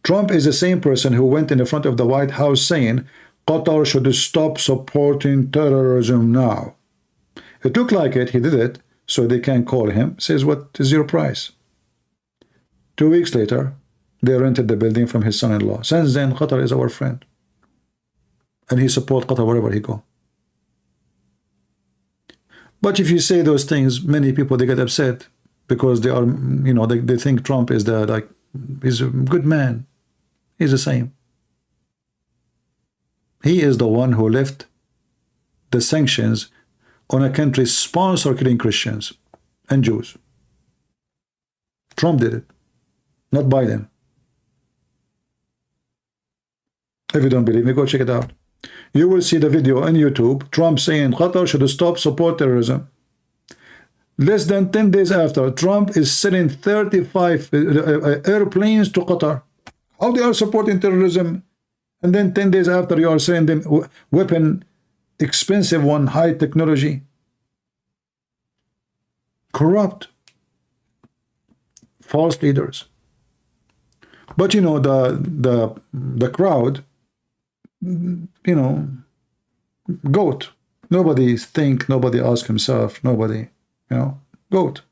Trump is the same person who went in the front of the White House saying, Qatar should stop supporting terrorism now. It looked like it, he did it, so they can call him, says, what is your price? 2 weeks later, they rented the building from his son-in-law. Since then, Qatar is our friend. And he supports Qatar wherever he go. But if you say those things, many people, they get upset because they are, you know, they think Trump is he's a good man. He's the same. He is the one who left the sanctions on a country sponsor killing Christians and Jews. Trump did it, not Biden. If you don't believe me, go check it out. You will see the video on YouTube, Trump saying Qatar should stop support terrorism. Less than 10 days after, Trump is selling 35 airplanes to Qatar. How they are supporting terrorism? And then 10 days after, you are selling them weapon, expensive one, high technology. Corrupt. False leaders. But you know, the crowd, you know, goat. Nobody think, nobody ask himself, nobody, you know, goat.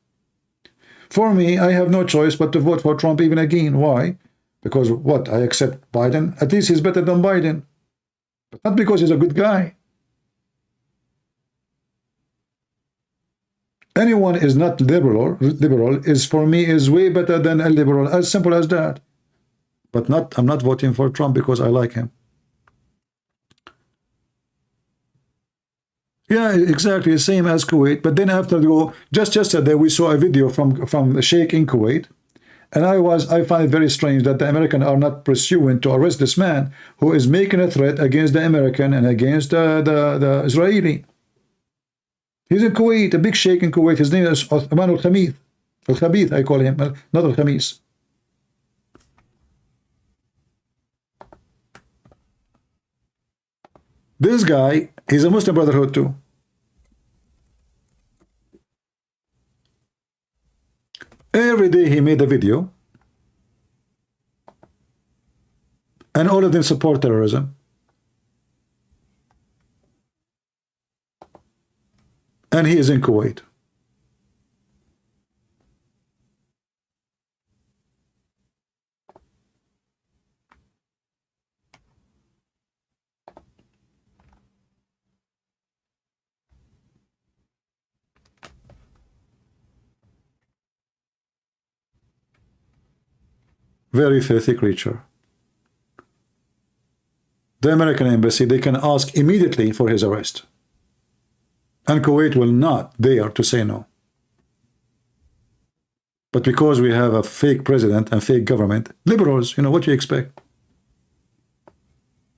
For me, I have no choice but to vote for Trump even again. Why? Because what? I accept Biden. At least he's better than Biden. But not because he's a good guy. Anyone is not liberal is for me is way better than a liberal. As simple as that. But I'm not voting for Trump because I like him. Yeah, exactly, same as Kuwait. But then after just yesterday we saw a video from a sheikh in Kuwait, and I find it very strange that the Americans are not pursuing to arrest this man who is making a threat against the American and against the Israeli. He's in Kuwait, a big sheikh in Kuwait. His name is Uthman al-Khabith. Al-Khabith, I call him, not al-Khamis. This guy, he's a Muslim Brotherhood too. Every day he made a video. And all of them support terrorism. And he is in Kuwait. Very filthy creature. The American embassy, they can ask immediately for his arrest. And Kuwait will not dare to say no. But because we have a fake president and fake government, liberals, you know, what do you expect?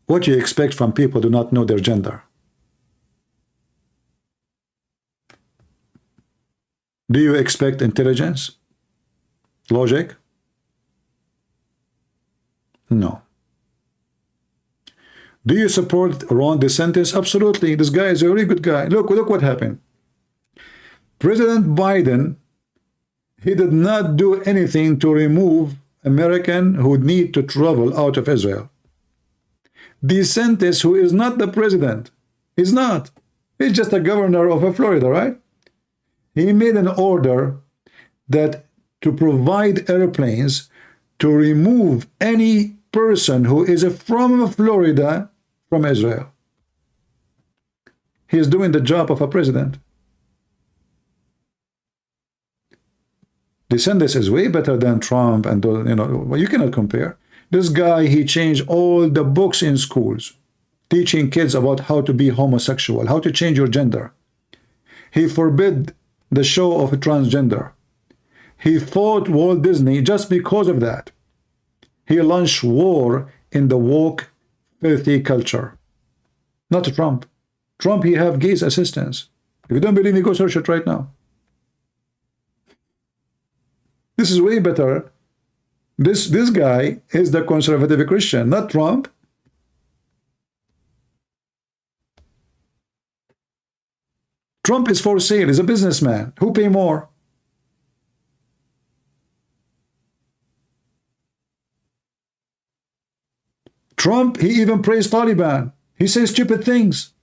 What do you expect from people who do not know their gender? Do you expect intelligence? Logic? No. Do you support Ron DeSantis? Absolutely. This guy is a very good guy. Look what happened. President Biden, he did not do anything to remove Americans who need to travel out of Israel. DeSantis, who is not the president, he's not. He's just a governor of Florida, right? He made an order that to provide airplanes to remove any person who is from Florida from Israel. He is doing the job of a president. DeSantis is way better than Trump, and you know, you cannot compare. This guy, he changed all the books in schools, teaching kids about how to be homosexual, how to change your gender. He forbid the show of transgender. He fought Walt Disney just because of that. He launched war in the woke, filthy culture. Not Trump. Trump, he have gays assistants. If you don't believe me, go search it right now. This is way better. This guy is the conservative Christian, not Trump. Trump is for sale. He's a businessman. Who pay more? Trump, he even praised Taliban. He says stupid things.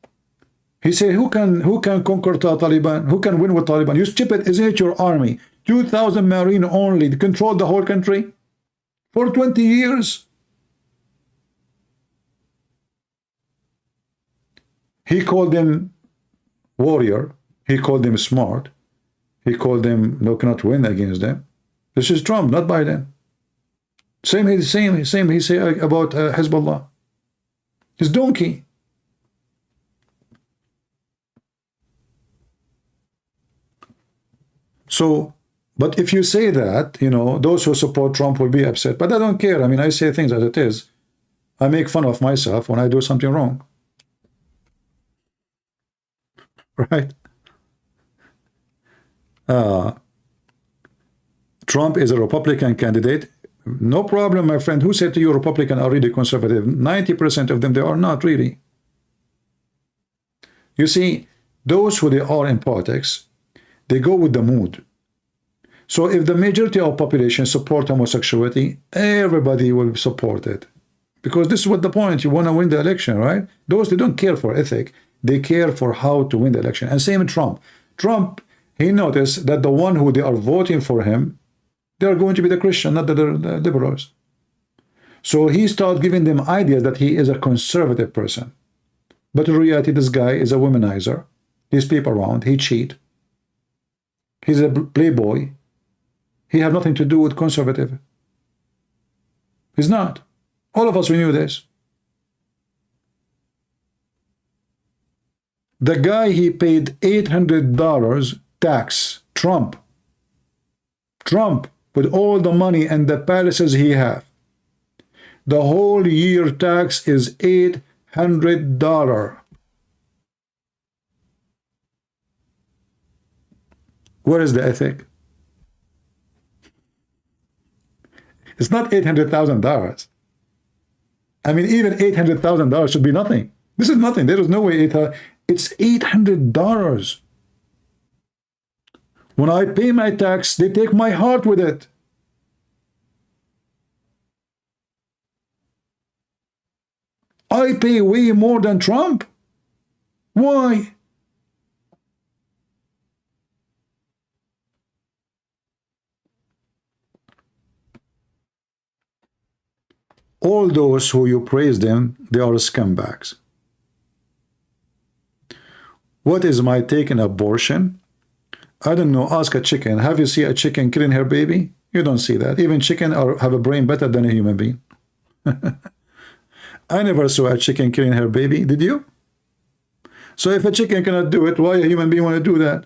He said, who can conquer Taliban? Who can win with Taliban? You stupid, isn't it your army? 2,000 Marine only to control the whole country for 20 years. He called them warrior. He called them smart. He called them no cannot win against them. This is Trump, not Biden. Same he say about Hezbollah. He's donkey. So, but if you say that, you know, those who support Trump will be upset. But I don't care. I mean, I say things as it is. I make fun of myself when I do something wrong. Right? Trump is a Republican candidate. No problem, my friend. Who said to you Republicans are really conservative? 90% of them, they are not really. You see, those who they are in politics, they go with the mood. So if the majority of population support homosexuality, everybody will support it. Because this is what the point, you want to win the election, right? Those, they don't care for ethic, they care for how to win the election. And same with Trump. Trump, he noticed that the one who they are voting for him, they are going to be the Christian, not the liberals. So he started giving them ideas that he is a conservative person. But in reality, this guy is a womanizer. He sleep around, he cheat. He's a playboy. He have nothing to do with conservative. He's not. All of us, we knew this. The guy, he paid $800 tax. Trump, with all the money and the palaces he have, the whole year tax is $800. Where is the ethic? It's not $800,000. I mean, even $800,000 should be nothing. This is nothing. There is no way it's $800. When I pay my tax, they take my heart with it. I pay way more than Trump. Why? All those who you praise them, they are scumbags. What is my take on abortion? I don't know. Ask a chicken. Have you seen a chicken killing her baby? You don't see that. Even chicken have a brain better than a human being. I never saw a chicken killing her baby. Did you? So if a chicken cannot do it, why a human being want to do that?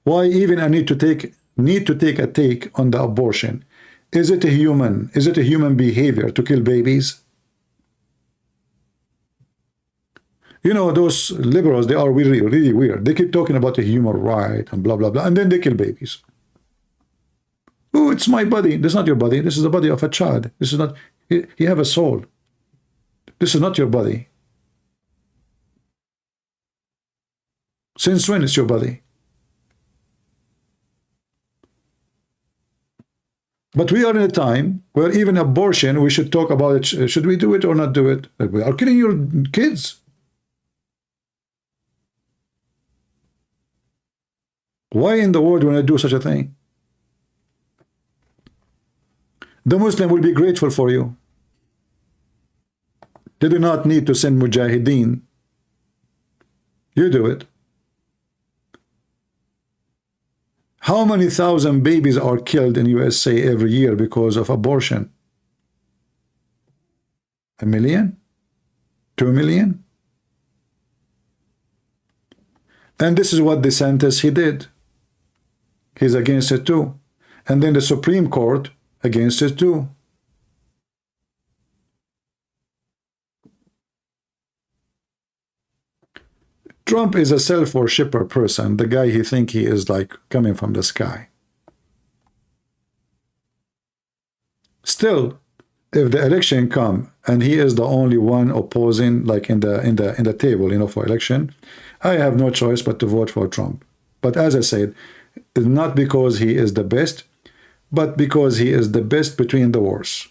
Why even I need to take a take on the abortion? Is it a human behavior to kill babies? You know, those liberals, they are really, really weird. They keep talking about the human right and blah, blah, blah, and then they kill babies. Oh, it's my body. This is not your body. This is the body of a child. This is not, you have a soul. This is not your body. Since when it's your body? But we are in a time where even abortion, we should talk about it. Should we do it or not do it? Like, we are killing your kids. Why in the world would I do such a thing? The Muslim will be grateful for you. They do not need to send mujahideen. You do it. How many thousand babies are killed in USA every year because of abortion? 1 million? 2 million? And this is what DeSantis, he did. He's against it too. And then the Supreme Court against it too. Trump is a self-worshipper person. The guy he think he is like coming from the sky. Still, if the election come and he is the only one opposing, like in the table, you know, for election, I have no choice but to vote for Trump. But as I said, it's not because he is the best, but because he is the best between the worst.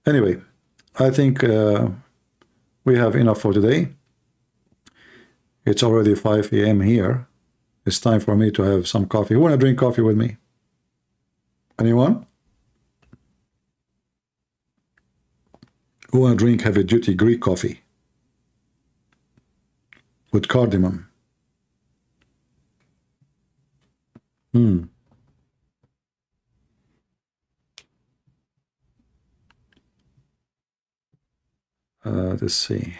Anyway, I think we have enough for today. It's already 5 a.m. here. It's time for me to have some coffee. Who want to drink coffee with me? Anyone? Who want to drink heavy-duty Greek coffee with cardamom? Let's see.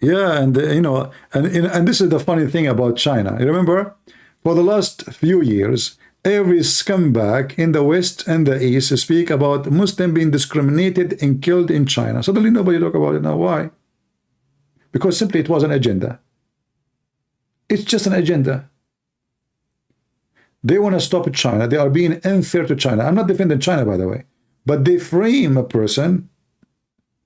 Yeah, and you know, and this is the funny thing about China. You remember, for the last few years, every scumbag in the West and the East speak about Muslims being discriminated and killed in China. Suddenly nobody talk about it now. Why? Because simply it was an agenda. It's just an agenda. They want to stop China. They are being unfair to China. I'm not defending China, by the way. But they frame a person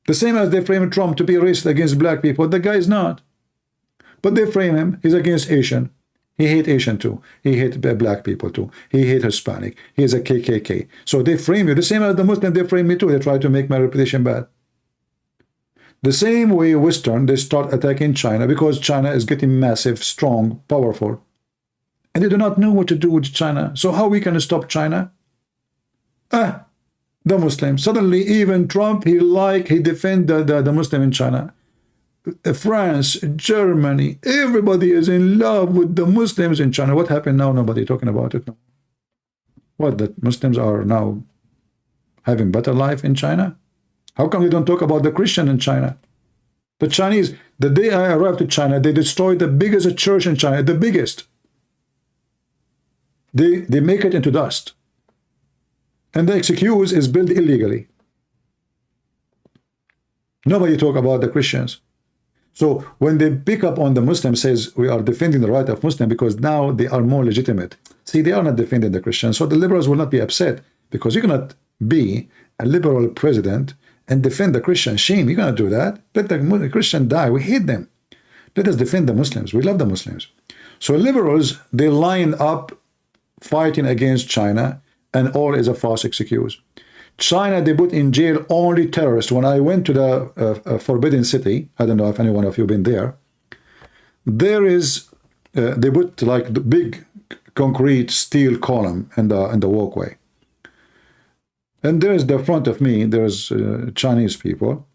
the same as they frame Trump to be racist against black people. The guy is not. But they frame him. He's against Asian. He hates Asian too. He hates black people too. He hates Hispanic. He is a KKK. So they frame you. The same as the Muslim, they frame me too. They try to make my reputation bad. The same way Western, they start attacking China because China is getting massive, strong, powerful. And they do not know what to do with China. So how we can stop China? The Muslims. Suddenly, even Trump, he defend the Muslim in China. France, Germany, everybody is in love with the Muslims in China. What happened now? Nobody talking about it. What, the Muslims are now having better life in China? How come they don't talk about the Christian in China? The Chinese, the day I arrived to China, they destroyed the biggest church in China, the biggest. They make it into dust. And the excuse is built illegally. Nobody talk about the Christians. So when they pick up on the Muslim, says we are defending the right of Muslim because now they are more legitimate. See, they are not defending the Christians. So the liberals will not be upset because you cannot be a liberal president and defend the Christian. Shame, you cannot do that. Let the Christian die. We hate them. Let us defend the Muslims. We love the Muslims. So liberals, they line up fighting against China, and all is a false excuse. China, they put in jail only terrorists. When I went to the Forbidden City, I don't know if any one of you been there, there is, they put like the big concrete steel column in the walkway. And there's the front of me, there's Chinese people.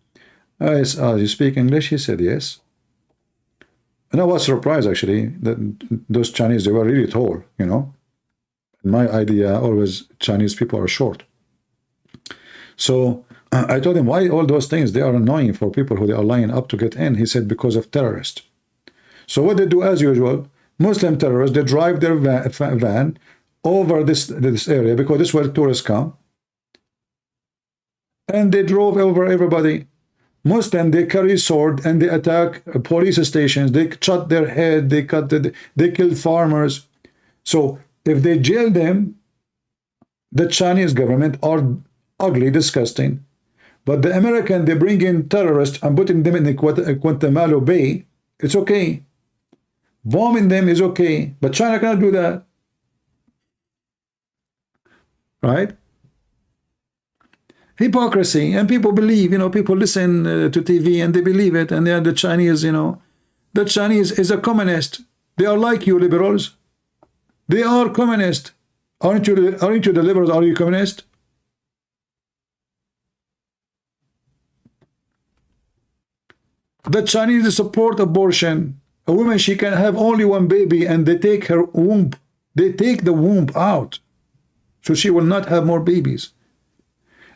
You speak English? He said yes. And I was surprised actually that those Chinese, they were really tall, you know. My idea always Chinese people are short. So I told him, why all those things? They are annoying for people who they are lining up to get in. He said, because of terrorists. So what they do as usual, Muslim terrorists, they drive their van over this area because this is where tourists come. And they drove over everybody. Muslim, they carry sword and they attack police stations. They cut their head. They kill farmers. So if they jail them, the Chinese government are ugly, disgusting. But the American, they bring in terrorists and putting them in the Guantanamo Bay. It's okay. Bombing them is okay. But China cannot do that. Right? Hypocrisy. And people believe, you know, people listen to TV and they believe it. And they are the Chinese, you know. The Chinese is a communist. They are like you liberals. They are communist. Aren't you the liberals? Are you communist? The Chinese support abortion. A woman, she can have only one baby and they take her womb. They take the womb out. So she will not have more babies.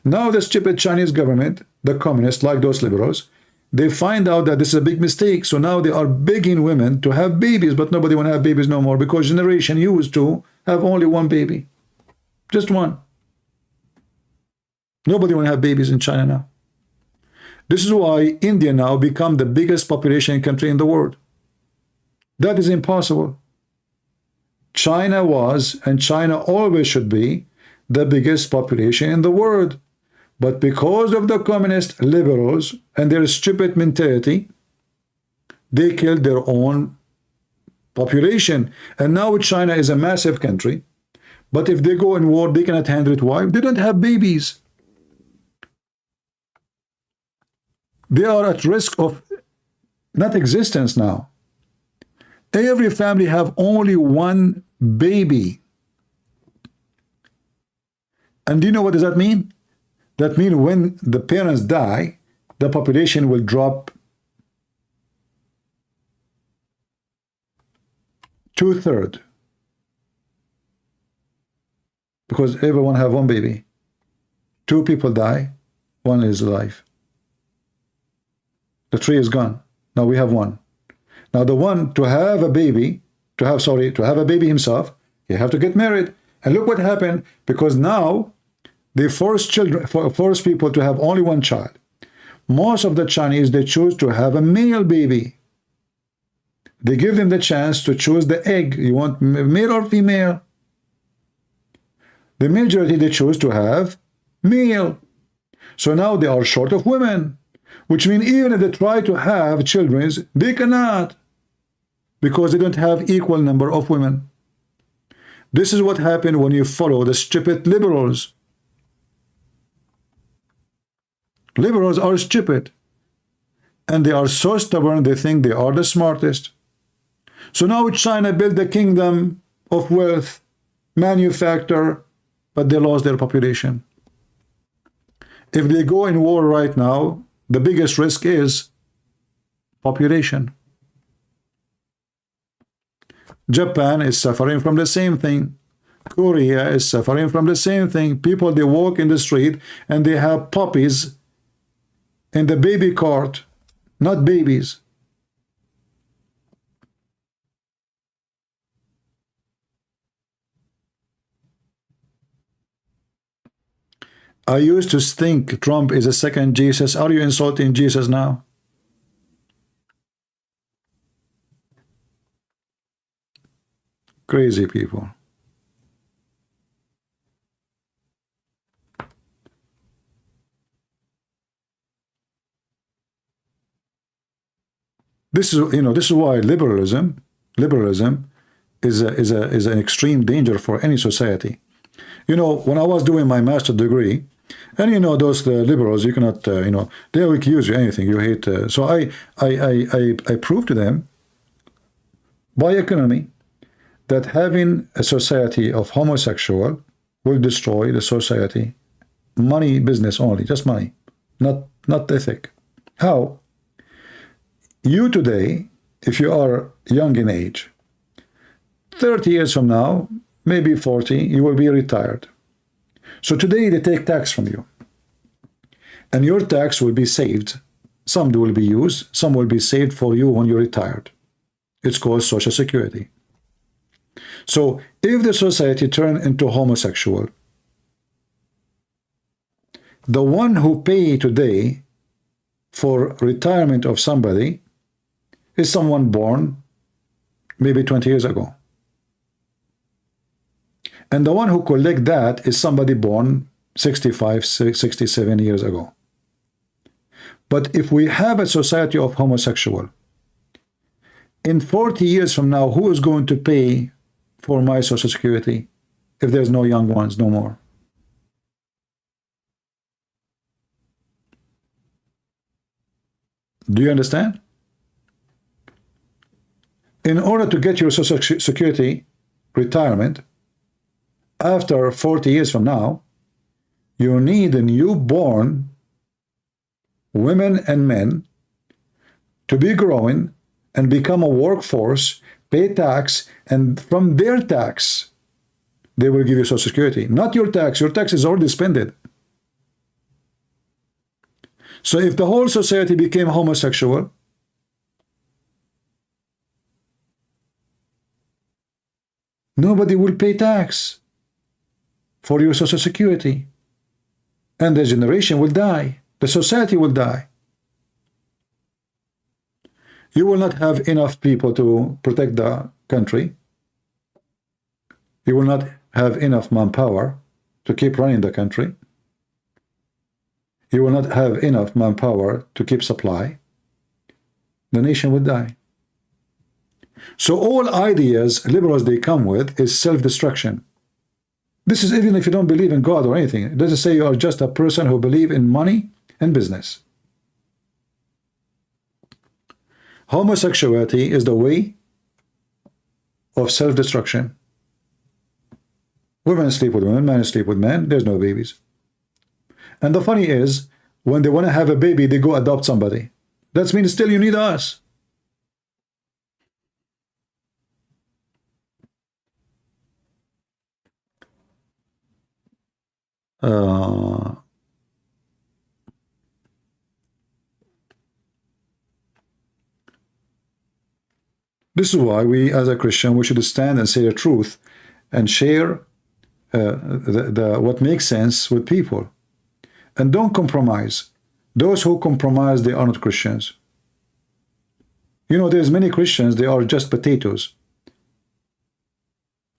Now the stupid Chinese government, the communists, like those liberals, they find out that this is a big mistake. So now they are begging women to have babies, but nobody want to have babies no more because generation used to have only one baby. Just one. Nobody want to have babies in China now. This is why India now become the biggest population country in the world. That is impossible. China was, and China always should be, the biggest population in the world. But because of the communist liberals and their stupid mentality, they killed their own population. And now China is a massive country. But if they go in war, they cannot handle it. Why? They don't have babies. They are at risk of not existence now. Every family have only one baby. And do you know what does that mean? That means when the parents die, the population will drop 2/3. Because everyone have one baby. 2 people die, 1 is alive. The 3 is gone. Now we have 1. Now the one to have a baby, to have a baby himself, you have to get married. And look what happened, because now they force people to have only 1 child. Most of the Chinese, they choose to have a male baby. They give them the chance to choose the egg. You want male or female? The majority, they choose to have male. So now they are short of women, which means even if they try to have children, they cannot, because they don't have equal number of women. This is what happened when you follow the stupid liberals. Liberals are stupid. And they are so stubborn, they think they are the smartest. So now China built the kingdom of wealth, manufacture, but they lost their population. If they go in war right now, the biggest risk is population. Japan is suffering from the same thing. Korea is suffering from the same thing. People, they walk in the street and they have puppies in the baby cart, not babies. I used to think Trump is a second Jesus. Are you insulting Jesus now? Crazy people. This is, this is why liberalism is an extreme danger for any society. When I was doing my master's degree, and those liberals, you cannot, they will accuse you anything you hate. So I proved to them by economy that having a society of homosexual will destroy the society money business only, just money, not ethic. How? You today, if you are young in age, 30 years from now, maybe 40, you will be retired. So today they take tax from you. And your tax will be saved. Some will be used, some will be saved for you when you're retired. It's called Social Security. So if the society turn into homosexual, the one who pay today for retirement of somebody is someone born maybe 20 years ago. And the one who collect that is somebody born 65, 67 years ago. But if we have a society of homosexual, in 40 years from now, who is going to pay for my Social Security if there's no young ones no more? Do you understand? In order to get your Social Security retirement after 40 years from now, you need a newborn women and men to be growing and become a workforce, pay tax, and from their tax, they will give you Social Security. Not your tax. Your tax is already spent. So if the whole society became homosexual, nobody will pay tax for your Social Security. And the generation will die. The society will die. You will not have enough people to protect the country. You will not have enough manpower to keep running the country. You will not have enough manpower to keep supply. The nation will die. So all ideas liberals they come with is self-destruction. This is even if you don't believe in God or anything. It doesn't say you are just a person who believes in money and business. Homosexuality is the way of self-destruction. Women sleep with women, men sleep with men, there's no babies. And the funny is, when they want to have a baby, they go adopt somebody. That means still you need us. This is why we, as a Christian, we should stand and say the truth and share what makes sense with people. And don't compromise. Those who compromise, they are not Christians. You know, there's many Christians, they are just potatoes.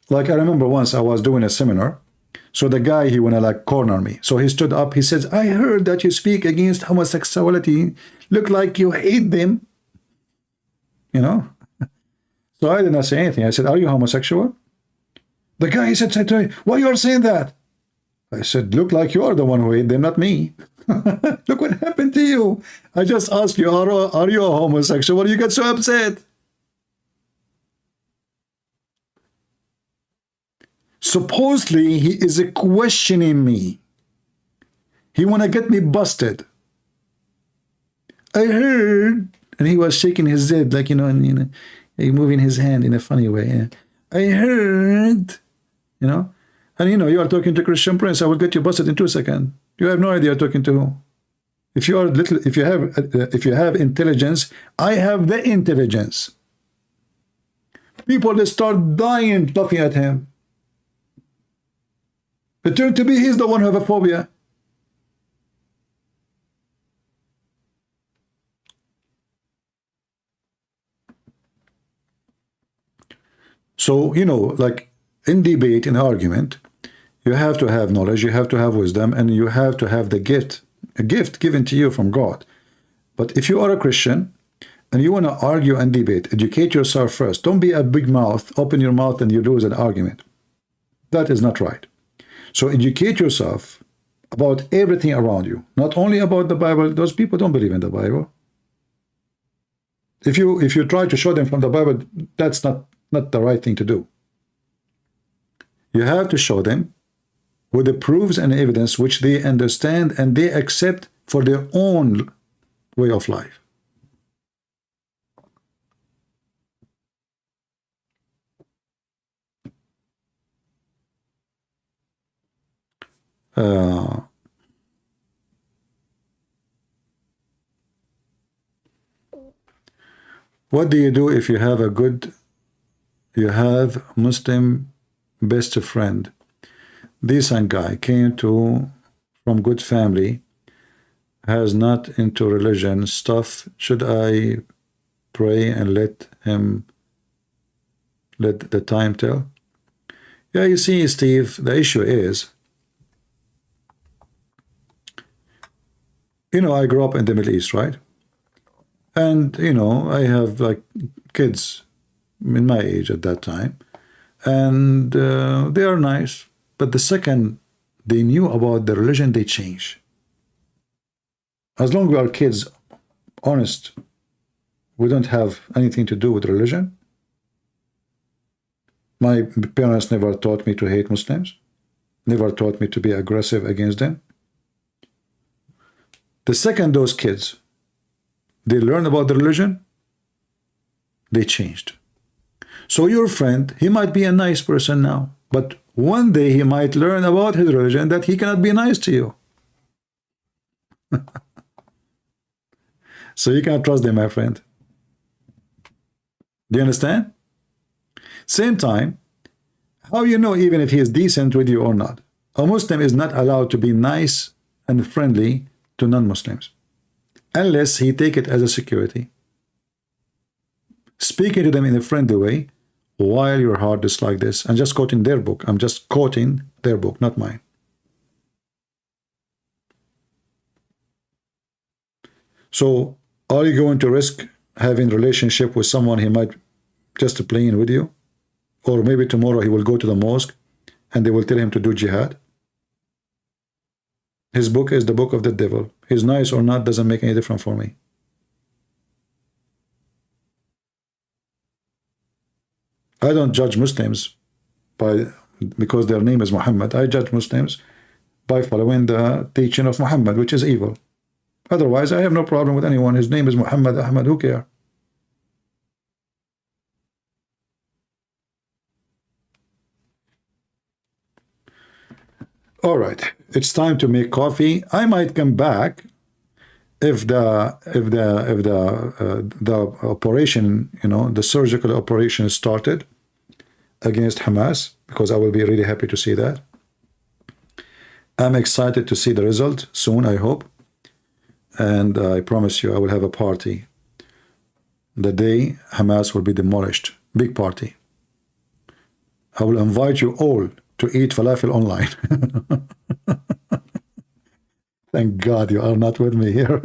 Like I remember once I was doing a seminar. So the guy, he wanna like corner me. So he stood up, he says, I heard that you speak against homosexuality. Look like you hate them. You know? So I did not say anything. I said, are you homosexual? The guy, he said to me, why you are saying that? I said, look like you are the one who hate them, not me. Look what happened to you. I just asked you, are you a homosexual? You get so upset. Supposedly, he is questioning me. He want to get me busted. I heard, and he was shaking his head like, you know, and moving his hand in a funny way. Yeah. I heard, you know, and you know, you are talking to Christian Prince. I will get you busted in 2 seconds. You have no idea you're talking to who. If you are little, if you have intelligence, I have the intelligence. People, they start dying laughing at him. It turned to be he's the one who have a phobia. So, you know, like in debate, in argument, you have to have knowledge, you have to have wisdom, and you have to have the gift, a gift given to you from God. But if you are a Christian and you want to argue and debate, educate yourself first. Don't be a big mouth, open your mouth and you lose an argument. That is not right. So educate yourself about everything around you, not only about the Bible. Those people don't believe in the Bible. If you try to show them from the Bible, that's not the right thing to do. You have to show them with the proofs and evidence which they understand and they accept for their own way of life. What do you do if you have Muslim best friend, decent guy, came from good family, has not into religion stuff? Should I pray and let the time tell? Yeah, you see, Steve, the issue is, you know, I grew up in the Middle East, right? And, you know, I have like kids in my age at that time, and they are nice, but the second they knew about the religion, they change. As long as we are kids, honest, we don't have anything to do with religion. My parents never taught me to hate Muslims, never taught me to be aggressive against them. The second those kids, they learn about the religion, they changed. So your friend, he might be a nice person now, but one day he might learn about his religion that he cannot be nice to you. So you cannot trust them, my friend. Do you understand? Same time, how you know even if he is decent with you or not? A Muslim is not allowed to be nice and friendly to non-Muslims unless he take it as a security, speaking to them in a friendly way while your heart is like this. I'm just quoting their book. I'm just quoting their book, not mine. So are you going to risk having a relationship with someone he might just playing with you? Or maybe tomorrow he will go to the mosque and they will tell him to do jihad? His book is the book of the devil. He's nice or not doesn't make any difference for me. I don't judge Muslims because their name is Muhammad. I judge Muslims by following the teaching of Muhammad, which is evil. Otherwise, I have no problem with anyone. His name is Muhammad, Ahmad, who cares? All right, it's time to make coffee. I might come back if the operation, you know, the surgical operation started against Hamas, because I will be really happy to see that. I'm excited to see the result soon, I hope. And I promise you, I will have a party the day Hamas will be demolished. Big party. I will invite you all to eat falafel online. Thank God you are not with me here.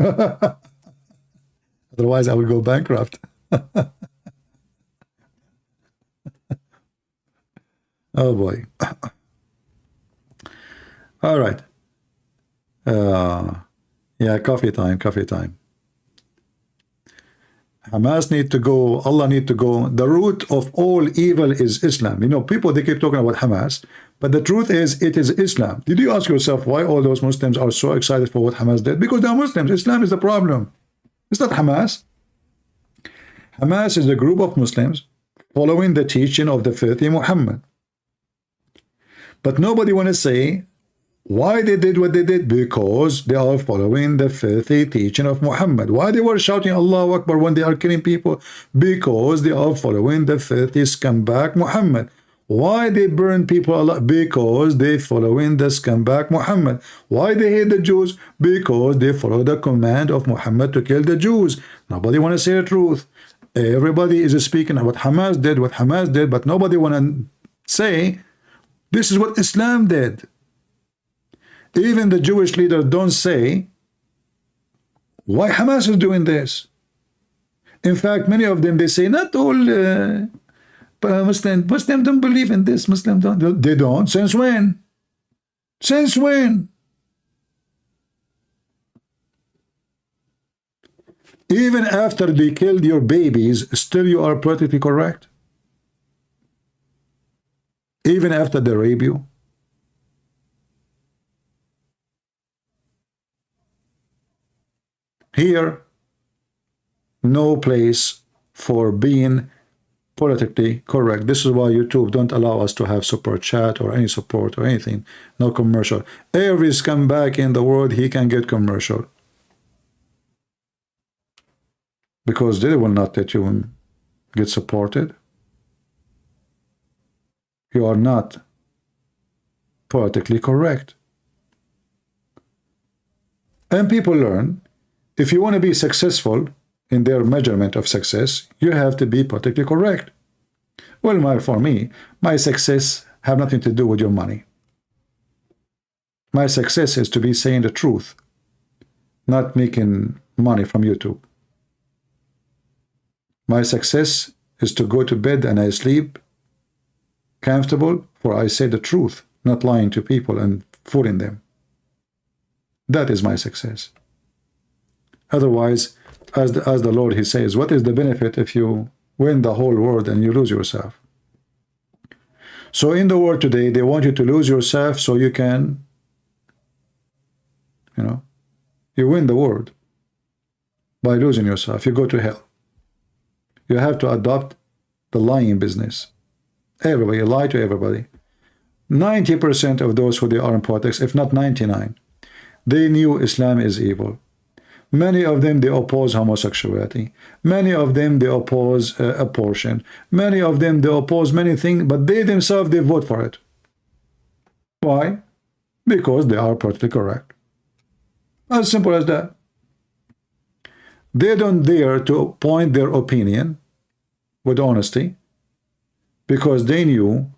Otherwise, I will go bankrupt. Oh boy. All right. Yeah, coffee time, coffee time. Hamas need to go, Allah need to go. The root of all evil is Islam. You know, people, they keep talking about Hamas, but the truth is, it is Islam. Did you ask yourself why all those Muslims are so excited for what Hamas did? Because they are Muslims. Islam is the problem. It's not Hamas. Hamas is a group of Muslims following the teaching of the filthy Muhammad. But nobody want to say why they did what they did, because they are following the filthy teaching of Muhammad. Why they were shouting Allahu Akbar when they are killing people? Because they are following the filthy scumbag Muhammad. Why they burn people alive? Because they following the scumbag Muhammad. Why they hate the Jews? Because they follow the command of Muhammad to kill the Jews. Nobody want to say the truth. Everybody is speaking what Hamas did, but nobody want to say this is what Islam did. Even the Jewish leaders don't say why Hamas is doing this. In fact, many of them, they say not all Muslim don't believe in this. Muslim don't. They don't. Since when? Since when? Even after they killed your babies, still you are politically correct? Even after they rape you? Here, no place for being politically correct. This is why YouTube don't allow us to have super chat or any support or anything. No commercial. Every scumbag in the world, he can get commercial. Because they will not let you get supported. You are not politically correct. And people learn, if you want to be successful in their measurement of success, you have to be politically correct. Well, for me, my success have nothing to do with your money. My success is to be saying the truth, not making money from YouTube. My success is to go to bed and I sleep comfortable, for I say the truth, not lying to people and fooling them. That is my success. Otherwise, as the Lord, he says, what is the benefit if you win the whole world and you lose yourself? So in the world today, they want you to lose yourself so you can, you win the world. By losing yourself, you go to hell. You have to adopt the lying business. Everybody lie to everybody. 90% of those who they are in politics, if not 99%, they knew Islam is evil. Many of them, they oppose homosexuality. Many of them, they oppose abortion. Many of them, they oppose many things, but they themselves, they vote for it. Why? Because they are politically correct. As simple as that. They don't dare to point their opinion with honesty because they knew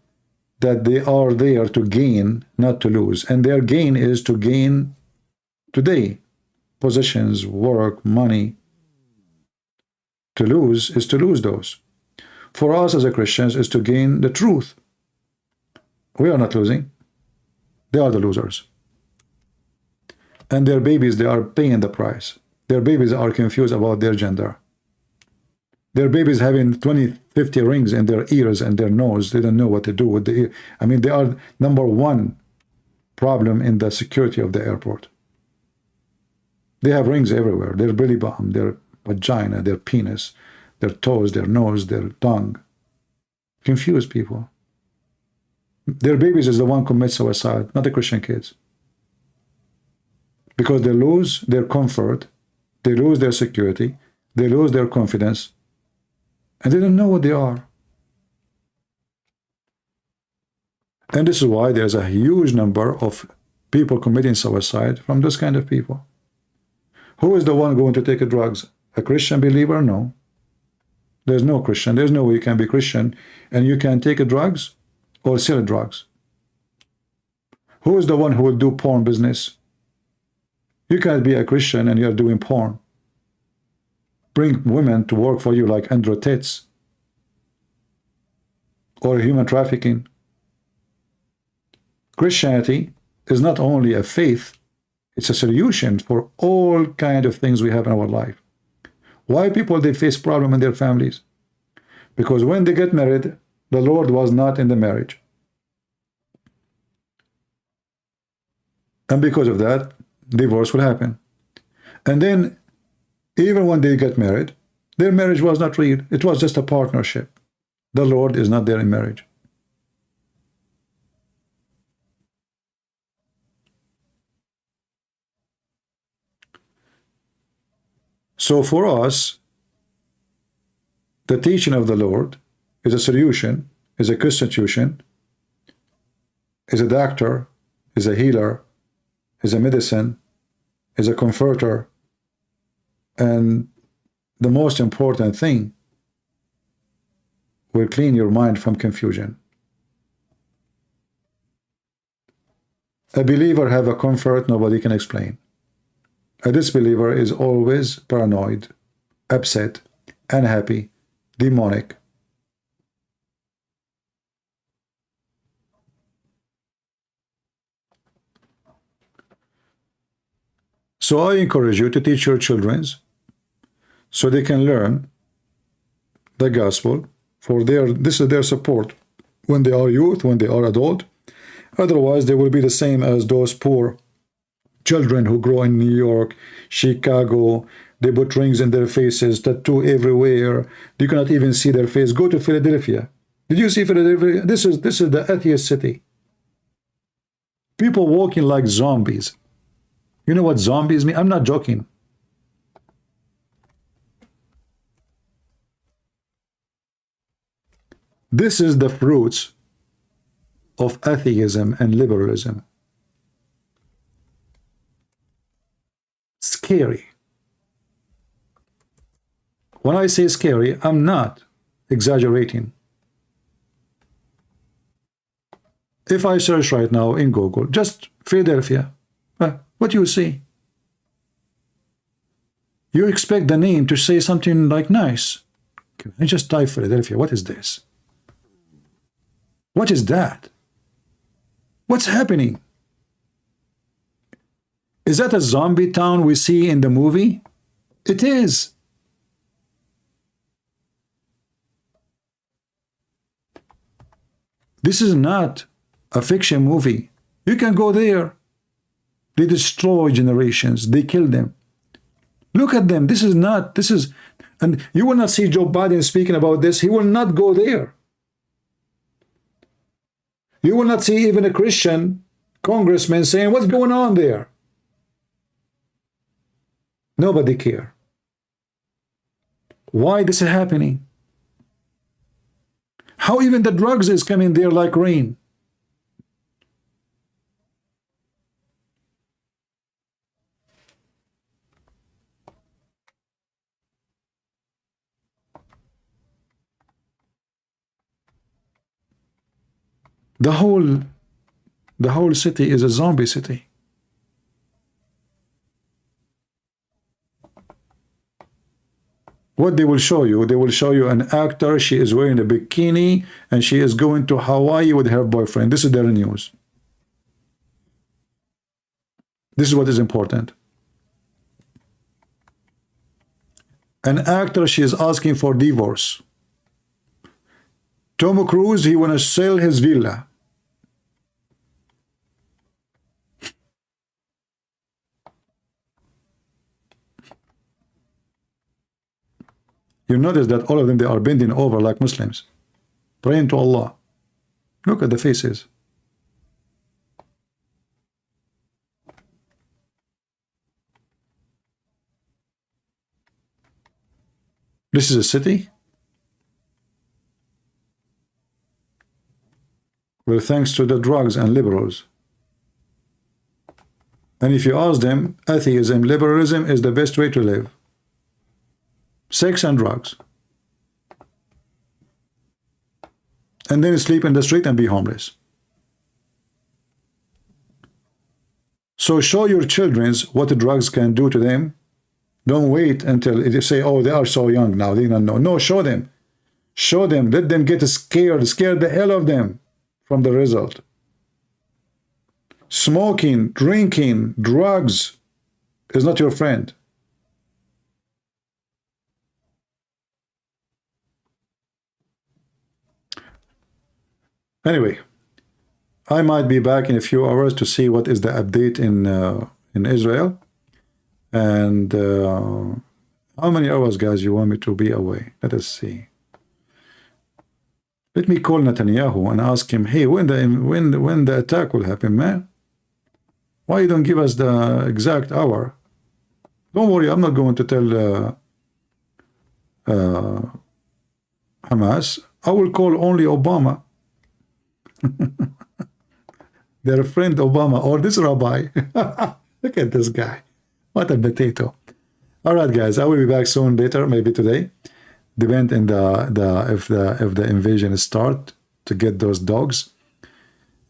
that they are there to gain, not to lose. And their gain is to gain today. Positions, work, money. To lose is to lose those. For us as a Christians is to gain the truth. We are not losing. They are the losers. And their babies, they are paying the price. Their babies are confused about their gender. Their babies having 20, 50 rings in their ears and their nose. They don't know what to do with the ear. I mean, they are #1 problem in the security of the airport. They have rings everywhere. Their belly button, their vagina, their penis, their toes, their nose, their tongue. Confuse people. Their babies is the one commits suicide, not the Christian kids. Because they lose their comfort, they lose their security, they lose their confidence, and they don't know what they are. And this is why there's a huge number of people committing suicide from those kind of people. Who is the one going to take drugs? A Christian believer? No. There's no Christian. There's no way you can be Christian and you can take drugs or sell drugs. Who is the one who will do porn business? You can't be a Christian and you're doing porn. Bring women to work for you like androtids or human trafficking. Christianity is not only a faith, it's a solution for all kind of things we have in our life. Why people, they face problem in their families? Because when they get married, the Lord was not in the marriage. And because of that, divorce will happen. And then, even when they get married, their marriage was not real. It was just a partnership. The Lord is not there in marriage. So for us, the teaching of the Lord is a solution, is a constitution, is a doctor, is a healer, is a medicine, is a comforter, and the most important thing, will clean your mind from confusion. A believer have a comfort nobody can explain. A disbeliever is always paranoid, upset, unhappy, demonic. So I encourage you to teach your children so they can learn the gospel for this is their support when they are youth, when they are adult. Otherwise, they will be the same as those poor children who grow in New York, Chicago. They put rings in their faces, tattoo everywhere. You cannot even see their face. Go to Philadelphia. Did you see Philadelphia? This is the atheist city. People walking like zombies. You know what zombies mean? I'm not joking. This is the fruits of atheism and liberalism. Scary. When I say scary, I'm not exaggerating. If I search right now in Google, just Philadelphia, what do you see? You expect the name to say something like nice. I just type Philadelphia. What is this? What is that? What's happening? Is that a zombie town we see in the movie? It is. This is not a fiction movie. You can go there. They destroy generations. They kill them. Look at them. This is, and you will not see Joe Biden speaking about this. He will not go there. You will not see even a Christian congressman saying, what's going on there? Nobody care. Why this is happening? How even the drugs is coming there like rain? The whole city is a zombie city. What they will show you an actor, she is wearing a bikini and she is going to Hawaii with her boyfriend. This is their news. This is what is important. An actor, she is asking for divorce. Tom Cruise, he want to sell his villa. You notice that all of them, they are bending over like Muslims, praying to Allah. Look at the faces. This is a city where, thanks to the drugs and liberals, and if you ask them, atheism, liberalism is the best way to live. Sex and drugs. And then sleep in the street and be homeless. So show your children what the drugs can do to them. Don't wait until you say, oh, they are so young now, they don't know. No, show them. Show them. Let them get scared. Scare the hell of them from the result. Smoking, drinking, drugs is not your friend. Anyway, I might be back in a few hours to see what is the update in Israel. And how many hours, guys, you want me to be away? Let us see. Let me call Netanyahu and ask him, hey, when the attack will happen, man? Why you don't give us the exact hour? Don't worry, I'm not going to tell Hamas. I will call only Obama. Their friend Obama or this rabbi. Look at this guy. What a potato. All right, guys, I will be back soon later, maybe today. Depend on if the invasion start to get those dogs.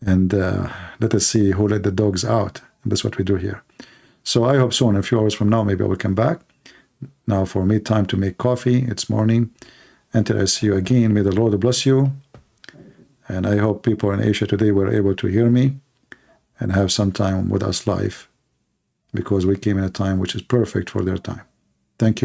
And let us see who let the dogs out. And that's what we do here. So I hope soon, a few hours from now, maybe I will come back. Now for me, time to make coffee. It's morning. Until I see you again, may the Lord bless you. And I hope people in Asia today were able to hear me and have some time with us live, because we came in a time which is perfect for their time. Thank you.